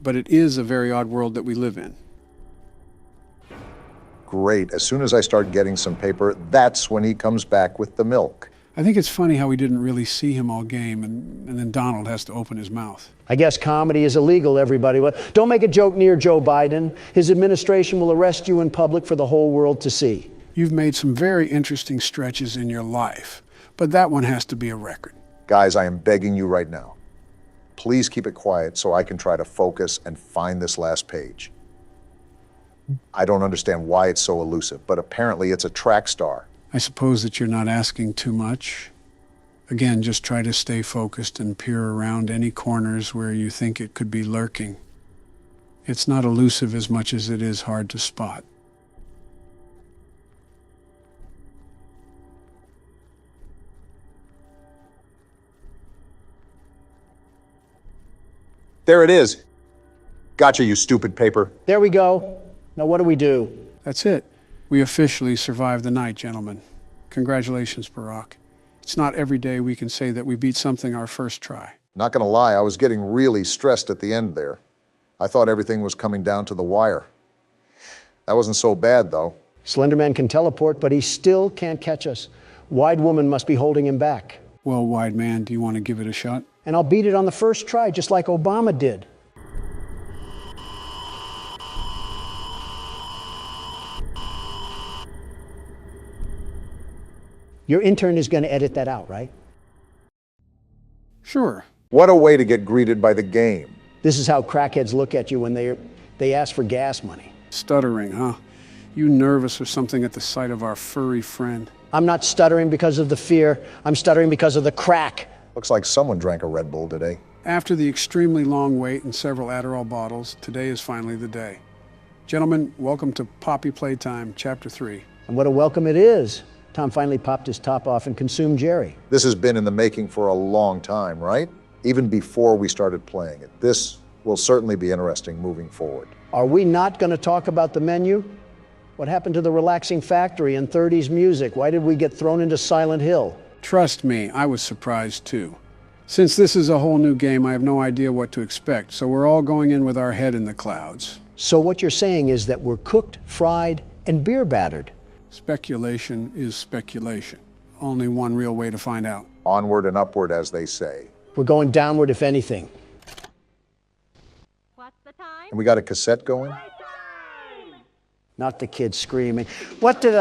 [SPEAKER 4] But it is a very odd world that we live in.
[SPEAKER 3] Great. As soon as I start getting some paper, that's when he comes back with the milk.
[SPEAKER 4] I think it's funny how we didn't really see him all game, and then Donald has to open his mouth.
[SPEAKER 2] I guess comedy is illegal, everybody. Well, don't make a joke near Joe Biden. His administration will arrest you in public for the whole world to see.
[SPEAKER 4] You've made some very interesting stretches in your life, but that one has to be a record.
[SPEAKER 3] Guys, I am begging you right now. Please keep it quiet so I can try to focus and find this last page. I don't understand why it's so elusive, but apparently it's a track star.
[SPEAKER 4] I suppose that you're not asking too much. Again, just try to stay focused and peer around any corners where you think it could be lurking. It's not elusive as much as it is hard to spot.
[SPEAKER 3] There it is. Gotcha, you stupid paper.
[SPEAKER 2] There we go. Now what do we do?
[SPEAKER 4] That's it. We officially survived the night, gentlemen. Congratulations, Barack. It's not every day we can say that we beat something our first try.
[SPEAKER 3] Not gonna lie, I was getting really stressed at the end there. I thought everything was coming down to the wire. That wasn't so bad, though.
[SPEAKER 2] Slender Man can teleport, but he still can't catch us. Wide Woman must be holding him back.
[SPEAKER 4] Well, Wide Man, do you want to give it a shot?
[SPEAKER 2] And I'll beat it on the first try, just like Obama did. Your intern is going to edit that out, right?
[SPEAKER 4] Sure.
[SPEAKER 3] What a way to get greeted by the game.
[SPEAKER 2] This is how crackheads look at you when they ask for gas money.
[SPEAKER 4] Stuttering, huh? You nervous or something at the sight of our furry friend?
[SPEAKER 2] I'm not stuttering because of the fear. I'm stuttering because of the crack.
[SPEAKER 3] Looks like someone drank a Red Bull today.
[SPEAKER 4] After the extremely long wait and several Adderall bottles, today is finally the day. Gentlemen, welcome to Poppy Playtime, Chapter 3.
[SPEAKER 2] And what a welcome it is. Tom finally popped his top off and consumed Jerry.
[SPEAKER 3] This has been in the making for a long time, right? Even before we started playing it. This will certainly be interesting moving forward.
[SPEAKER 2] Are we not going to talk about the menu? What happened to the relaxing factory and 30s music? Why did we get thrown into Silent Hill?
[SPEAKER 4] Trust me, I was surprised too. Since this is a whole new game, I have no idea what to expect, so we're all going in with our head in the clouds.
[SPEAKER 2] So what you're saying is that we're cooked, fried, and beer battered.
[SPEAKER 4] Speculation is speculation. Only one real way to find out.
[SPEAKER 3] Onward and upward, as they say.
[SPEAKER 2] We're going downward, if anything.
[SPEAKER 10] What's the time?
[SPEAKER 3] And we got a cassette going?
[SPEAKER 2] Not the kids screaming. What did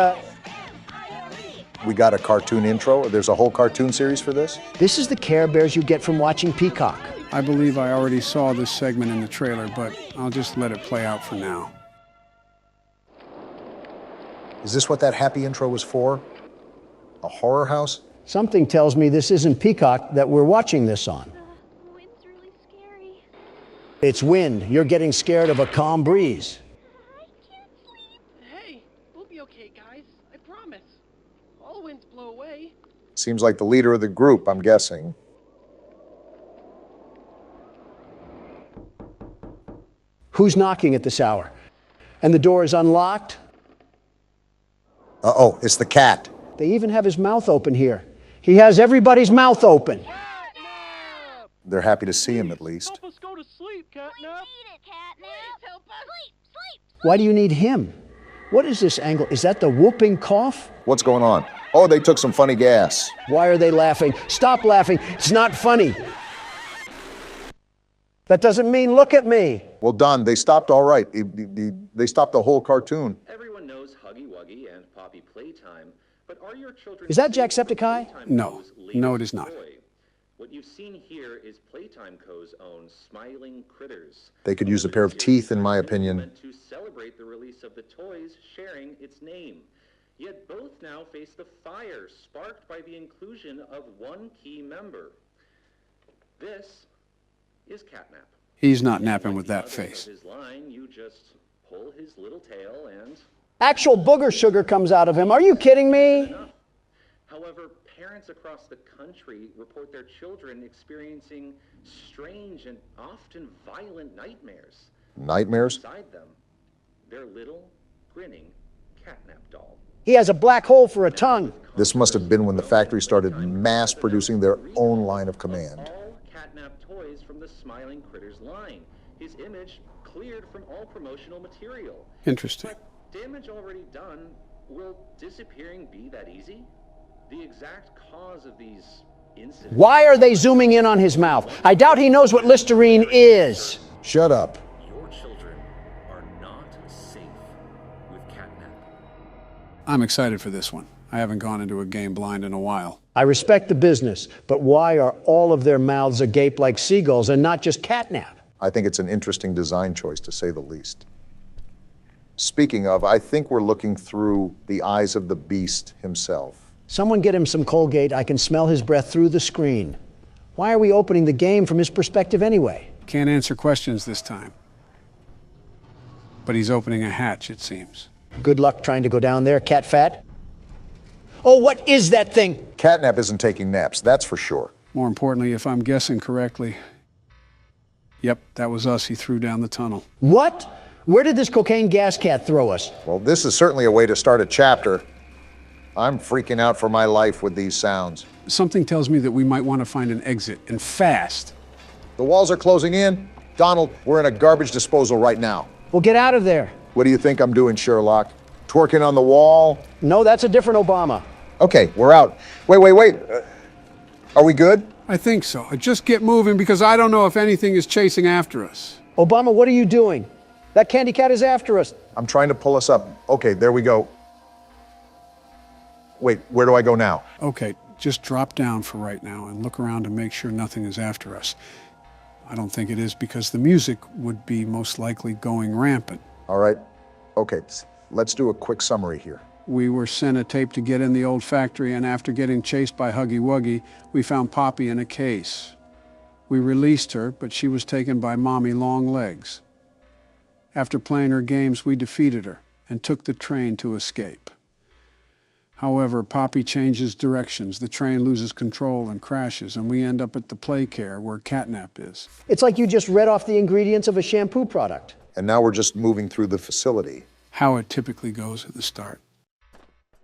[SPEAKER 3] We got a cartoon intro? There's a whole cartoon series for this?
[SPEAKER 2] This is the Care Bears you get from watching Peacock.
[SPEAKER 4] I believe I already saw this segment in the trailer, but I'll just let it play out for now.
[SPEAKER 3] Is this what that happy intro was for? A horror house?
[SPEAKER 2] Something tells me this isn't Peacock that we're watching this on.
[SPEAKER 10] The wind's really scary.
[SPEAKER 2] It's wind. You're getting scared of a calm breeze.
[SPEAKER 10] I can't sleep.
[SPEAKER 11] Hey, we'll be okay, guys. I promise. All winds blow away.
[SPEAKER 3] Seems like the leader of the group, I'm guessing.
[SPEAKER 2] Who's knocking at this hour? And the door is unlocked?
[SPEAKER 3] Uh-oh, it's the cat.
[SPEAKER 2] They even have his mouth open here. He has everybody's mouth open.
[SPEAKER 3] They're happy to see him, at least.
[SPEAKER 11] Help us go to sleep, Catnap.
[SPEAKER 10] We need it, Catnap. Help us. Sleep.
[SPEAKER 2] Why do you need him? What is this angle? Is that the whooping cough?
[SPEAKER 3] What's going on? Oh, they took some funny gas.
[SPEAKER 2] Why are they laughing? Stop laughing. It's not funny. That doesn't mean look at me.
[SPEAKER 3] Well done. They stopped all right. They stopped the whole cartoon.
[SPEAKER 12] Everyone knows Huggy, Wuggy, and Poppy Playtime, but are your children...
[SPEAKER 2] Is that Jacksepticeye?
[SPEAKER 4] No. No, it is not.
[SPEAKER 12] What you've seen here is Playtime Co.'s own Smiling Critters.
[SPEAKER 3] They could use a pair of teeth, in my opinion.
[SPEAKER 12] To celebrate the release of the toys sharing its name. Yet both now face the fire sparked by the inclusion of one key member. This is Catnap.
[SPEAKER 4] He's not napping with that face.
[SPEAKER 12] His line, you just pull his little tail and...
[SPEAKER 2] Actual booger sugar comes out of him. Are you kidding me?
[SPEAKER 12] However, parents across the country report their children experiencing strange and often violent nightmares.
[SPEAKER 3] Nightmares?
[SPEAKER 12] Beside them, their little, grinning Catnap doll.
[SPEAKER 2] He has a black hole for a tongue.
[SPEAKER 3] This must have been when the factory started mass producing their own line of command.
[SPEAKER 12] All Catnap toys from the Smiling Critters line. His image cleared from all promotional material.
[SPEAKER 4] Interesting.
[SPEAKER 12] But damage already done, will disappearing be that easy? The exact cause of these incidents...
[SPEAKER 2] Why are they zooming in on his mouth? I doubt he knows what Listerine is.
[SPEAKER 3] Shut up.
[SPEAKER 12] Your children are not safe with Catnap.
[SPEAKER 4] I'm excited for this one. I haven't gone into a game blind in a while.
[SPEAKER 2] I respect the business, but why are all of their mouths agape like seagulls and not just catnap?
[SPEAKER 3] I think it's an interesting design choice, to say the least. Speaking of, I think we're looking through the eyes of the beast himself.
[SPEAKER 2] Someone get him some Colgate. I can smell his breath through the screen. Why are we opening the game from his perspective anyway?
[SPEAKER 4] Can't answer questions this time. But he's opening a hatch, it seems.
[SPEAKER 2] Good luck trying to go down there, cat fat. Oh, what is that thing?
[SPEAKER 3] Catnap isn't taking naps, that's for sure.
[SPEAKER 4] More importantly, if I'm guessing correctly, yep, that was us he threw down the tunnel.
[SPEAKER 2] What? Where did this cocaine gas cat throw us?
[SPEAKER 3] Well, this is certainly a way to start a chapter. I'm freaking out for my life with these sounds.
[SPEAKER 4] Something tells me that we might want to find an exit, and fast.
[SPEAKER 3] The walls are closing in. Donald, we're in a garbage disposal right now.
[SPEAKER 2] Well, get out of there.
[SPEAKER 3] What do you think I'm doing, Sherlock? Twerking on the wall?
[SPEAKER 2] No, that's a different Obama.
[SPEAKER 3] Okay, we're out. Wait. Are we good?
[SPEAKER 4] I think so. Just get moving because I don't know if anything is chasing after us.
[SPEAKER 2] Obama, what are you doing? That candy cat is after us.
[SPEAKER 3] I'm trying to pull us up. Okay, there we go. Wait, where do I go now?
[SPEAKER 4] Okay, just drop down for right now and look around to make sure nothing is after us. I don't think it is because the music would be most likely going rampant.
[SPEAKER 3] All right. Okay, Let's do a quick summary here.
[SPEAKER 4] We were sent a tape to get in the old factory, and after getting chased by Huggy Wuggy, we found Poppy in a case. We released her, but she was taken by Mommy Longlegs. After playing her games, we defeated her and took the train to escape. However, Poppy changes directions, the train loses control and crashes, and we end up at the playcare where Catnap is.
[SPEAKER 2] It's like you just read off the ingredients of a shampoo product.
[SPEAKER 3] And now we're just moving through the facility.
[SPEAKER 4] How it typically goes at the start.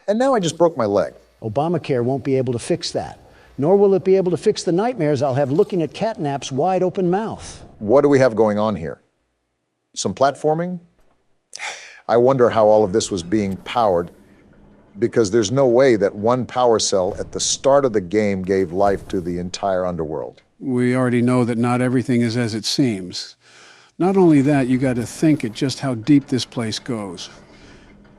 [SPEAKER 3] And now I just broke my leg.
[SPEAKER 2] Obamacare won't be able to fix that. Nor will it be able to fix the nightmares I'll have looking at Catnap's wide open mouth.
[SPEAKER 3] What do we have going on here? Some platforming? I wonder how all of this was being powered, because there's no way that one power cell at the start of the game gave life to the entire underworld.
[SPEAKER 4] We already know that not everything is as it seems. Not only that, you got to think at just how deep this place goes.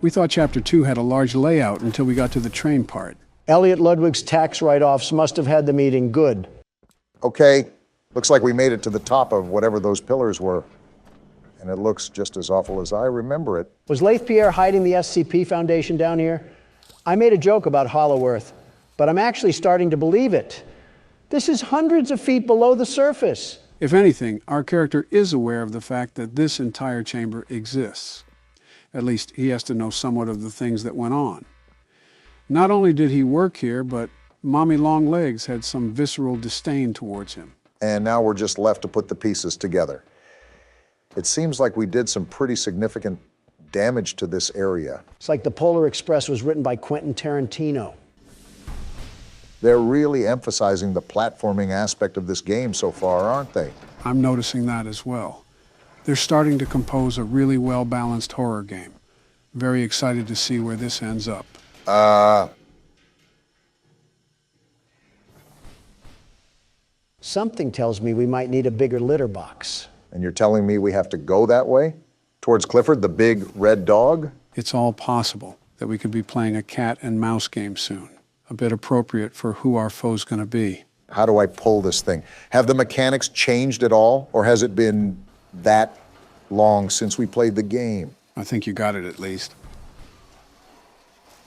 [SPEAKER 4] We thought Chapter 2 had a large layout until we got to the train part.
[SPEAKER 2] Elliot Ludwig's tax write-offs must have had the meeting good.
[SPEAKER 3] Okay, looks like we made it to the top of whatever those pillars were. And it looks just as awful as I remember it.
[SPEAKER 2] Was Leith Pierre hiding the SCP Foundation down here? I made a joke about Hollow Earth, but I'm actually starting to believe it. This is hundreds of feet below the surface.
[SPEAKER 4] If anything, our character is aware of the fact that this entire chamber exists. At least he has to know somewhat of the things that went on. Not only did he work here, but Mommy Longlegs had some visceral disdain towards him.
[SPEAKER 3] And now we're just left to put the pieces together. It seems like we did some pretty significant damage to this area.
[SPEAKER 2] It's like the Polar Express was written by Quentin Tarantino.
[SPEAKER 3] They're really emphasizing the platforming aspect of this game so far, aren't they?
[SPEAKER 4] I'm noticing that as well. They're starting to compose a really well-balanced horror game. Very excited to see where this ends up.
[SPEAKER 2] Something tells me we might need a bigger litter box.
[SPEAKER 3] And you're telling me we have to go that way? Towards Clifford, the big red dog?
[SPEAKER 4] It's all possible that we could be playing a cat and mouse game soon. A bit appropriate for who our foe's going to be.
[SPEAKER 3] How do I pull this thing? Have the mechanics changed at all? Or has it been that long since we played the game?
[SPEAKER 4] I think you got it at least.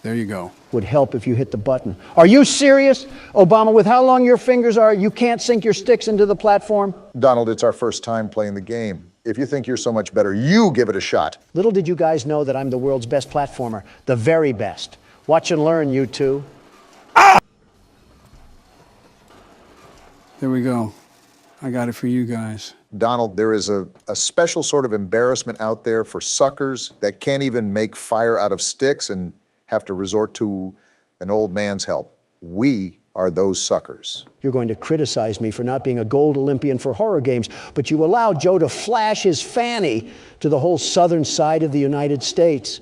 [SPEAKER 4] There you go.
[SPEAKER 2] Would help if you hit the button. Are you serious? Obama, with how long your fingers are, you can't sink your sticks into the platform?
[SPEAKER 3] Donald, it's our first time playing the game. If you think you're so much better, you give it a shot.
[SPEAKER 2] Little did you guys know that I'm the world's best platformer. The very best. Watch and learn, you two.
[SPEAKER 4] There we go. I got it for you guys.
[SPEAKER 3] Donald, there is a special sort of embarrassment out there for suckers that can't even make fire out of sticks and have to resort to an old man's help. We are those suckers.
[SPEAKER 2] You're going to criticize me for not being a gold Olympian for horror games, but you allow Joe to flash his fanny to the whole southern side of the United States.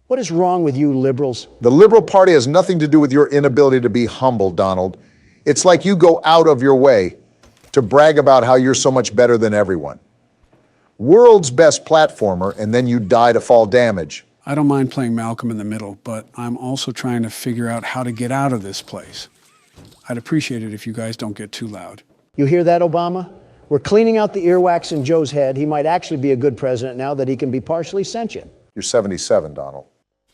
[SPEAKER 2] What is wrong with you liberals?
[SPEAKER 3] The Liberal Party has nothing to do with your inability to be humble, Donald. It's like you go out of your way to brag about how you're so much better than everyone. World's best platformer, and then you die to fall damage.
[SPEAKER 4] I don't mind playing Malcolm in the Middle, but I'm also trying to figure out how to get out of this place. I'd appreciate it if you guys don't get too loud.
[SPEAKER 2] You hear that, Obama? We're cleaning out the earwax in Joe's head. He might actually be a good president now that he can be partially sentient.
[SPEAKER 3] You're 77, Donald.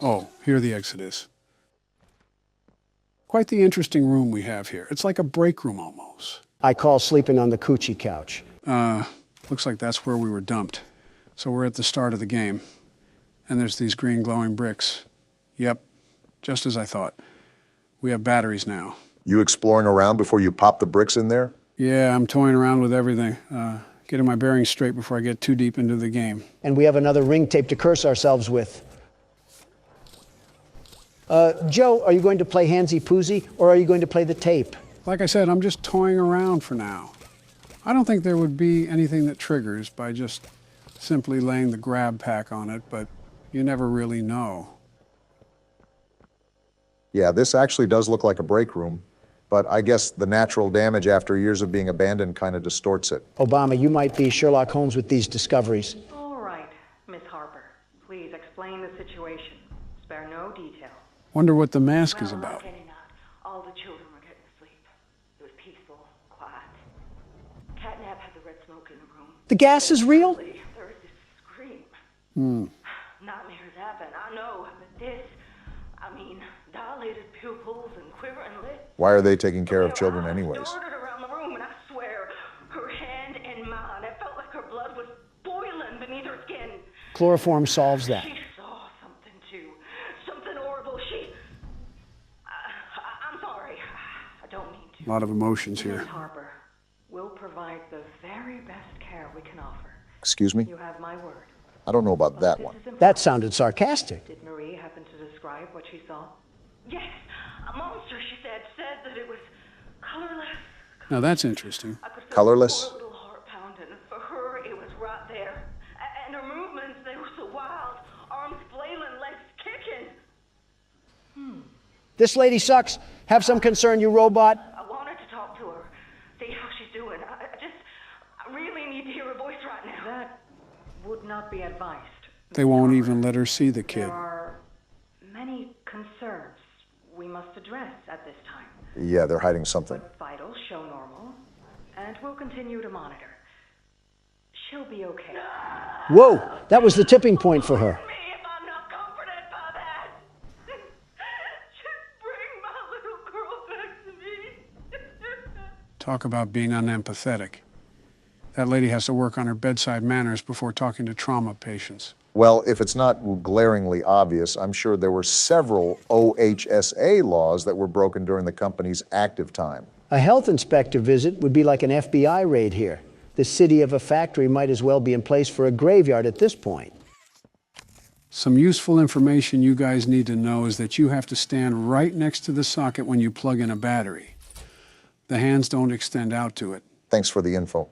[SPEAKER 4] Oh, here the exit is. Quite the interesting room we have here. It's like a break room almost.
[SPEAKER 2] I call sleeping on the coochie couch.
[SPEAKER 4] Looks like that's where we were dumped. So we're at the start of the game. And there's these green glowing bricks. Yep, just as I thought. We have batteries now.
[SPEAKER 3] You exploring around before you pop the bricks in there?
[SPEAKER 4] Yeah, I'm toying around with everything. Getting my bearings straight before I get too deep into the game.
[SPEAKER 2] And we have another ring tape to curse ourselves with. Joe, are you going to play Handsy Poozy, or are you going to play the tape?
[SPEAKER 4] Like I said, I'm just toying around for now. I don't think there would be anything that triggers by just simply laying the grab pack on it, but you never really know.
[SPEAKER 3] Yeah, this actually does look like a break room, but I guess the natural damage after years of being abandoned kind of distorts it.
[SPEAKER 2] Obama, you might be Sherlock Holmes with these discoveries.
[SPEAKER 13] All right, Miss Harper. Please explain the situation. Spare no detail.
[SPEAKER 4] Wonder what the mask is about.
[SPEAKER 13] All the children were getting asleep. It was peaceful, quiet. Catnap had the red smoke in the room.
[SPEAKER 2] The gas is real?
[SPEAKER 13] There was this scream. Nightmares happen, I know, but this, I mean, dilated pupils and quivering lips.
[SPEAKER 3] Why are they taking care of children anyways?
[SPEAKER 13] Darted around the room, and I swear, her hand in mine, it felt like her blood was boiling beneath her skin.
[SPEAKER 2] Chloroform solves that.
[SPEAKER 13] She saw something too, something horrible. I'm sorry, I don't mean to.
[SPEAKER 4] A lot of emotions
[SPEAKER 13] Miss
[SPEAKER 4] here.
[SPEAKER 13] Harper, we'll provide the very best care we can offer.
[SPEAKER 3] Excuse me?
[SPEAKER 13] You have my word.
[SPEAKER 3] I don't know about that one.
[SPEAKER 2] That sounded sarcastic.
[SPEAKER 13] Did Marie happen to describe what she saw? Yes, a monster, she said that it was colorless.
[SPEAKER 4] Now that's interesting.
[SPEAKER 3] Colorless?
[SPEAKER 13] Poor little heart pounding. For her, it was right there. And her movements, they were so wild. Arms flailing, legs kicking.
[SPEAKER 2] This lady sucks. Have some concern, you robot.
[SPEAKER 13] I wanted to talk to her, see how she's doing. I really need to hear her voice right now. That would not be advised.
[SPEAKER 4] They won't even let her see the kid.
[SPEAKER 13] There are many concerns we must address at this time.
[SPEAKER 3] Yeah, they're hiding something.
[SPEAKER 13] Vitals show normal, and we'll continue to monitor. She'll be okay.
[SPEAKER 2] Whoa, that was the tipping point for her.
[SPEAKER 13] If I'm not comforted by that, just bring my little girl back to me.
[SPEAKER 4] Talk about being unempathetic. That lady has to work on her bedside manners before talking to trauma patients.
[SPEAKER 3] Well, if it's not glaringly obvious, I'm sure there were several OHSA laws that were broken during the company's active time.
[SPEAKER 2] A health inspector visit would be like an FBI raid here. The city of a factory might as well be in place for a graveyard at this point.
[SPEAKER 4] Some useful information you guys need to know is that you have to stand right next to the socket when you plug in a battery. The hands don't extend out to it.
[SPEAKER 3] Thanks for the info.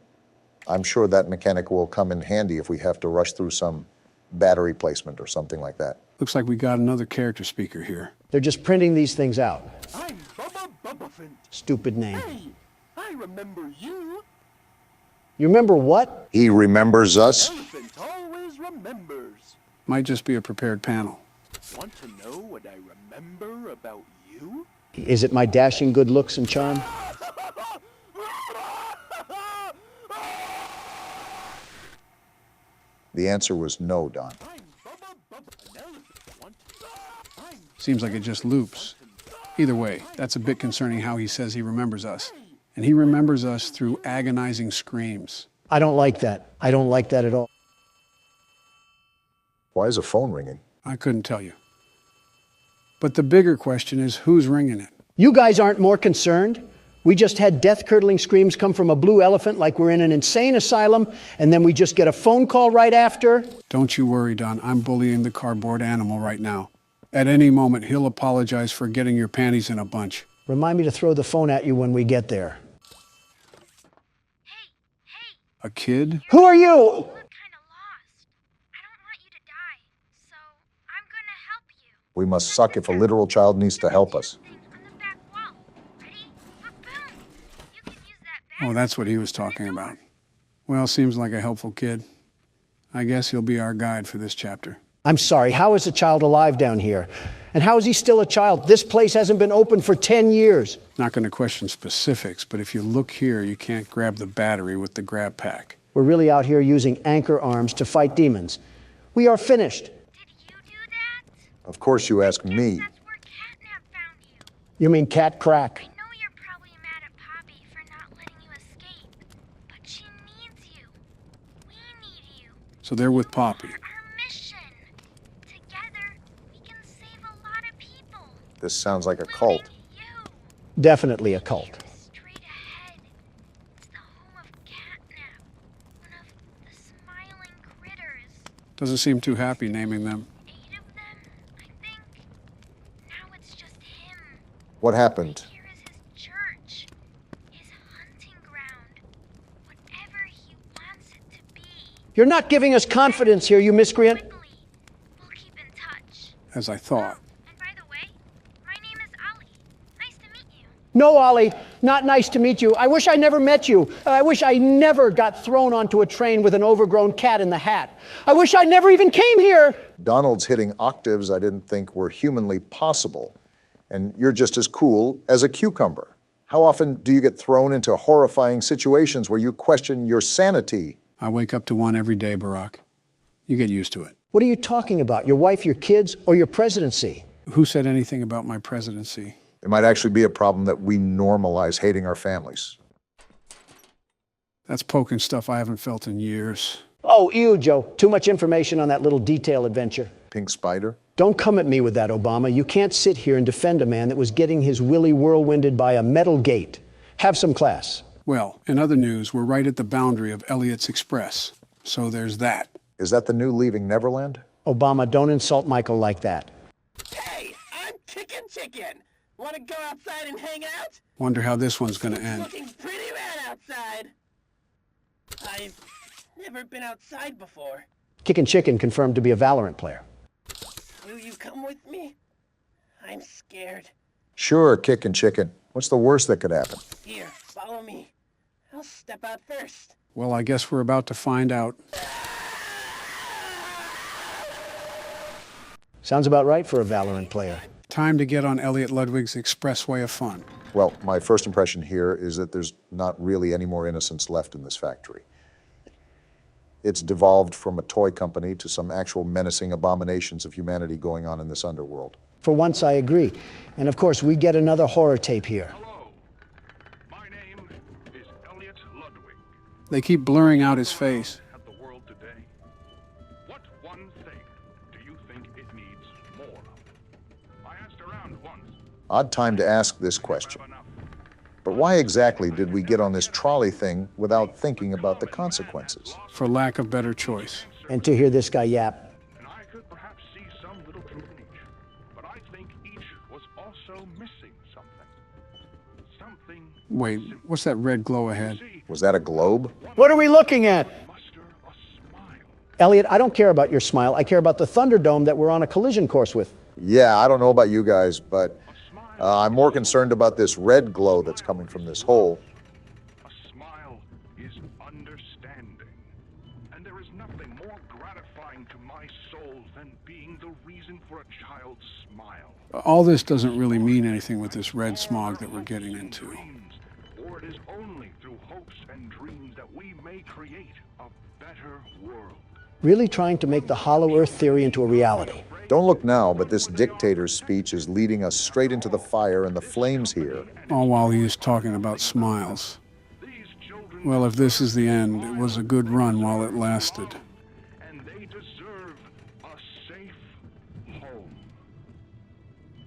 [SPEAKER 3] I'm sure that mechanic will come in handy if we have to rush through some battery placement or something like that.
[SPEAKER 4] Looks like we got another character speaker here.
[SPEAKER 2] They're just printing these things out.
[SPEAKER 11] I'm Bubba Bubbaphant.
[SPEAKER 2] Stupid name.
[SPEAKER 11] Hey, I remember you.
[SPEAKER 2] You remember what?
[SPEAKER 3] He remembers us?
[SPEAKER 11] Elephant always remembers.
[SPEAKER 4] Might just be a prepared panel.
[SPEAKER 11] Want to know what I remember about you?
[SPEAKER 2] Is it my dashing good looks and charm?
[SPEAKER 3] The answer was no, Don.
[SPEAKER 4] Seems like it just loops. Either way, that's a bit concerning how he says he remembers us. And he remembers us through agonizing screams.
[SPEAKER 2] I don't like that. I don't like that at all.
[SPEAKER 3] Why is a phone ringing?
[SPEAKER 4] I couldn't tell you. But the bigger question is, who's ringing it?
[SPEAKER 2] You guys aren't more concerned? We just had death-curdling screams come from a blue elephant like we're in an insane asylum, and then we just get a phone call right after?
[SPEAKER 4] Don't you worry, Don. I'm bullying the cardboard animal right now. At any moment, he'll apologize for getting your panties in a bunch.
[SPEAKER 2] Remind me to throw the phone at you when we get there.
[SPEAKER 4] A kid?
[SPEAKER 2] Who are you?
[SPEAKER 10] Look kinda lost. I don't want you to die, so I'm gonna help you.
[SPEAKER 3] We must suck if a literal child needs to help us.
[SPEAKER 4] Oh, that's what he was talking about. Well, seems like a helpful kid. I guess he'll be our guide for this chapter.
[SPEAKER 2] I'm sorry, how is a child alive down here? And how is he still a child? This place hasn't been open for 10 years.
[SPEAKER 4] Not going to question specifics, but if you look here, you can't grab the battery with the grab pack.
[SPEAKER 2] We're really out here using anchor arms to fight demons. We are finished.
[SPEAKER 3] Of course you ask me.
[SPEAKER 2] You mean cat crack?
[SPEAKER 4] So they're with Poppy.
[SPEAKER 3] This sounds like a cult.
[SPEAKER 2] Definitely a cult.
[SPEAKER 4] Doesn't seem too happy naming them.
[SPEAKER 3] What happened?
[SPEAKER 2] You're not giving us confidence here, you miscreant.
[SPEAKER 4] As I thought.
[SPEAKER 2] No, Ollie, not nice to meet you. I wish I never met you. I wish I never got thrown onto a train with an overgrown cat in the hat. I wish I never even came here.
[SPEAKER 3] Donald's hitting octaves I didn't think were humanly possible. And you're just as cool as a cucumber. How often do you get thrown into horrifying situations where you question your sanity?
[SPEAKER 4] I wake up to one every day, Barack. You get used to it.
[SPEAKER 2] What are you talking about? Your wife, your kids, or your presidency?
[SPEAKER 4] Who said anything about my presidency?
[SPEAKER 3] It might actually be a problem that we normalize hating our families.
[SPEAKER 4] That's poking stuff I haven't felt in years.
[SPEAKER 2] Oh, ew, Joe. Too much information on that little detail adventure.
[SPEAKER 3] Pink spider?
[SPEAKER 2] Don't come at me with that, Obama. You can't sit here and defend a man that was getting his willy whirlwinded by a metal gate. Have some class.
[SPEAKER 4] Well, in other news, we're right at the boundary of Elliot's Express. So there's that.
[SPEAKER 3] Is that the new Leaving Neverland?
[SPEAKER 2] Obama, don't insult Michael like that.
[SPEAKER 11] Hey, I'm Chicken. Want to go outside and hang out?
[SPEAKER 4] Wonder how this one's gonna end.
[SPEAKER 11] Looking pretty rad outside. I've never been outside before.
[SPEAKER 2] Kickin' Chicken confirmed to be a Valorant player.
[SPEAKER 11] Will you come with me? I'm scared.
[SPEAKER 3] Sure, Kickin' Chicken. What's the worst that could happen?
[SPEAKER 11] Here, follow me. I'll step out first.
[SPEAKER 4] Well, I guess we're about to find out.
[SPEAKER 2] Sounds about right for a Valorant player.
[SPEAKER 4] Time to get on Elliot Ludwig's expressway of fun.
[SPEAKER 3] Well, my first impression here is that there's not really any more innocence left in this factory. It's devolved from a toy company to some actual menacing abominations of humanity going on in this underworld.
[SPEAKER 2] For once, I agree. And of course, we get another horror tape here.
[SPEAKER 1] Hello. My name is Elliot Ludwig.
[SPEAKER 4] They keep blurring out his face.
[SPEAKER 1] At the world today. What one thing do you think it needs more of? I asked around once.
[SPEAKER 3] Odd time to ask this question. But why exactly did we get on this trolley thing without thinking about the consequences?
[SPEAKER 4] For lack of better choice.
[SPEAKER 2] And to hear this guy yap.
[SPEAKER 1] And I could perhaps see some little truth in each. But I think each was also missing something. Something.
[SPEAKER 4] Wait, what's that red glow ahead?
[SPEAKER 3] Was that a globe?
[SPEAKER 2] What are we looking at? Elliot, I don't care about your smile. I care about the Thunderdome that we're on a collision course with.
[SPEAKER 3] Yeah, I don't know about you guys, but I'm more concerned about this red glow that's coming from this hole.
[SPEAKER 1] A smile is understanding. And there is nothing more gratifying to my soul than being the reason for a child's smile.
[SPEAKER 4] All this doesn't really mean anything with this red smog that we're getting into.
[SPEAKER 1] For it is only through hopes and dreams that we may create a better world.
[SPEAKER 2] Really trying to make the Hollow Earth theory into a reality.
[SPEAKER 3] Don't look now, but this dictator's speech is leading us straight into the fire and the flames here.
[SPEAKER 4] All while he is talking about smiles. Well, if this is the end, it was a good run while it lasted.
[SPEAKER 1] And they deserve a safe home.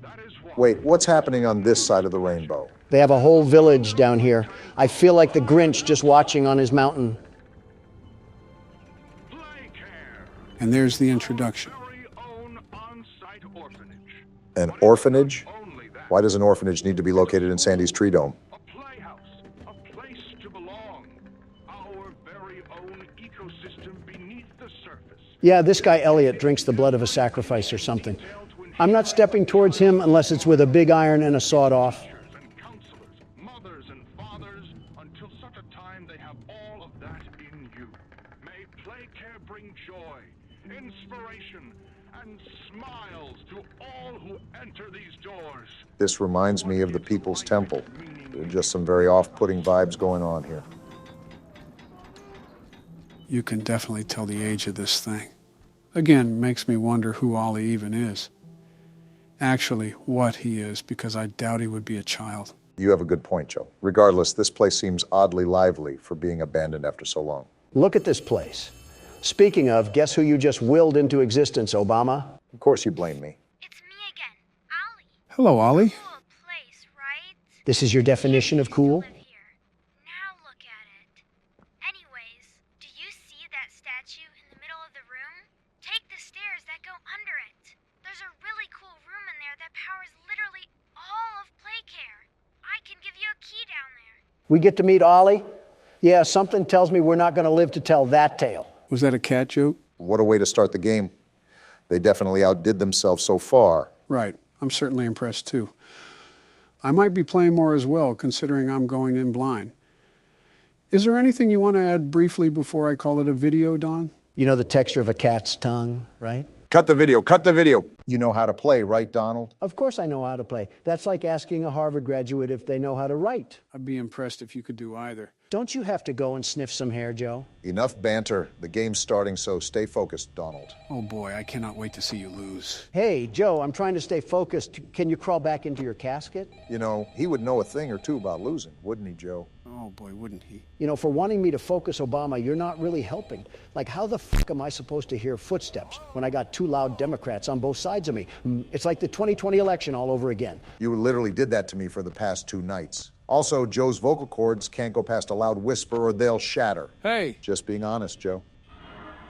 [SPEAKER 1] That is why.
[SPEAKER 3] Wait, what's happening on this side of the rainbow?
[SPEAKER 2] They have a whole village down here. I feel like the Grinch just watching on his mountain.
[SPEAKER 4] And there's the introduction.
[SPEAKER 3] An orphanage? Why does an orphanage need to be located in Sandy's Tree Dome?
[SPEAKER 1] A playhouse, a place to belong. Our very own ecosystem beneath the surface.
[SPEAKER 2] Yeah, this guy Elliot drinks the blood of a sacrifice or something. I'm not stepping towards him unless it's with a big iron and a sawed-off.
[SPEAKER 1] Mothers and fathers, until such a time they have all of that in you. May Playcare bring joy, inspiration, and smiles to all who enter these doors.
[SPEAKER 3] This reminds me of the People's Temple. There are just some very off-putting vibes going on here.
[SPEAKER 4] You can definitely tell the age of this thing. Again, makes me wonder who Ollie even is. Actually, what he is, because I doubt he would be a child.
[SPEAKER 3] You have a good point, Joe. Regardless, this place seems oddly lively for being abandoned after so long.
[SPEAKER 2] Look at this place. Speaking of, guess who you just willed into existence, Obama?
[SPEAKER 3] Of course you blame me.
[SPEAKER 10] It's me again, Ollie.
[SPEAKER 4] Hello, Ollie.
[SPEAKER 10] Cool place, right?
[SPEAKER 2] This is your definition of cool?
[SPEAKER 10] Now look at it. Anyways, do you see that statue in the middle of the room? Take the stairs that go under it. There's a really cool room in there that powers literally all of Playcare. I can give you a key down there.
[SPEAKER 2] We get to meet Ollie? Yeah, something tells me we're not going to live to tell that tale.
[SPEAKER 4] Was that a cat joke?
[SPEAKER 3] What a way to start the game. They definitely outdid themselves so far.
[SPEAKER 4] Right. I'm certainly impressed, too. I might be playing more as well, considering I'm going in blind. Is there anything you want to add briefly before I call it a video, Don?
[SPEAKER 2] You know the texture of a cat's tongue, right?
[SPEAKER 3] Cut the video, cut the video. You know how to play, right, Donald?
[SPEAKER 2] Of course I know how to play. That's like asking a Harvard graduate if they know how to write.
[SPEAKER 4] I'd be impressed if you could do either.
[SPEAKER 2] Don't you have to go and sniff some hair, Joe?
[SPEAKER 3] Enough banter. The game's starting, so stay focused, Donald.
[SPEAKER 4] Oh boy, I cannot wait to see you lose.
[SPEAKER 2] Hey, Joe, I'm trying to stay focused. Can you crawl back into your casket?
[SPEAKER 3] You know, he would know a thing or two about losing, wouldn't he, Joe?
[SPEAKER 4] Oh boy, wouldn't he?
[SPEAKER 2] You know, for wanting me to focus, Obama, you're not really helping. Like, how the fuck am I supposed to hear footsteps when I got two loud Democrats on both sides of me? It's like the 2020 election all over again.
[SPEAKER 3] You literally did that to me for the past 2 nights. Also, Joe's vocal cords can't go past a loud whisper or they'll shatter.
[SPEAKER 4] Hey!
[SPEAKER 3] Just being honest, Joe.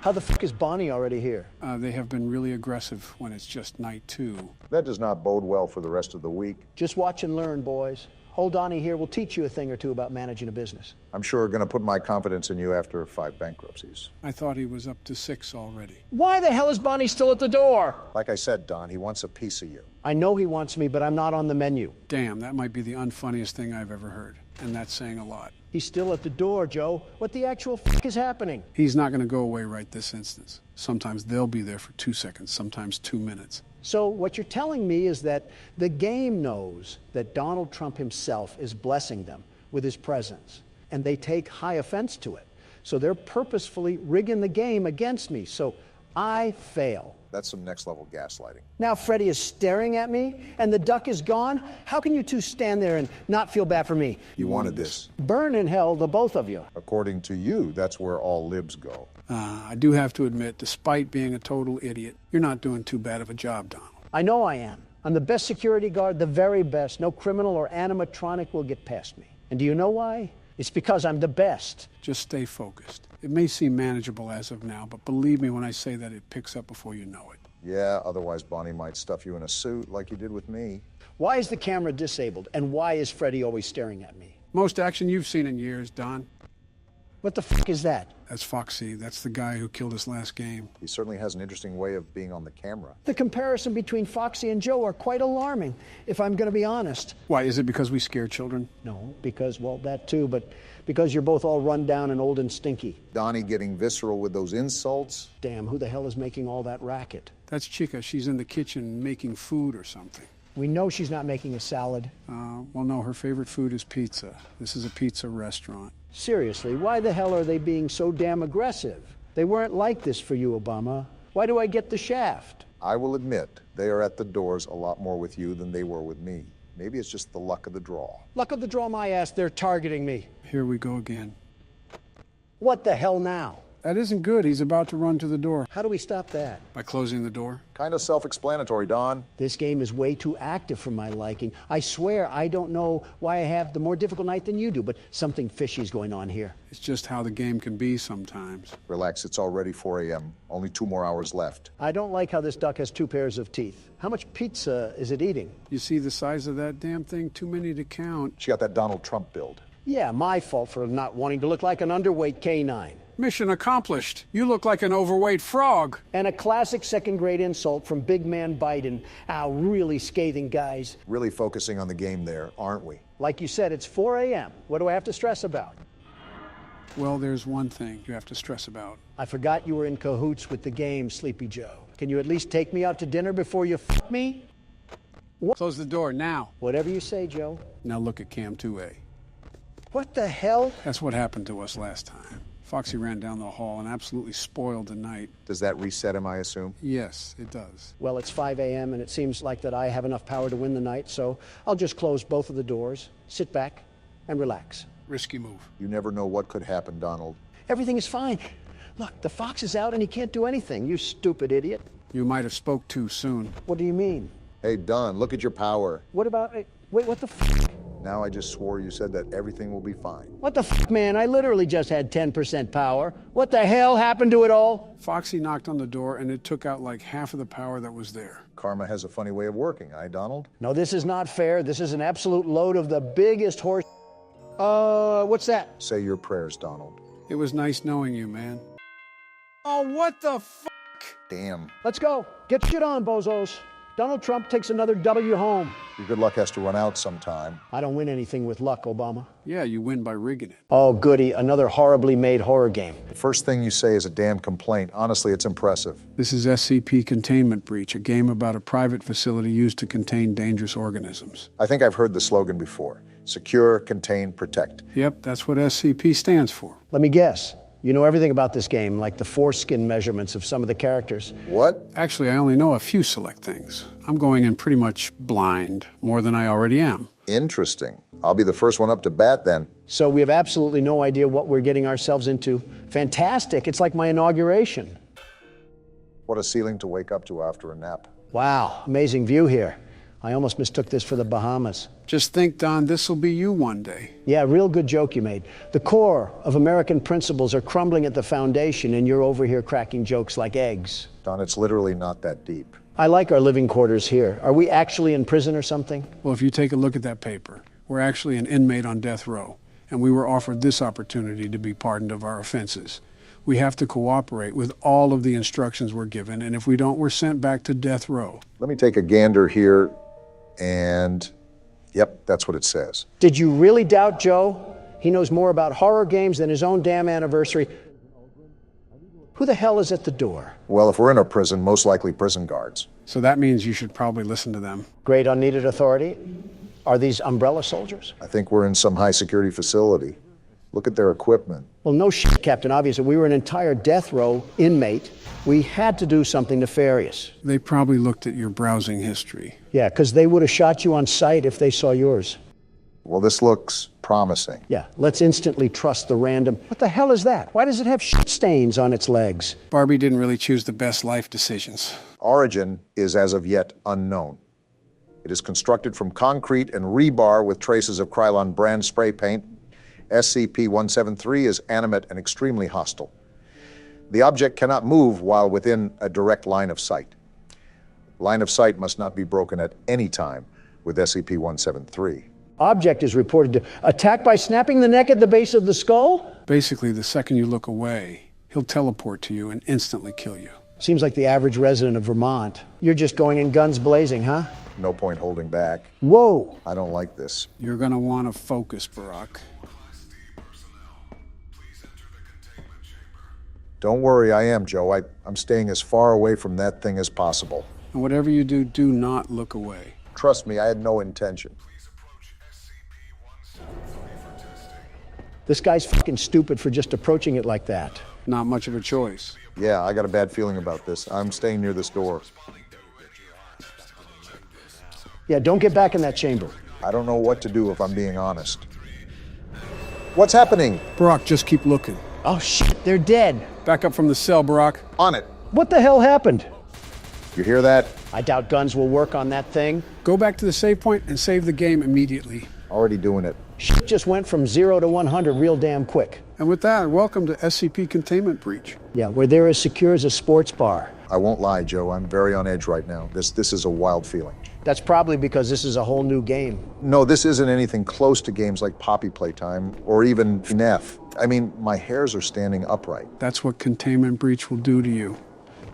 [SPEAKER 2] How the fuck is Bonnie already here?
[SPEAKER 4] They have been really aggressive when it's just night 2.
[SPEAKER 3] That does not bode well for the rest of the week.
[SPEAKER 2] Just watch and learn, boys. Old Donnie here will teach you a thing or two about managing a business.
[SPEAKER 3] I'm sure going to put my confidence in you after 5 bankruptcies.
[SPEAKER 4] I thought he was up to 6 already.
[SPEAKER 2] Why the hell is Bonnie still at the door?
[SPEAKER 3] Like I said, Don, he wants a piece of you.
[SPEAKER 2] I know he wants me, but I'm not on the menu.
[SPEAKER 4] Damn, that might be the unfunniest thing I've ever heard. And that's saying a lot.
[SPEAKER 2] He's still at the door, Joe. What the actual fuck is happening?
[SPEAKER 4] He's not going to go away right this instance. Sometimes they'll be there for 2 seconds, sometimes 2 minutes.
[SPEAKER 2] So what you're telling me is that the game knows that Donald Trump himself is blessing them with his presence, and they take high offense to it. So they're purposefully rigging the game against me, so I fail.
[SPEAKER 3] That's some next-level gaslighting.
[SPEAKER 2] Now Freddie is staring at me, and the duck is gone? How can you two stand there and not feel bad for me?
[SPEAKER 3] You wanted this.
[SPEAKER 2] Burn in hell, the both of you.
[SPEAKER 3] According to you, that's where all libs go.
[SPEAKER 4] I do have to admit, despite being a total idiot, you're not doing too bad of a job, Donald.
[SPEAKER 2] I know I am. I'm the best security guard, the very best. No criminal or animatronic will get past me. And do you know why? It's because I'm the best.
[SPEAKER 4] Just stay focused. It may seem manageable as of now, but believe me when I say that it picks up before you know it.
[SPEAKER 3] Yeah, otherwise Bonnie might stuff you in a suit like he did with me.
[SPEAKER 2] Why is the camera disabled, and why is Freddie always staring at me?
[SPEAKER 4] Most action you've seen in years, Don.
[SPEAKER 2] What the fuck is that?
[SPEAKER 4] That's Foxy. That's the guy who killed us last game.
[SPEAKER 3] He certainly has an interesting way of being on the camera.
[SPEAKER 2] The comparison between Foxy and Joe are quite alarming, if I'm going to be honest.
[SPEAKER 4] Why, is it because we scare children?
[SPEAKER 2] No, because, well, that too, but because you're both all run down and old and stinky.
[SPEAKER 3] Donnie getting visceral with those insults.
[SPEAKER 2] Damn, who the hell is making all that racket?
[SPEAKER 4] That's Chica. She's in the kitchen making food or something.
[SPEAKER 2] We know she's not making a salad.
[SPEAKER 4] Well, no, her favorite food is pizza. This is a pizza restaurant.
[SPEAKER 2] Seriously, why the hell are they being so damn aggressive? They weren't like this for you, Obama. Why do I get the shaft?
[SPEAKER 3] I will admit, they are at the doors a lot more with you than they were with me. Maybe it's just the luck of the draw.
[SPEAKER 2] Luck of the draw, my ass, they're targeting me.
[SPEAKER 4] Here we go again.
[SPEAKER 2] What the hell now?
[SPEAKER 4] That isn't good. He's about to run to the door.
[SPEAKER 2] How do we stop that?
[SPEAKER 4] By closing the door.
[SPEAKER 3] Kind of self-explanatory, Don.
[SPEAKER 2] This game is way too active for my liking. I swear I don't know why I have the more difficult night than you do, but something fishy's going on here.
[SPEAKER 4] It's just how the game can be sometimes.
[SPEAKER 3] Relax, it's already 4 a.m. Only 2 more hours left.
[SPEAKER 2] I don't like how this duck has 2 pairs of teeth. How much pizza is it eating?
[SPEAKER 4] You see the size of that damn thing? Too many to count.
[SPEAKER 3] She got that Donald Trump build.
[SPEAKER 2] Yeah, my fault for not wanting to look like an underweight canine.
[SPEAKER 4] Mission accomplished. You look like an overweight frog.
[SPEAKER 2] And a classic second-grade insult from Big Man Biden. Ow, really scathing, guys.
[SPEAKER 3] Really focusing on the game there, aren't we?
[SPEAKER 2] Like you said, it's 4 a.m. What do I have to stress about?
[SPEAKER 4] Well, there's one thing you have to stress about.
[SPEAKER 2] I forgot you were in cahoots with the game, Sleepy Joe. Can you at least take me out to dinner before you f*** me?
[SPEAKER 4] What? Close the door now.
[SPEAKER 2] Whatever you say, Joe.
[SPEAKER 4] Now look at Cam 2A.
[SPEAKER 2] What the hell?
[SPEAKER 4] That's what happened to us last time. Foxy ran down the hall and absolutely spoiled the night.
[SPEAKER 3] Does that reset him, I assume?
[SPEAKER 4] Yes, it does.
[SPEAKER 2] Well, it's 5 a.m. and it seems like that I have enough power to win the night, so I'll just close both of the doors, sit back, and relax.
[SPEAKER 4] Risky move.
[SPEAKER 3] You never know what could happen, Donald.
[SPEAKER 2] Everything is fine. Look, the fox is out and he can't do anything, you stupid idiot.
[SPEAKER 4] You might have spoke too soon.
[SPEAKER 2] What do you mean?
[SPEAKER 3] Hey, Don, look at your power.
[SPEAKER 2] What about... Wait, what the f***?
[SPEAKER 3] Now I just swore you said that everything will be fine.
[SPEAKER 2] What the f***, man? I literally just had 10% power. What the hell happened to it all?
[SPEAKER 4] Foxy knocked on the door and it took out like half of the power that was there.
[SPEAKER 3] Karma has a funny way of working, eh, Donald?
[SPEAKER 2] No, this is not fair. This is an absolute load of the biggest horse... what's that?
[SPEAKER 3] Say your prayers, Donald.
[SPEAKER 4] It was nice knowing you, man. Oh, what the f***?
[SPEAKER 3] Damn.
[SPEAKER 2] Let's go. Get shit on, bozos. Donald Trump takes another W home.
[SPEAKER 3] Your good luck has to run out sometime.
[SPEAKER 2] I don't win anything with luck, Obama.
[SPEAKER 4] Yeah, you win by rigging it.
[SPEAKER 2] Oh, goody, another horribly made horror game.
[SPEAKER 3] The first thing you say is a damn complaint. Honestly, it's impressive.
[SPEAKER 4] This is SCP Containment Breach, a game about a private facility used to contain dangerous organisms.
[SPEAKER 3] I think I've heard the slogan before. Secure, contain, protect.
[SPEAKER 4] Yep, that's what SCP stands for.
[SPEAKER 2] Let me guess. You know everything about this game, like the foreskin measurements of some of the characters.
[SPEAKER 3] What?
[SPEAKER 4] Actually, I only know a few select things. I'm going in pretty much blind, more than I already am.
[SPEAKER 3] Interesting. I'll be the first one up to bat then.
[SPEAKER 2] So we have absolutely no idea what we're getting ourselves into. Fantastic. It's like my inauguration.
[SPEAKER 3] What a ceiling to wake up to after a nap.
[SPEAKER 2] Wow, amazing view here. I almost mistook this for the Bahamas.
[SPEAKER 4] Just think, Don, this'll be you one day.
[SPEAKER 2] Yeah, real good joke you made. The core of American principles are crumbling at the foundation, and you're over here cracking jokes like eggs.
[SPEAKER 3] Don, it's literally not that deep.
[SPEAKER 2] I like our living quarters here. Are we actually in prison or something?
[SPEAKER 4] Well, if you take a look at that paper, we're actually an inmate on death row, and we were offered this opportunity to be pardoned of our offenses. We have to cooperate with all of the instructions we're given, and if we don't, we're sent back to death row.
[SPEAKER 3] Let me take a gander here, and yep, that's what it says.
[SPEAKER 2] Did you really doubt Joe? He knows more about horror games than his own damn anniversary. Who the hell is at the door?
[SPEAKER 3] Well, if we're in a prison, most likely prison guards.
[SPEAKER 4] So that means you should probably listen to them.
[SPEAKER 2] Great unneeded authority. Are these umbrella soldiers?
[SPEAKER 3] I think we're in some high security facility. Look at their equipment.
[SPEAKER 2] Well, no shit, Captain Obvious. We were an entire death row inmate. We had to do something nefarious.
[SPEAKER 4] They probably looked at your browsing history.
[SPEAKER 2] Yeah, because they would have shot you on sight if they saw yours.
[SPEAKER 3] Well, this looks promising.
[SPEAKER 2] Yeah, let's instantly trust the random. What the hell is that? Why does it have shit stains on its legs?
[SPEAKER 4] Barbie didn't really choose the best life decisions.
[SPEAKER 3] Origin is as of yet unknown. It is constructed from concrete and rebar with traces of Krylon brand spray paint. SCP-173 is animate and extremely hostile. The object cannot move while within a direct line of sight. Line of sight must not be broken at any time with SCP-173.
[SPEAKER 2] Object is reported to attack by snapping the neck at the base of the skull?
[SPEAKER 4] Basically, the second you look away, he'll teleport to you and instantly kill you.
[SPEAKER 2] Seems like the average resident of Vermont. You're just going in guns blazing, huh?
[SPEAKER 3] No point holding back.
[SPEAKER 2] Whoa!
[SPEAKER 3] I don't like this.
[SPEAKER 4] You're gonna want to focus, Barack.
[SPEAKER 3] Don't worry, I am, Joe. I'm staying as far away from that thing as possible.
[SPEAKER 4] And whatever you do, do not look away.
[SPEAKER 3] Trust me, I had no intention.
[SPEAKER 2] This guy's fucking stupid for just approaching it like that.
[SPEAKER 4] Not much of a choice.
[SPEAKER 3] Yeah, I got a bad feeling about this. I'm staying near this door.
[SPEAKER 2] Yeah, don't get back in that chamber.
[SPEAKER 3] I don't know what to do if I'm being honest. What's happening?
[SPEAKER 4] Barack, just keep looking.
[SPEAKER 2] Oh shit, they're dead.
[SPEAKER 4] Back up from the cell, Barack.
[SPEAKER 3] On it.
[SPEAKER 2] What the hell happened?
[SPEAKER 3] You hear that?
[SPEAKER 2] I doubt guns will work on that thing.
[SPEAKER 4] Go back to the save point and save the game immediately.
[SPEAKER 3] Already doing it.
[SPEAKER 2] Shit just went from 0 to 100 real damn quick.
[SPEAKER 4] And with that, welcome to SCP Containment Breach.
[SPEAKER 2] Yeah, where they're as secure as a sports bar.
[SPEAKER 3] I won't lie, Joe. I'm very on edge right now. This is a wild feeling.
[SPEAKER 2] That's probably because this is a whole new game.
[SPEAKER 3] No, this isn't anything close to games like Poppy Playtime or even FNAF. I mean, my hairs are standing upright.
[SPEAKER 4] That's what Containment Breach will do to you.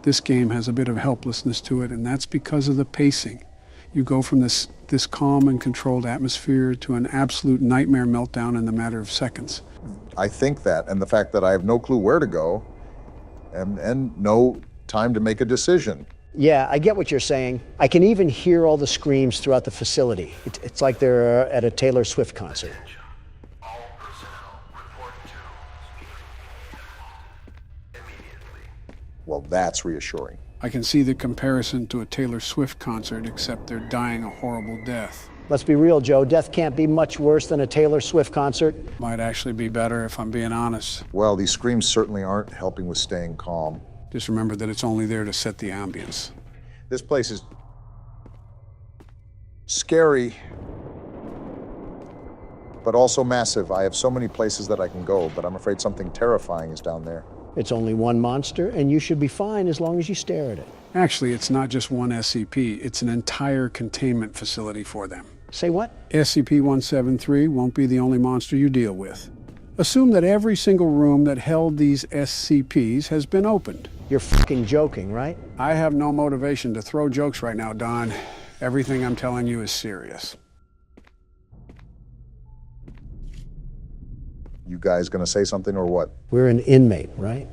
[SPEAKER 4] This game has a bit of helplessness to it, and that's because of the pacing. You go from this calm and controlled atmosphere to an absolute nightmare meltdown in the matter of seconds.
[SPEAKER 3] I think that, and the fact that I have no clue where to go and no time to make a decision.
[SPEAKER 2] Yeah, I get what you're saying. I can even hear all the screams throughout the facility. It's like they're at a Taylor Swift concert.
[SPEAKER 3] Well, that's reassuring.
[SPEAKER 4] I can see the comparison to a Taylor Swift concert, except they're dying a horrible death.
[SPEAKER 2] Let's be real, Joe. Death can't be much worse than a Taylor Swift concert.
[SPEAKER 4] Might actually be better if I'm being honest.
[SPEAKER 3] Well, these screams certainly aren't helping with staying calm.
[SPEAKER 4] Just remember that it's only there to set the ambience.
[SPEAKER 3] This place is scary, but also massive. I have so many places that I can go, but I'm afraid something terrifying is down there.
[SPEAKER 2] It's only one monster, and you should be fine as long as you stare at it.
[SPEAKER 4] Actually, it's not just one SCP. It's an entire containment facility for them.
[SPEAKER 2] Say what?
[SPEAKER 4] SCP-173 won't be the only monster you deal with. Assume that every single room that held these SCPs has been opened.
[SPEAKER 2] You're fucking joking, right?
[SPEAKER 4] I have no motivation to throw jokes right now, Don. Everything I'm telling you is serious.
[SPEAKER 3] You guys gonna say something or what?
[SPEAKER 2] We're an inmate, right?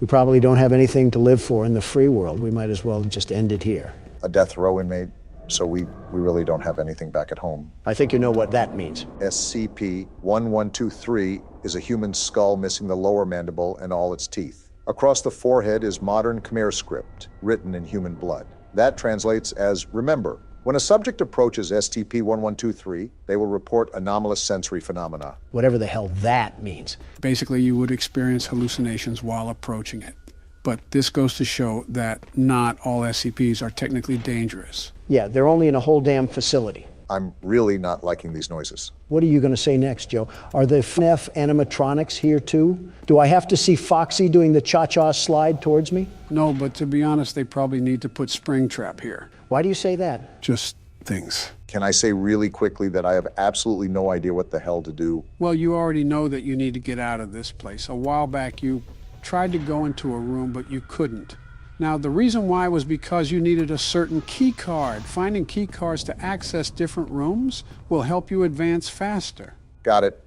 [SPEAKER 2] We probably don't have anything to live for in the free world. We might as well just end it here.
[SPEAKER 3] A death row inmate, so we really don't have anything back at home.
[SPEAKER 2] I think you know what that means.
[SPEAKER 3] SCP-1123 is a human skull missing the lower mandible and all its teeth. Across the forehead is modern Khmer script, written in human blood. That translates as remember. When a subject approaches SCP-1123, they will report anomalous sensory phenomena.
[SPEAKER 2] Whatever the hell that means.
[SPEAKER 4] Basically, you would experience hallucinations while approaching it. But this goes to show that not all SCPs are technically dangerous.
[SPEAKER 2] Yeah, they're only in a whole damn facility.
[SPEAKER 3] I'm really not liking these noises.
[SPEAKER 2] What are you going to say next, Joe? Are the FNAF animatronics here too? Do I have to see Foxy doing the cha-cha slide towards me?
[SPEAKER 4] No, but to be honest, they probably need to put Springtrap here.
[SPEAKER 2] Why do you say that?
[SPEAKER 4] Just things.
[SPEAKER 3] Can I say really quickly that I have absolutely no idea what the hell to do?
[SPEAKER 4] Well, you already know that you need to get out of this place. A while back, you tried to go into a room, but you couldn't. Now, the reason why was because you needed a certain key card. Finding key cards to access different rooms will help you advance faster.
[SPEAKER 3] Got it.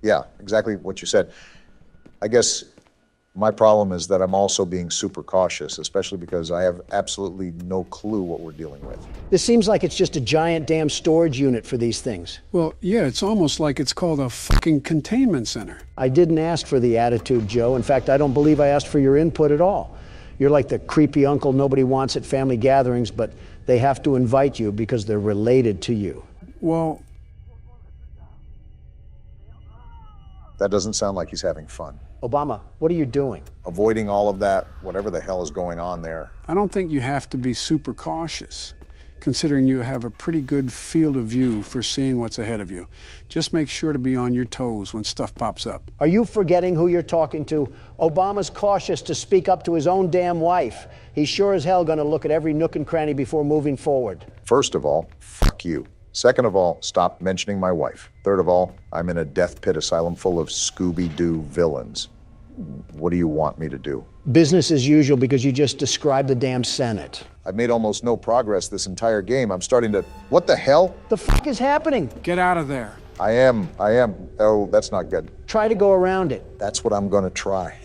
[SPEAKER 3] Yeah, exactly what you said. I guess my problem is that I'm also being super cautious, especially because I have absolutely no clue what we're dealing with.
[SPEAKER 2] This seems like it's just a giant damn storage unit for these things.
[SPEAKER 4] Well, yeah, it's almost like it's called a fucking containment center.
[SPEAKER 2] I didn't ask for the attitude, Joe. In fact, I don't believe I asked for your input at all. You're like the creepy uncle nobody wants at family gatherings, but they have to invite you because they're related to you.
[SPEAKER 4] Well,
[SPEAKER 3] that doesn't sound like he's having fun.
[SPEAKER 2] Obama, what are you doing?
[SPEAKER 3] Avoiding all of that, whatever the hell is going on there.
[SPEAKER 4] I don't think you have to be super cautious, considering you have a pretty good field of view for seeing what's ahead of you. Just make sure to be on your toes when stuff pops up.
[SPEAKER 2] Are you forgetting who you're talking to? Obama's cautious to speak up to his own damn wife. He's sure as hell gonna look at every nook and cranny before moving forward.
[SPEAKER 3] First of all, fuck you. Second of all, stop mentioning my wife. Third of all, I'm in a death pit asylum full of Scooby-Doo villains. What do you want me to do?
[SPEAKER 2] Business as usual because you just described the damn Senate.
[SPEAKER 3] I've made almost no progress this entire game. I'm starting to... What the hell?
[SPEAKER 2] The fuck is happening?
[SPEAKER 4] Get out of there.
[SPEAKER 3] I am. Oh, that's not good.
[SPEAKER 2] Try to go around it.
[SPEAKER 3] That's what I'm gonna try.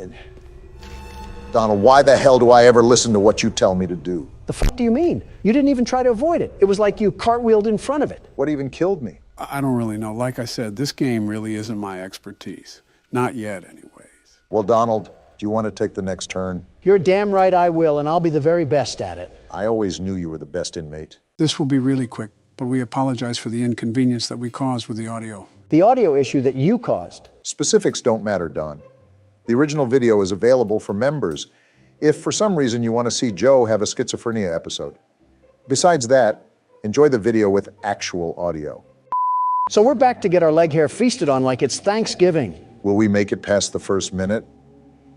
[SPEAKER 3] Donald, why the hell do I ever listen to what you tell me to do?
[SPEAKER 2] The fuck do you mean? You didn't even try to avoid it. It was like you cartwheeled in front of it.
[SPEAKER 3] What even killed me?
[SPEAKER 4] I don't really know. Like I said, this game really isn't my expertise. Not yet, anyways.
[SPEAKER 3] Well, Donald, do you want to take the next turn?
[SPEAKER 2] You're damn right I will, and I'll be the very best at it.
[SPEAKER 3] I always knew you were the best inmate.
[SPEAKER 4] This will be really quick, but we apologize for the inconvenience that we caused with the audio.
[SPEAKER 2] The audio issue that you caused.
[SPEAKER 3] Specifics don't matter, Don. The original video is available for members if for some reason you want to see Joe have a schizophrenia episode. Besides that, enjoy the video with actual audio.
[SPEAKER 2] So we're back to get our leg hair feasted on like it's Thanksgiving.
[SPEAKER 3] Will we make it past the first minute?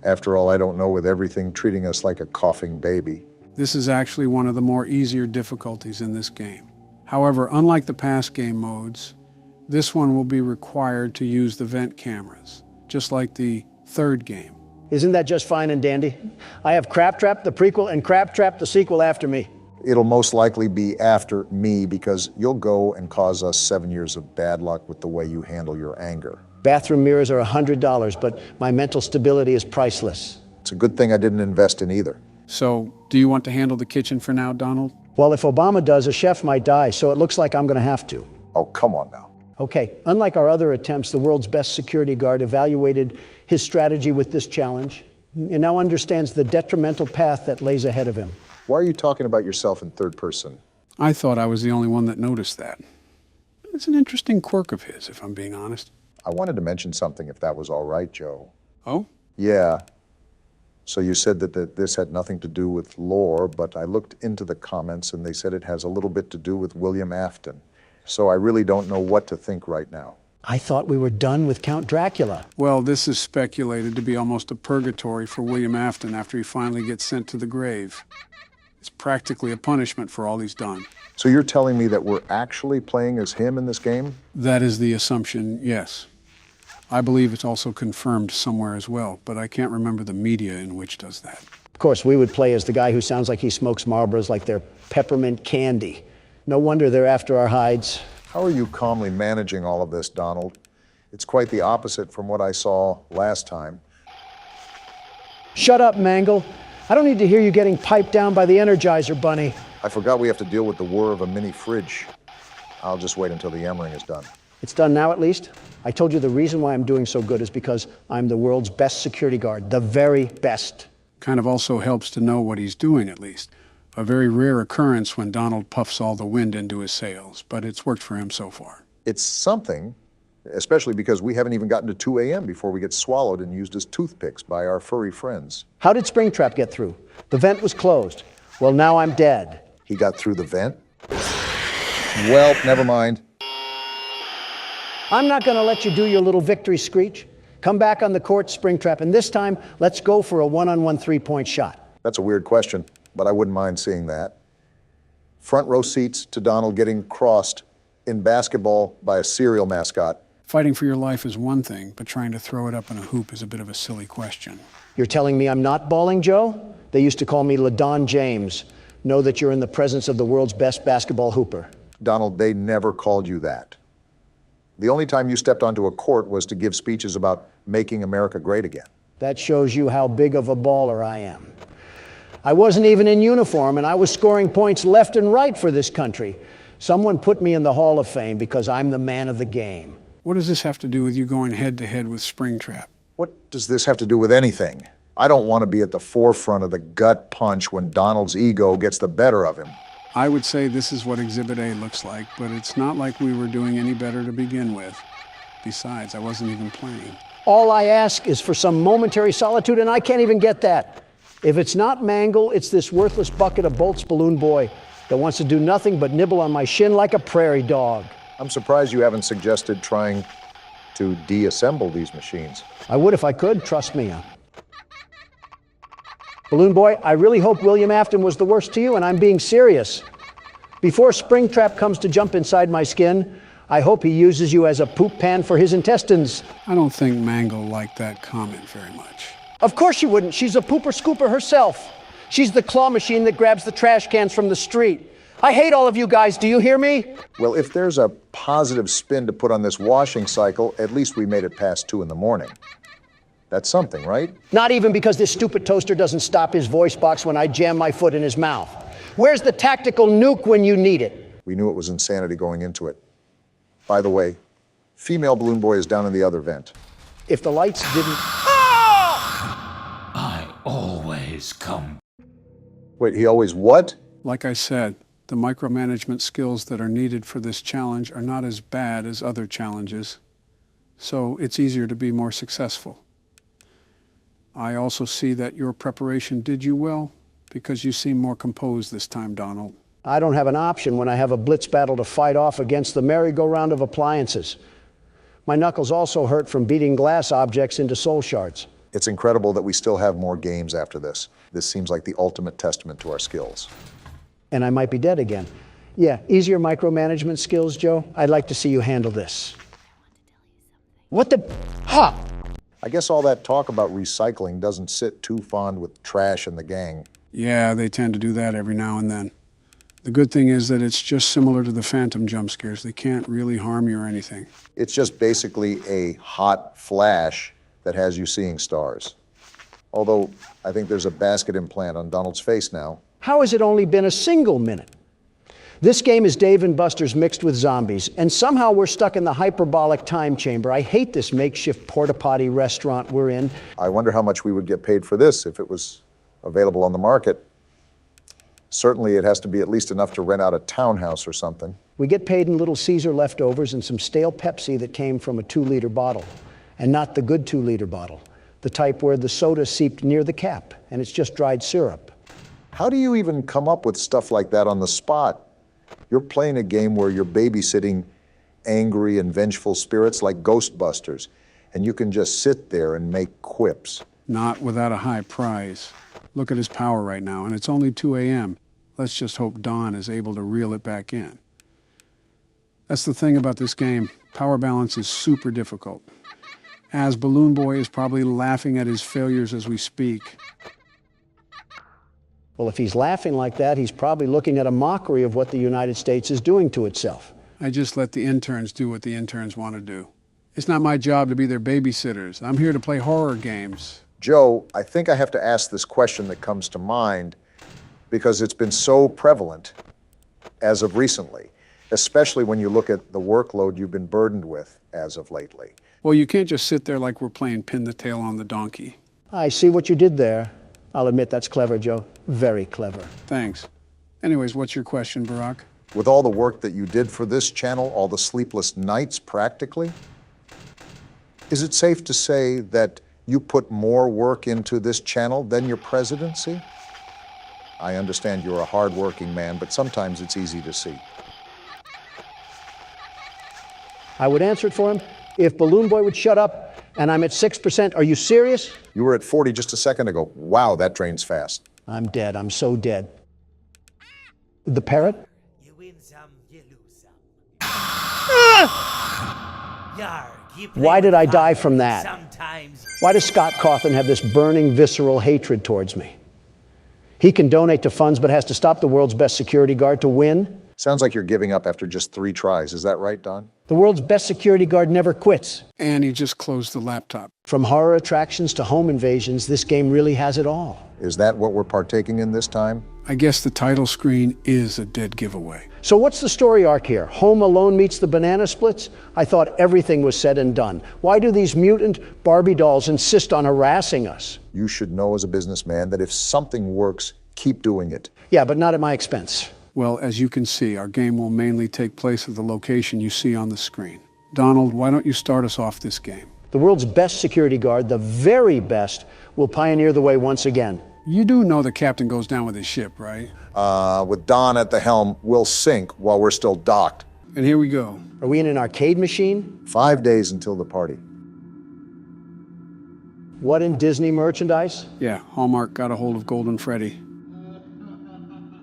[SPEAKER 3] After all, I don't know, with everything treating us like a coughing baby.
[SPEAKER 4] This is actually one of the more easier difficulties in this game. However, unlike the past game modes, this one will be required to use the vent cameras, just like the third game.
[SPEAKER 2] Isn't that just fine and dandy? I have Crab Trap, the prequel, and Crab Trap, the sequel after me.
[SPEAKER 3] It'll most likely be after me because you'll go and cause us 7 years of bad luck with the way you handle your anger.
[SPEAKER 2] Bathroom mirrors are $100, but my mental stability is priceless.
[SPEAKER 3] It's a good thing I didn't invest in either.
[SPEAKER 4] So, do you want to handle the kitchen for now, Donald?
[SPEAKER 2] Well, if Obama does, a chef might die, so it looks like I'm going to have to.
[SPEAKER 3] Oh, come on now.
[SPEAKER 2] Okay, unlike our other attempts, the world's best security guard evaluated his strategy with this challenge and now understands the detrimental path that lays ahead of him.
[SPEAKER 3] Why are you talking about yourself in third person?
[SPEAKER 4] I thought I was the only one that noticed that. It's an interesting quirk of his, if I'm being honest.
[SPEAKER 3] I wanted to mention something, if that was all right, Joe.
[SPEAKER 4] Oh?
[SPEAKER 3] Yeah. So you said that this had nothing to do with lore, but I looked into the comments and they said it has a little bit to do with William Afton. So I really don't know what to think right now.
[SPEAKER 2] I thought we were done with Count Dracula.
[SPEAKER 4] Well, this is speculated to be almost a purgatory for William Afton after he finally gets sent to the grave. It's practically a punishment for all he's done.
[SPEAKER 3] So you're telling me that we're actually playing as him in this game?
[SPEAKER 4] That is the assumption, yes. I believe it's also confirmed somewhere as well, but I can't remember the media in which does that.
[SPEAKER 2] Of course, we would play as the guy who sounds like he smokes Marlboros like they're peppermint candy. No wonder they're after our hides.
[SPEAKER 3] How are you calmly managing all of this, Donald? It's quite the opposite from what I saw last time.
[SPEAKER 2] Shut up, Mangle. I don't need to hear you getting piped down by the Energizer Bunny.
[SPEAKER 3] I forgot we have to deal with the whir of a mini fridge. I'll just wait until the yammering is done.
[SPEAKER 2] It's done now, at least. I told you the reason why I'm doing so good is because I'm the world's best security guard, the very best.
[SPEAKER 4] Kind of also helps to know what he's doing, at least. A very rare occurrence when Donald puffs all the wind into his sails, but it's worked for him so far.
[SPEAKER 3] It's something, especially because we haven't even gotten to 2 a.m. before we get swallowed and used as toothpicks by our furry friends.
[SPEAKER 2] How did Springtrap get through? The vent was closed. Well, now I'm dead.
[SPEAKER 3] He got through the vent? Well, never mind.
[SPEAKER 2] I'm not going to let you do your little victory screech. Come back on the court, Springtrap, and this time, let's go for a one-on-one three-point shot.
[SPEAKER 3] That's a weird question, but I wouldn't mind seeing that. Front row seats to Donald getting crossed in basketball by a cereal mascot.
[SPEAKER 4] Fighting for your life is one thing, but trying to throw it up in a hoop is a bit of a silly question.
[SPEAKER 2] You're telling me I'm not balling, Joe? They used to call me LaDon James. Know that you're in the presence of the world's best basketball hooper.
[SPEAKER 3] Donald, they never called you that. The only time you stepped onto a court was to give speeches about making America great again.
[SPEAKER 2] That shows you how big of a baller I am. I wasn't even in uniform, and I was scoring points left and right for this country. Someone put me in the Hall of Fame because I'm the man of the game.
[SPEAKER 4] What does this have to do with you going head-to-head with Springtrap?
[SPEAKER 3] What does this have to do with anything? I don't want to be at the forefront of the gut punch when Donald's ego gets the better of him.
[SPEAKER 4] I would say this is what Exhibit A looks like, but it's not like we were doing any better to begin with. Besides, I wasn't even playing.
[SPEAKER 2] All I ask is for some momentary solitude, and I can't even get that. If it's not Mangle, it's this worthless bucket of bolts balloon boy that wants to do nothing but nibble on my shin like a prairie dog.
[SPEAKER 3] I'm surprised you haven't suggested trying to deassemble these machines.
[SPEAKER 2] I would if I could, trust me. Balloon boy, I really hope William Afton was the worst to you, and I'm being serious. Before Springtrap comes to jump inside my skin, I hope he uses you as a poop pan for his intestines.
[SPEAKER 4] I don't think Mangle liked that comment very much.
[SPEAKER 2] Of course she wouldn't. She's a pooper scooper herself. She's the claw machine that grabs the trash cans from the street. I hate all of you guys. Do you hear me?
[SPEAKER 3] Well, if there's a positive spin to put on this washing cycle, at least we made it past 2 in the morning. That's something, right?
[SPEAKER 2] Not even because this stupid toaster doesn't stop his voice box when I jam my foot in his mouth. Where's the tactical nuke when you need it?
[SPEAKER 3] We knew it was insanity going into it. By the way, female balloon boy is down in the other vent.
[SPEAKER 2] If the lights didn't...
[SPEAKER 5] I always come.
[SPEAKER 3] Wait, he always what?
[SPEAKER 4] Like I said, the micromanagement skills that are needed for this challenge are not as bad as other challenges, so it's easier to be more successful. I also see that your preparation did you well, because you seem more composed this time, Donald.
[SPEAKER 2] I don't have an option when I have a blitz battle to fight off against the merry-go-round of appliances. My knuckles also hurt from beating glass objects into soul shards.
[SPEAKER 3] It's incredible that we still have more games after this. This seems like the ultimate testament to our skills.
[SPEAKER 2] And I might be dead again. Yeah, easier micromanagement skills, Joe. I'd like to see you handle this. What the... Ha!
[SPEAKER 3] I guess all that talk about recycling doesn't sit too fond with Trash and the gang.
[SPEAKER 4] Yeah, they tend to do that every now and then. The good thing is that it's just similar to the Phantom jump scares. They can't really harm you or anything.
[SPEAKER 3] It's just basically a hot flash that has you seeing stars. Although, I think there's a basket implant on Donald's face now.
[SPEAKER 2] How has it only been a single minute? This game is Dave and Buster's mixed with zombies, and somehow we're stuck in the hyperbolic time chamber. I hate this makeshift porta-potty restaurant we're in.
[SPEAKER 3] I wonder how much we would get paid for this if it was available on the market. Certainly it has to be at least enough to rent out a townhouse or something.
[SPEAKER 2] We get paid in Little Caesar leftovers and some stale Pepsi that came from a 2-liter bottle, and not the good 2-liter bottle, the type where the soda seeped near the cap, and it's just dried syrup.
[SPEAKER 3] How do you even come up with stuff like that on the spot? You're playing a game where you're babysitting angry and vengeful spirits like Ghostbusters, and you can just sit there and make quips.
[SPEAKER 4] Not without a high prize. Look at his power right now, and it's only 2 a.m. Let's just hope Don is able to reel it back in. That's the thing about this game. Power balance is super difficult. As Balloon Boy is probably laughing at his failures as we speak.
[SPEAKER 2] Well, if he's laughing like that, he's probably looking at a mockery of what the United States is doing to itself.
[SPEAKER 4] I just let the interns do what the interns want to do. It's not my job to be their babysitters. I'm here to play horror games.
[SPEAKER 3] Joe, I think I have to ask this question that comes to mind because it's been so prevalent as of recently, especially when you look at the workload you've been burdened with as of lately.
[SPEAKER 4] Well, you can't just sit there like we're playing pin the tail on the donkey.
[SPEAKER 2] I see what you did there. I'll admit that's clever, Joe. Very clever.
[SPEAKER 4] Thanks. Anyways, what's your question, Barack?
[SPEAKER 3] With all the work that you did for this channel, all the sleepless nights practically, is it safe to say that you put more work into this channel than your presidency? I understand you're a hard-working man, but sometimes it's easy to see.
[SPEAKER 2] I would answer it for him if Balloon Boy would shut up, and I'm at 6%. Are you serious?
[SPEAKER 3] You were at 40 just a second ago. Wow, that drains fast.
[SPEAKER 2] I'm dead. I'm so dead. The parrot?
[SPEAKER 5] You win some, you lose some. Yarg, you play
[SPEAKER 2] Why did
[SPEAKER 5] with
[SPEAKER 2] I die
[SPEAKER 5] fire
[SPEAKER 2] from that?
[SPEAKER 5] Sometimes.
[SPEAKER 2] Why does Scott Cawthon have this burning, visceral hatred towards me? He can donate to funds, but has to stop the world's best security guard to win?
[SPEAKER 3] Sounds like you're giving up after just 3 tries. Is that right, Don?
[SPEAKER 2] The world's best security guard never quits.
[SPEAKER 4] And he just closed the laptop.
[SPEAKER 2] From horror attractions to home invasions, this game really has it all.
[SPEAKER 3] Is that what we're partaking in this time?
[SPEAKER 4] I guess the title screen is a dead giveaway.
[SPEAKER 2] So what's the story arc here? Home Alone meets the Banana Splits? I thought everything was said and done. Why do these mutant Barbie dolls insist on harassing us?
[SPEAKER 3] You should know as a businessman that if something works, keep doing it.
[SPEAKER 2] Yeah, but not at my expense.
[SPEAKER 4] Well, as you can see, our game will mainly take place at the location you see on the screen. Donald, why don't you start us off this game?
[SPEAKER 2] The world's best security guard, the very best, will pioneer the way once again.
[SPEAKER 4] You do know the captain goes down with his ship, right?
[SPEAKER 3] With Don at the helm, we'll sink while we're still docked.
[SPEAKER 4] And here we go.
[SPEAKER 2] Are we in an arcade machine?
[SPEAKER 3] 5 days until the party.
[SPEAKER 2] What in Disney merchandise?
[SPEAKER 4] Yeah, Hallmark got a hold of Golden Freddy.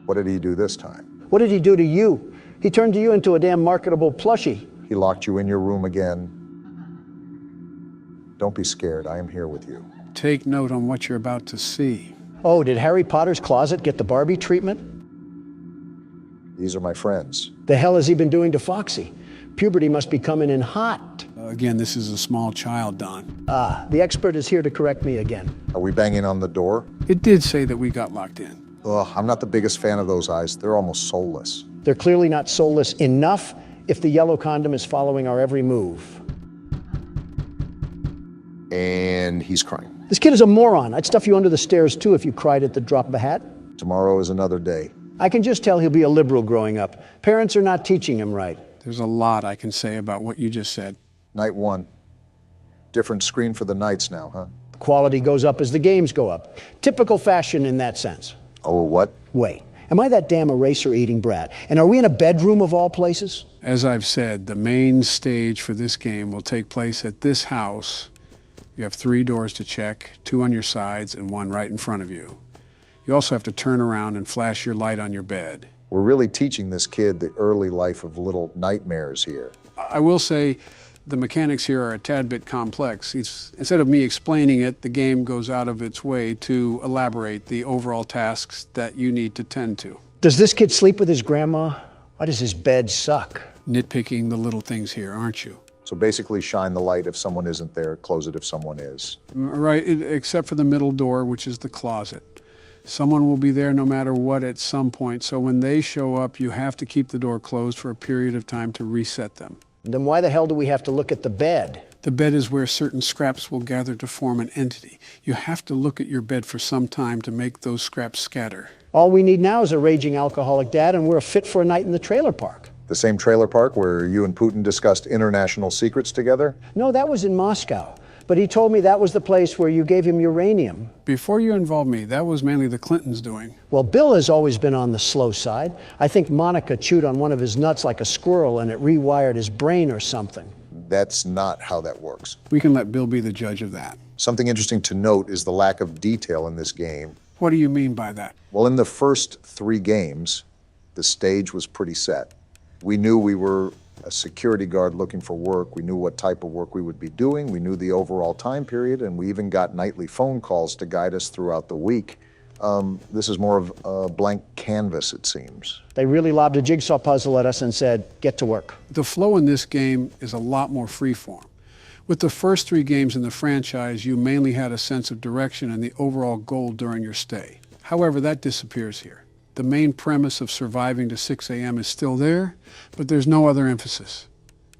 [SPEAKER 3] What did he do this time?
[SPEAKER 2] What did he do to you? He turned you into a damn marketable plushie.
[SPEAKER 3] He locked you in your room again. Don't be scared. I am here with you.
[SPEAKER 4] Take note on what you're about to see.
[SPEAKER 2] Oh, did Harry Potter's closet get the Barbie treatment?
[SPEAKER 3] These are my friends.
[SPEAKER 2] The hell has he been doing to Foxy? Puberty must be coming in hot.
[SPEAKER 4] Again, this is a small child, Don.
[SPEAKER 2] Ah, the expert is here to correct me again.
[SPEAKER 3] Are we banging on the door?
[SPEAKER 4] It did say that we got locked in.
[SPEAKER 3] Ugh, I'm not the biggest fan of those eyes. They're almost soulless.
[SPEAKER 2] They're clearly not soulless enough if the yellow condom is following our every move.
[SPEAKER 3] And he's crying.
[SPEAKER 2] This kid is a moron. I'd stuff you under the stairs too if you cried at the drop of a hat.
[SPEAKER 3] Tomorrow is another day.
[SPEAKER 2] I can just tell he'll be a liberal growing up. Parents are not teaching him right.
[SPEAKER 4] There's a lot I can say about what you just said.
[SPEAKER 3] Night 1. Different screen for the nights now, huh?
[SPEAKER 2] The quality goes up as the games go up. Typical fashion in that sense.
[SPEAKER 3] Oh, what?
[SPEAKER 2] Wait, am I that damn eraser-eating brat? And are we in a bedroom of all places?
[SPEAKER 4] As I've said, the main stage for this game will take place at this house. You have 3 doors to check, 2 on your sides and 1 right in front of you. You also have to turn around and flash your light on your bed.
[SPEAKER 3] We're really teaching this kid the early life of little nightmares here.
[SPEAKER 4] I will say the mechanics here are a tad bit complex. Instead of me explaining it, the game goes out of its way to elaborate the overall tasks that you need to tend to.
[SPEAKER 2] Does this kid sleep with his grandma? Why does his bed suck?
[SPEAKER 4] Nitpicking the little things here, aren't you?
[SPEAKER 3] So basically shine the light if someone isn't there, close it if someone is.
[SPEAKER 4] Right, except for the middle door, which is the closet. Someone will be there no matter what at some point, so when they show up, you have to keep the door closed for a period of time to reset them.
[SPEAKER 2] Then why the hell do we have to look at the bed?
[SPEAKER 4] The bed is where certain scraps will gather to form an entity. You have to look at your bed for some time to make those scraps scatter.
[SPEAKER 2] All we need now is a raging alcoholic dad, and we're fit for a night in the trailer park.
[SPEAKER 3] The same trailer park where you and Putin discussed international secrets together?
[SPEAKER 2] No, that was in Moscow. But he told me that was the place where you gave him uranium.
[SPEAKER 4] Before you involved me, that was mainly the Clintons' doing.
[SPEAKER 2] Well, Bill has always been on the slow side. I think Monica chewed on one of his nuts like a squirrel and it rewired his brain or something.
[SPEAKER 3] That's not how that works.
[SPEAKER 4] We can let Bill be the judge of that.
[SPEAKER 3] Something interesting to note is the lack of detail in this game.
[SPEAKER 4] What do you mean by that?
[SPEAKER 3] Well, in the first 3 games, the stage was pretty set. We knew we were a security guard looking for work. We knew what type of work we would be doing. We knew the overall time period, and we even got nightly phone calls to guide us throughout the week. This is more of a blank canvas, it seems.
[SPEAKER 2] They really lobbed a jigsaw puzzle at us and said, get to work.
[SPEAKER 4] The flow in this game is a lot more freeform. With the first 3 games in the franchise, you mainly had a sense of direction and the overall goal during your stay. However, that disappears here. The main premise of surviving to 6 a.m. is still there, but there's no other emphasis.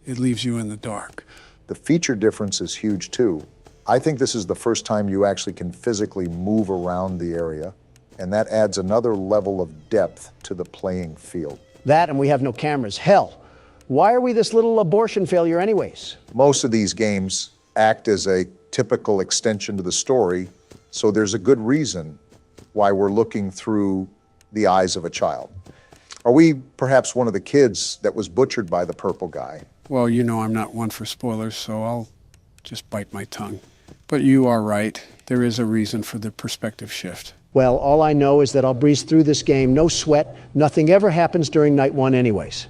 [SPEAKER 4] It leaves you in the dark.
[SPEAKER 3] The feature difference is huge too. I think this is the first time you actually can physically move around the area, and that adds another level of depth to the playing field.
[SPEAKER 2] That, and we have no cameras. Hell, why are we this little abortion failure anyways?
[SPEAKER 3] Most of these games act as a typical extension to the story, so there's a good reason why we're looking through the eyes of a child. Are we perhaps one of the kids that was butchered by the purple guy?
[SPEAKER 4] Well, you know I'm not one for spoilers, so I'll just bite my tongue. But you are right. There is a reason for the perspective shift.
[SPEAKER 2] Well, all I know is that I'll breeze through this game, no sweat. Nothing ever happens during night 1 anyways.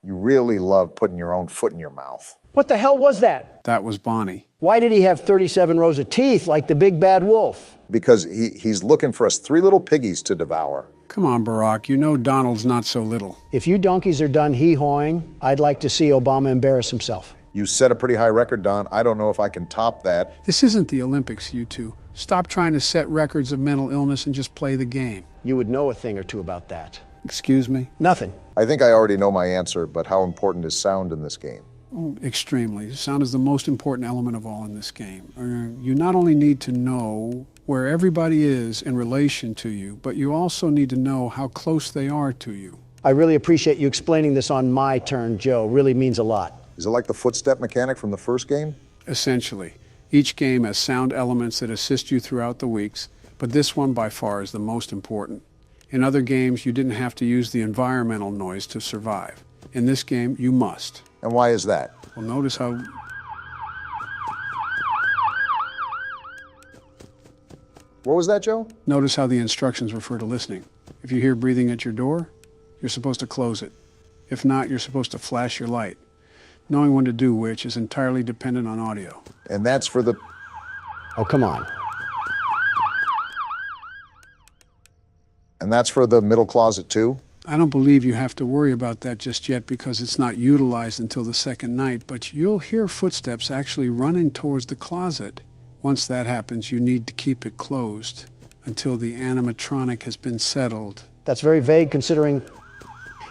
[SPEAKER 3] You really love putting your own foot in your mouth.
[SPEAKER 2] What the hell was that?
[SPEAKER 4] That was Bonnie.
[SPEAKER 2] Why did he have 37 rows of teeth like the big bad wolf?
[SPEAKER 3] Because he's looking for us 3 little piggies to devour.
[SPEAKER 4] Come on, Barack. You know Donald's not so little.
[SPEAKER 2] If you donkeys are done hee-hawing, I'd like to see Obama embarrass himself.
[SPEAKER 3] You set a pretty high record, Don. I don't know if I can top that.
[SPEAKER 4] This isn't the Olympics, you two. Stop trying to set records of mental illness and just play the game.
[SPEAKER 2] You would know a thing or two about that.
[SPEAKER 4] Excuse me?
[SPEAKER 2] Nothing.
[SPEAKER 3] I think I already know my answer, but how important is sound in this game?
[SPEAKER 4] Oh, extremely. Sound is the most important element of all in this game. You not only need to know where everybody is in relation to you, but you also need to know how close they are to you.
[SPEAKER 2] I really appreciate you explaining this on my turn, Joe. Really means a lot.
[SPEAKER 3] Is it like the footstep mechanic from the first game?
[SPEAKER 4] Essentially. Each game has sound elements that assist you throughout the weeks, but this one by far is the most important. In other games, you didn't have to use the environmental noise to survive. In this game, you must.
[SPEAKER 3] And why is that?
[SPEAKER 4] Well, notice how...
[SPEAKER 3] What was that, Joe?
[SPEAKER 4] Notice how the instructions refer to listening. If you hear breathing at your door, you're supposed to close it. If not, you're supposed to flash your light. Knowing when to do which is entirely dependent on audio.
[SPEAKER 3] And that's for the...
[SPEAKER 2] Oh, come on.
[SPEAKER 3] And that's for the middle closet, too?
[SPEAKER 4] I don't believe you have to worry about that just yet because it's not utilized until the second night, but you'll hear footsteps actually running towards the closet. Once that happens, you need to keep it closed until the animatronic has been settled.
[SPEAKER 2] That's very vague considering...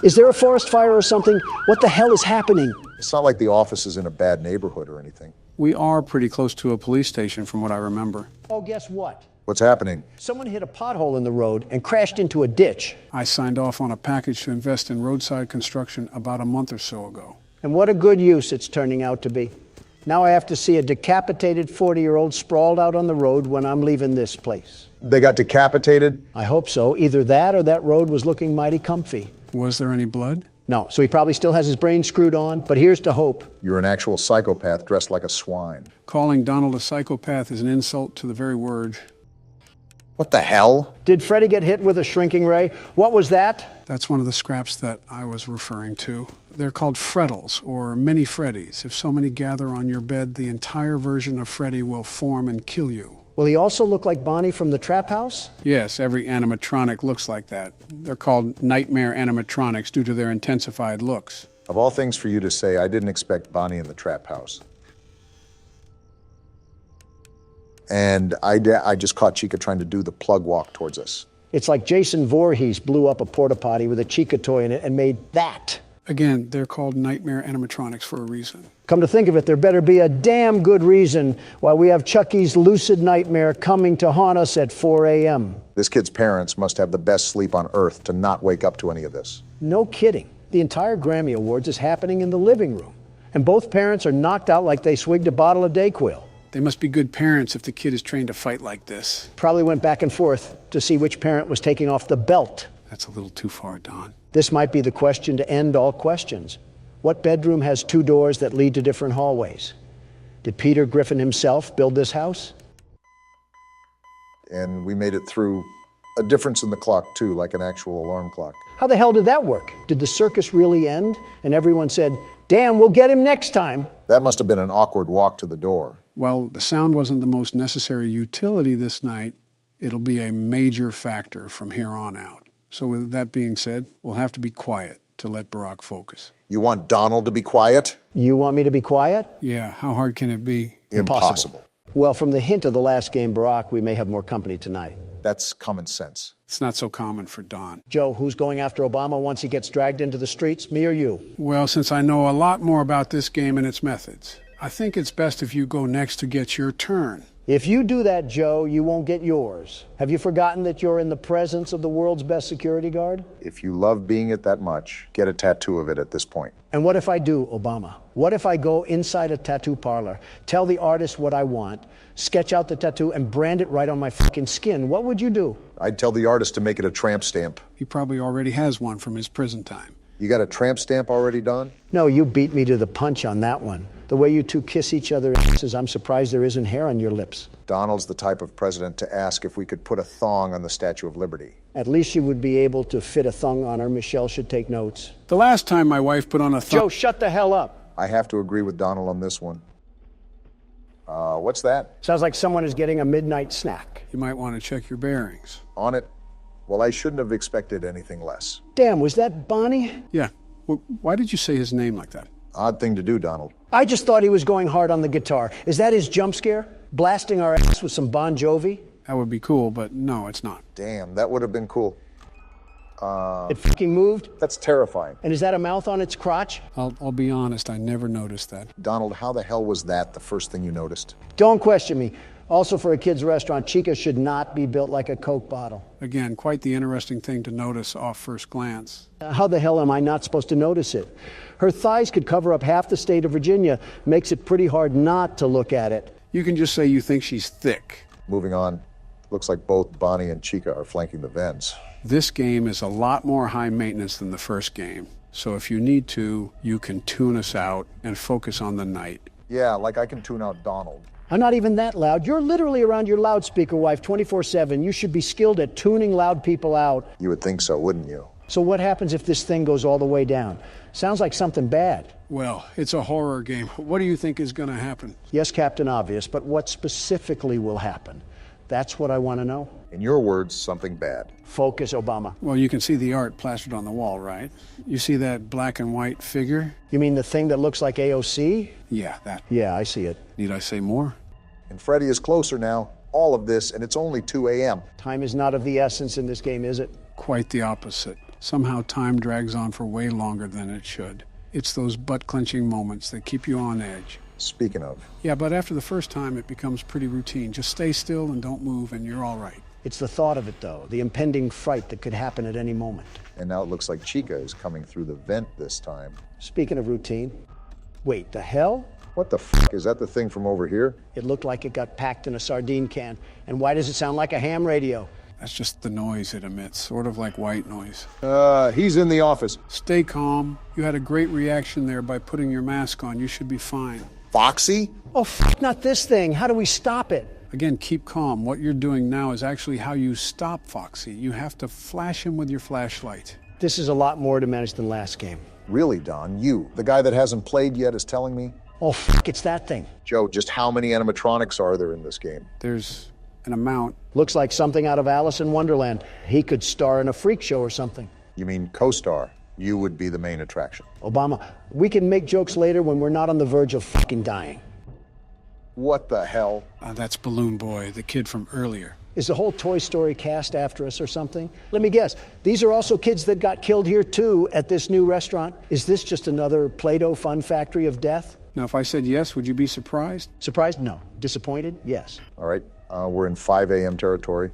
[SPEAKER 2] Is there a forest fire or something? What the hell is happening?
[SPEAKER 3] It's not like the office is in a bad neighborhood or anything.
[SPEAKER 4] We are pretty close to a police station from what I remember.
[SPEAKER 2] Oh, guess what?
[SPEAKER 3] What's happening?
[SPEAKER 2] Someone hit a pothole in the road and crashed into a ditch.
[SPEAKER 4] I signed off on a package to invest in roadside construction about a month or so ago.
[SPEAKER 2] And what a good use it's turning out to be. Now I have to see a decapitated 40-year-old sprawled out on the road when I'm leaving this place.
[SPEAKER 3] They got decapitated?
[SPEAKER 2] I hope so. Either that or that road was looking mighty comfy.
[SPEAKER 4] Was there any blood?
[SPEAKER 2] No, so he probably still has his brain screwed on, but here's to hope.
[SPEAKER 3] You're an actual psychopath dressed like a swine.
[SPEAKER 4] Calling Donald a psychopath is an insult to the very word.
[SPEAKER 3] What the hell?
[SPEAKER 2] Did Freddy get hit with a shrinking ray? What was that?
[SPEAKER 4] That's one of the scraps that I was referring to. They're called frettles, or mini Freddys. If so many gather on your bed, the entire version of Freddy will form and kill you.
[SPEAKER 2] Will he also look like Bonnie from the Trap House?
[SPEAKER 4] Yes, every animatronic looks like that. They're called nightmare animatronics due to their intensified looks.
[SPEAKER 3] Of all things for you to say, I didn't expect Bonnie in the Trap House. And I just caught Chica trying to do the plug walk towards us.
[SPEAKER 2] It's like Jason Voorhees blew up a porta potty with a Chica toy in it and made that.
[SPEAKER 4] Again, they're called nightmare animatronics for a reason.
[SPEAKER 2] Come to think of it, there better be a damn good reason why we have Chucky's lucid nightmare coming to haunt us at 4 a.m.
[SPEAKER 3] This kid's parents must have the best sleep on earth to not wake up to any of this.
[SPEAKER 2] No kidding. The entire Grammy Awards is happening in the living room. And both parents are knocked out like they swigged a bottle of Dayquil.
[SPEAKER 4] They must be good parents if the kid is trained to fight like this.
[SPEAKER 2] Probably went back and forth to see which parent was taking off the belt.
[SPEAKER 4] That's a little too far, Don.
[SPEAKER 2] This might be the question to end all questions. What bedroom has 2 doors that lead to different hallways? Did Peter Griffin himself build this house?
[SPEAKER 3] And we made it through A difference in the clock, too, like an actual alarm clock.
[SPEAKER 2] How the hell did that work? Did the circus really end? And everyone said, damn, we'll get him next time.
[SPEAKER 3] That must have been an awkward walk to the door.
[SPEAKER 4] Well, the sound wasn't the most necessary utility this night. It'll be a major factor from here on out. So with that being said, we'll have to be quiet to let Barack focus.
[SPEAKER 3] You want Donald to be quiet?
[SPEAKER 2] You want me to be quiet?
[SPEAKER 4] Yeah, how hard can it be?
[SPEAKER 3] Impossible.
[SPEAKER 2] Well, from the hint of the last game, Barack, we may have more company tonight.
[SPEAKER 3] That's common sense.
[SPEAKER 4] It's not so common for Don.
[SPEAKER 2] Joe, who's going after Obama once he gets dragged into the streets, me or you?
[SPEAKER 4] Well, since I know a lot more about this game and its methods, I think it's best if you go next to get your turn.
[SPEAKER 2] If you do that, Joe, you won't get yours. Have you forgotten that you're in the presence of the world's best security guard?
[SPEAKER 3] If you love being it that much, get a tattoo of it at this point.
[SPEAKER 2] And what if I do, Obama? What if I go inside a tattoo parlor, tell the artist what I want, sketch out the tattoo, and brand it right on my fucking skin? What would you do?
[SPEAKER 3] I'd tell the artist to make it a tramp stamp.
[SPEAKER 4] He probably already has one from his prison time.
[SPEAKER 3] You got a tramp stamp already done?
[SPEAKER 2] No, you beat me to the punch on that one. The way you two kiss each other asses, I'm surprised there isn't hair on your lips.
[SPEAKER 3] Donald's the type of president to ask if we could put a thong on the Statue of Liberty.
[SPEAKER 2] At least you would be able to fit a thong on her. Michelle should take notes.
[SPEAKER 4] The last time my wife put on a thong...
[SPEAKER 2] Joe, shut the hell up.
[SPEAKER 3] I have to agree with Donald on this one. What's that?
[SPEAKER 2] Sounds like someone is getting a midnight snack.
[SPEAKER 4] You might want to check your bearings.
[SPEAKER 3] On it? Well, I shouldn't have expected anything less.
[SPEAKER 2] Damn, was that Bonnie?
[SPEAKER 4] Yeah. Well, why did you say his name like that?
[SPEAKER 3] Odd thing to do, Donald.
[SPEAKER 2] I just thought he was going hard on the guitar. Is that his jump scare? Blasting our ass with some Bon Jovi?
[SPEAKER 4] That would be cool, but no, it's not.
[SPEAKER 3] Damn, that would have been cool.
[SPEAKER 2] It fucking moved?
[SPEAKER 3] That's terrifying.
[SPEAKER 2] And is that a mouth on its crotch?
[SPEAKER 4] I'll be honest, I never noticed that.
[SPEAKER 3] Donald, how the hell was that the first thing you noticed?
[SPEAKER 2] Don't question me. Also, for a kid's restaurant, Chica should not be built like a Coke bottle.
[SPEAKER 4] Again, quite the interesting thing to notice off first glance.
[SPEAKER 2] How the hell am I not supposed to notice it? Her thighs could cover up half the state of Virginia. Makes it pretty hard not to look at it.
[SPEAKER 4] You can just say you think she's thick.
[SPEAKER 3] Moving on. Looks like both Bonnie and Chica are flanking the Vens.
[SPEAKER 4] This game is a lot more high maintenance than the first game. So if you need to, you can tune us out and focus on the night.
[SPEAKER 3] Yeah, like I can tune out Donald.
[SPEAKER 2] I'm not even that loud. You're literally around your loudspeaker wife 24/7. You should be skilled at tuning loud people out.
[SPEAKER 3] You would think so, wouldn't you?
[SPEAKER 2] So what happens if this thing goes all the way down? Sounds like something bad.
[SPEAKER 4] Well, it's a horror game. What do you think is going to happen?
[SPEAKER 2] Yes, Captain Obvious, but what specifically will happen? That's what I want to know.
[SPEAKER 3] In your words, something bad.
[SPEAKER 2] Focus, Obama.
[SPEAKER 4] Well, you can see the art plastered on the wall, right? You see that black and white figure?
[SPEAKER 2] You mean the thing that looks like AOC?
[SPEAKER 4] Yeah, that.
[SPEAKER 2] Yeah, I see it.
[SPEAKER 4] Need I say more?
[SPEAKER 3] And Freddy is closer now. All of this, and it's only 2 a.m.
[SPEAKER 2] Time is not of the essence in this game, is it?
[SPEAKER 4] Quite the opposite. Somehow time drags on for way longer than it should. It's those butt-clenching moments that keep you on edge.
[SPEAKER 3] Speaking of.
[SPEAKER 4] Yeah, but after the first time, it becomes pretty routine. Just stay still and don't move, and you're all right.
[SPEAKER 2] It's the thought of it, though, the impending fright that could happen at any moment.
[SPEAKER 3] And now it looks like Chica is coming through the vent this time.
[SPEAKER 2] Speaking of routine, wait, the hell?
[SPEAKER 3] What the f***? Is that the thing from over here?
[SPEAKER 2] It looked like it got packed in a sardine can. And why does it sound like a ham radio?
[SPEAKER 4] That's just the noise it emits, sort of like white noise.
[SPEAKER 3] He's in the office.
[SPEAKER 4] Stay calm. You had a great reaction there by putting your mask on. You should be fine.
[SPEAKER 3] Foxy?
[SPEAKER 2] Oh, not this thing. How do we stop it?
[SPEAKER 4] Again, keep calm. What you're doing now is actually how you stop Foxy. You have to flash him with your flashlight.
[SPEAKER 2] This is a lot more to manage than last game.
[SPEAKER 3] Really, Don? You, the guy that hasn't played yet, is telling me?
[SPEAKER 2] Oh, it's that thing.
[SPEAKER 3] Joe, just how many animatronics are there in this game?
[SPEAKER 4] There's an amount.
[SPEAKER 2] Looks like something out of Alice in Wonderland. He could star in a freak show or something.
[SPEAKER 3] You mean co-star? You would be the main attraction.
[SPEAKER 2] Obama, we can make jokes later when we're not on the verge of fucking dying.
[SPEAKER 3] What the hell?
[SPEAKER 4] That's Balloon Boy, the kid from earlier.
[SPEAKER 2] Is the whole Toy Story cast after us or something? Let me guess. These are also kids that got killed here, too, at this new restaurant. Is this just another Play-Doh fun factory of death?
[SPEAKER 4] Now, if I said yes, would you be surprised?
[SPEAKER 2] Surprised? No. Disappointed? Yes.
[SPEAKER 3] All right. We're in 5 a.m. territory.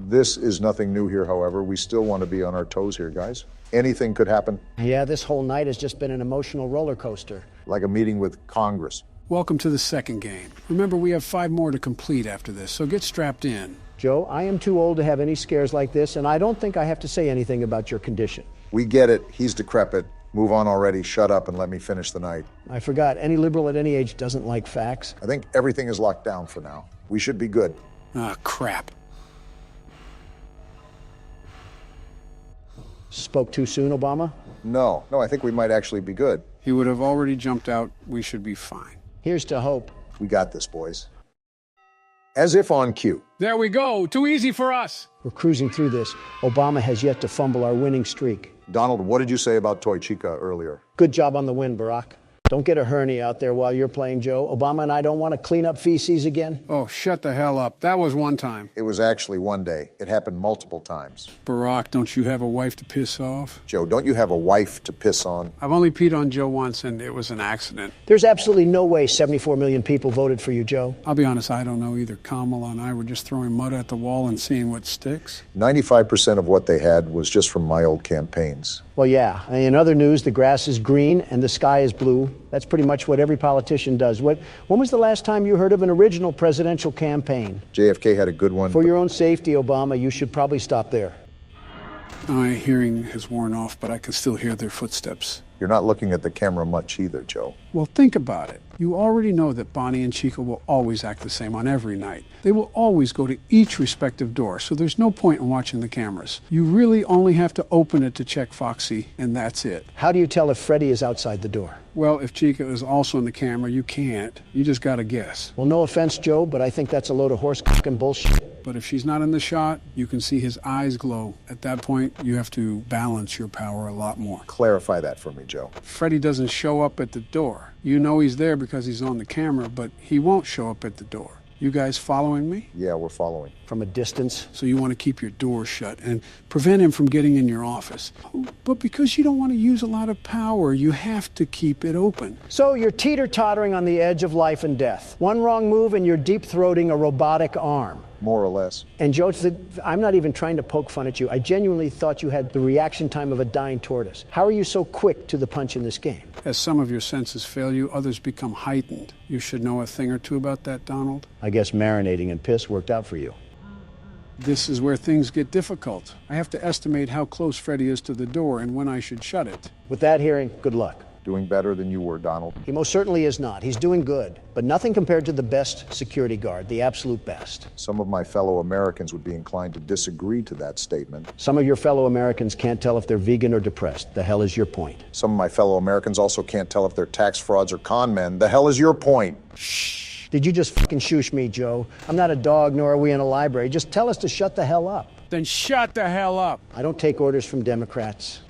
[SPEAKER 3] This is nothing new here, however. We still want to be on our toes here, guys. Anything could happen.
[SPEAKER 2] Yeah, this whole night has just been an emotional roller coaster.
[SPEAKER 3] Like a meeting with Congress.
[SPEAKER 4] Welcome to the second game. Remember, we have 5 more to complete after this, so get strapped in.
[SPEAKER 2] Joe, I am too old to have any scares like this, and I don't think I have to say anything about your condition.
[SPEAKER 3] We get it. He's decrepit. Move on already. Shut up and let me finish the night.
[SPEAKER 2] I forgot. Any liberal at any age doesn't like facts.
[SPEAKER 3] I think everything is locked down for now. We should be good.
[SPEAKER 4] Ah, crap.
[SPEAKER 2] Spoke too soon, Obama?
[SPEAKER 3] No, I think we might actually be good.
[SPEAKER 4] He would have already jumped out. We should be fine.
[SPEAKER 2] Here's to hope.
[SPEAKER 3] We got this, boys. As if on cue.
[SPEAKER 4] There we go. Too easy for us.
[SPEAKER 2] We're cruising through this. Obama has yet to fumble our winning streak.
[SPEAKER 3] Donald, what did you say about Toy Chica earlier?
[SPEAKER 2] Good job on the win, Barack. Don't get a hernia out there while you're playing Joe. Obama and I don't want to clean up feces again.
[SPEAKER 4] Oh, shut the hell up. That was one time.
[SPEAKER 3] It was actually one day. It happened multiple times.
[SPEAKER 4] Barack, don't you have a wife to piss off?
[SPEAKER 3] Joe, don't you have a wife to piss on?
[SPEAKER 4] I've only peed on Joe once, and it was an accident.
[SPEAKER 2] There's absolutely no way 74 million people voted for you, Joe.
[SPEAKER 4] I'll be honest, I don't know either. Kamala and I were just throwing mud at the wall and seeing what sticks.
[SPEAKER 3] 95% of what they had was just from my old campaigns.
[SPEAKER 2] Well, yeah. In other news, the grass is green and the sky is blue. That's pretty much what every politician does. When was the last time you heard of an original presidential campaign?
[SPEAKER 3] JFK had a good one.
[SPEAKER 2] For your own safety, Obama, you should probably stop there.
[SPEAKER 4] My hearing has worn off, but I can still hear their footsteps.
[SPEAKER 3] You're not looking at the camera much either, Joe.
[SPEAKER 4] Well, think about it. You already know that Bonnie and Chica will always act the same on every night. They will always go to each respective door, so there's no point in watching the cameras. You really only have to open it to check Foxy, and that's it.
[SPEAKER 2] How do you tell if Freddy is outside the door?
[SPEAKER 4] Well, if Chica is also in the camera, you can't. You just gotta guess.
[SPEAKER 2] Well, no offense, Joe, but I think that's a load of horse-cocking bullshit.
[SPEAKER 4] But if she's not in the shot, you can see his eyes glow. At that point, you have to balance your power a lot more.
[SPEAKER 3] Clarify that for me, Joe.
[SPEAKER 4] Freddy doesn't show up at the door. You know he's there because he's on the camera, but he won't show up at the door. You guys following me?
[SPEAKER 3] Yeah, we're following.
[SPEAKER 2] From a distance?
[SPEAKER 4] So you want to keep your door shut and prevent him from getting in your office. But because you don't want to use a lot of power, you have to keep it open.
[SPEAKER 2] So you're teeter-tottering on the edge of life and death. One wrong move and you're deep-throating a robotic arm.
[SPEAKER 3] More or less.
[SPEAKER 2] And Joe, I'm not even trying to poke fun at you. I genuinely thought you had the reaction time of a dying tortoise. How are you so quick to the punch in this game?
[SPEAKER 4] As some of your senses fail you, others become heightened. You should know a thing or two about that, Donald.
[SPEAKER 2] I guess marinating in piss worked out for you.
[SPEAKER 4] This is where things get difficult. I have to estimate how close Freddy is to the door and when I should shut it.
[SPEAKER 2] With that hearing, good luck.
[SPEAKER 3] Doing better than you were, Donald.
[SPEAKER 2] He most certainly is not. He's doing good, but nothing compared to the best security guard, the absolute best.
[SPEAKER 3] Some of my fellow Americans would be inclined to disagree to that statement.
[SPEAKER 2] Some of your fellow Americans can't tell if they're vegan or depressed. The hell is your point?
[SPEAKER 3] Some of my fellow Americans also can't tell if they're tax frauds or con men. The hell is your point?
[SPEAKER 2] Shh. Did you just fucking shoosh me, Joe? I'm not a dog, nor are we in a library. Just tell us to shut the hell up.
[SPEAKER 4] Then shut the hell up.
[SPEAKER 2] I don't take orders from Democrats.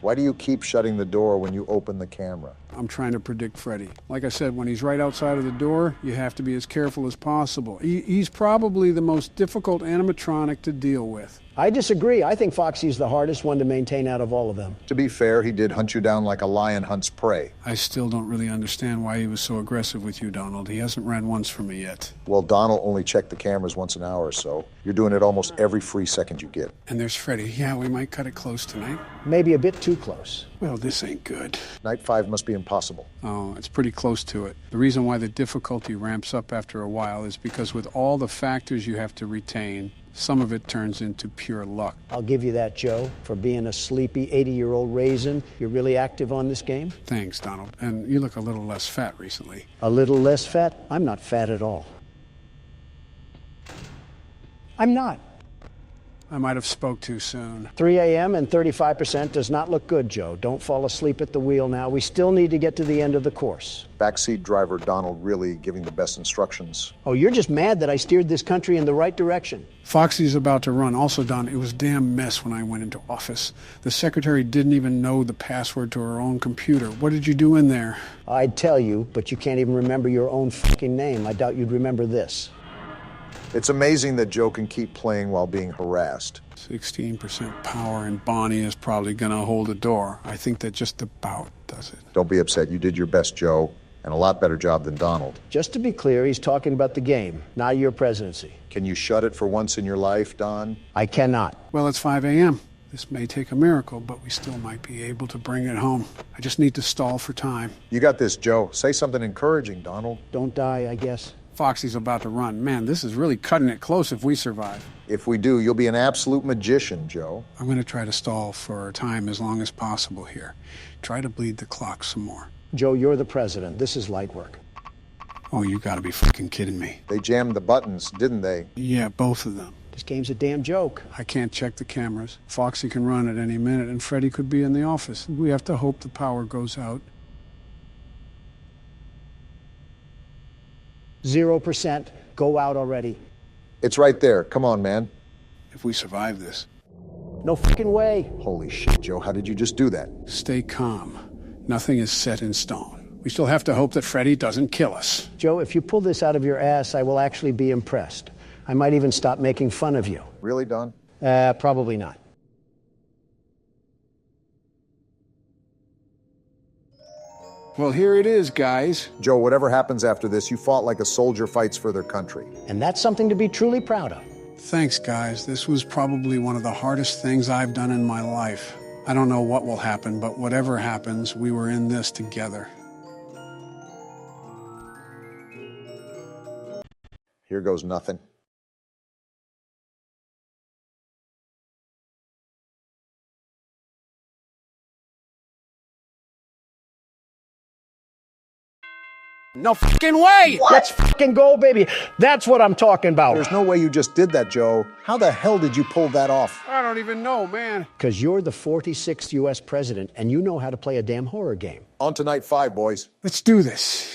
[SPEAKER 3] Why do you keep shutting the door when you open the camera?
[SPEAKER 4] I'm trying to predict Freddy. Like I said, when he's right outside of the door, you have to be as careful as possible. He's probably the most difficult animatronic to deal with.
[SPEAKER 2] I disagree. I think Foxy's the hardest one to maintain out of all of them.
[SPEAKER 3] To be fair, he did hunt you down like a lion hunts prey.
[SPEAKER 4] I still don't really understand why he was so aggressive with you, Donald. He hasn't ran once for me yet.
[SPEAKER 3] Well, Donald only checked the cameras once an hour or so. You're doing it almost every free second you get.
[SPEAKER 4] And there's Freddy. Yeah, we might cut it close tonight.
[SPEAKER 2] Maybe a bit too close.
[SPEAKER 4] Well, this ain't good.
[SPEAKER 3] Night 5 must be impossible.
[SPEAKER 4] Oh, it's pretty close to it. The reason why the difficulty ramps up after a while is because with all the factors you have to retain, some of it turns into pure luck.
[SPEAKER 2] I'll give you that, Joe. For being a sleepy 80-year-old raisin, you're really active on this game?
[SPEAKER 4] Thanks, Donald. And you look a little less fat recently.
[SPEAKER 2] A little less fat? I'm not fat at all. I'm not.
[SPEAKER 4] I might have spoke too soon.
[SPEAKER 2] 3 a.m. and 35% does not look good, Joe. Don't fall asleep at the wheel now. We still need to get to the end of the course.
[SPEAKER 3] Backseat driver Donald really giving the best instructions.
[SPEAKER 2] Oh, you're just mad that I steered this country in the right direction.
[SPEAKER 4] Foxy's about to run. Also, Don, it was a damn mess when I went into office. The secretary didn't even know the password to her own computer. What did you do in there?
[SPEAKER 2] I'd tell you, but you can't even remember your own fucking name. I doubt you'd remember this.
[SPEAKER 3] It's amazing that Joe can keep playing while being harassed.
[SPEAKER 4] 16% power, and Bonnie is probably going to hold the door. I think that just about does it.
[SPEAKER 3] Don't be upset. You did your best, Joe, and a lot better job than Donald.
[SPEAKER 2] Just to be clear, he's talking about the game, not your presidency.
[SPEAKER 3] Can you shut it for once in your life, Don?
[SPEAKER 2] I cannot.
[SPEAKER 4] Well, it's 5 a.m. This may take a miracle, but we still might be able to bring it home. I just need to stall for time.
[SPEAKER 3] You got this, Joe. Say something encouraging, Donald.
[SPEAKER 2] Don't die, I guess.
[SPEAKER 4] Foxy's about to run. Man, this is really cutting it close if we survive.
[SPEAKER 3] If we do, you'll be an absolute magician, Joe.
[SPEAKER 4] I'm going to try to stall for time as long as possible here. Try to bleed the clock some more.
[SPEAKER 2] Joe, you're the president. This is light work.
[SPEAKER 4] Oh, you got to be fucking kidding me.
[SPEAKER 3] They jammed the buttons, didn't they?
[SPEAKER 4] Yeah, both of them.
[SPEAKER 2] This game's a damn joke.
[SPEAKER 4] I can't check the cameras. Foxy can run at any minute, and Freddy could be in the office. We have to hope the power goes out.
[SPEAKER 2] 0%. Go out already.
[SPEAKER 3] It's right there. Come on, man.
[SPEAKER 4] If we survive this.
[SPEAKER 2] No fucking way.
[SPEAKER 3] Holy shit, Joe. How did you just do that?
[SPEAKER 4] Stay calm. Nothing is set in stone. We still have to hope that Freddy doesn't kill us.
[SPEAKER 2] Joe, if you pull this out of your ass, I will actually be impressed. I might even stop making fun of you.
[SPEAKER 3] Really, Don?
[SPEAKER 2] Probably not.
[SPEAKER 4] Well, here it is, guys.
[SPEAKER 3] Joe, whatever happens after this, you fought like a soldier fights for their country.
[SPEAKER 2] And that's something to be truly proud of.
[SPEAKER 4] Thanks, guys. This was probably one of the hardest things I've done in my life. I don't know what will happen, but whatever happens, we were in this together.
[SPEAKER 3] Here goes nothing.
[SPEAKER 2] No fucking way! What? Let's fucking go, baby. That's what I'm talking about.
[SPEAKER 3] There's no way you just did that, Joe. How the hell did you pull that off?
[SPEAKER 4] I don't even know, man.
[SPEAKER 2] Because you're the 46th U.S. president, and you know how to play a damn horror game.
[SPEAKER 3] On to night 5, boys.
[SPEAKER 4] Let's do this.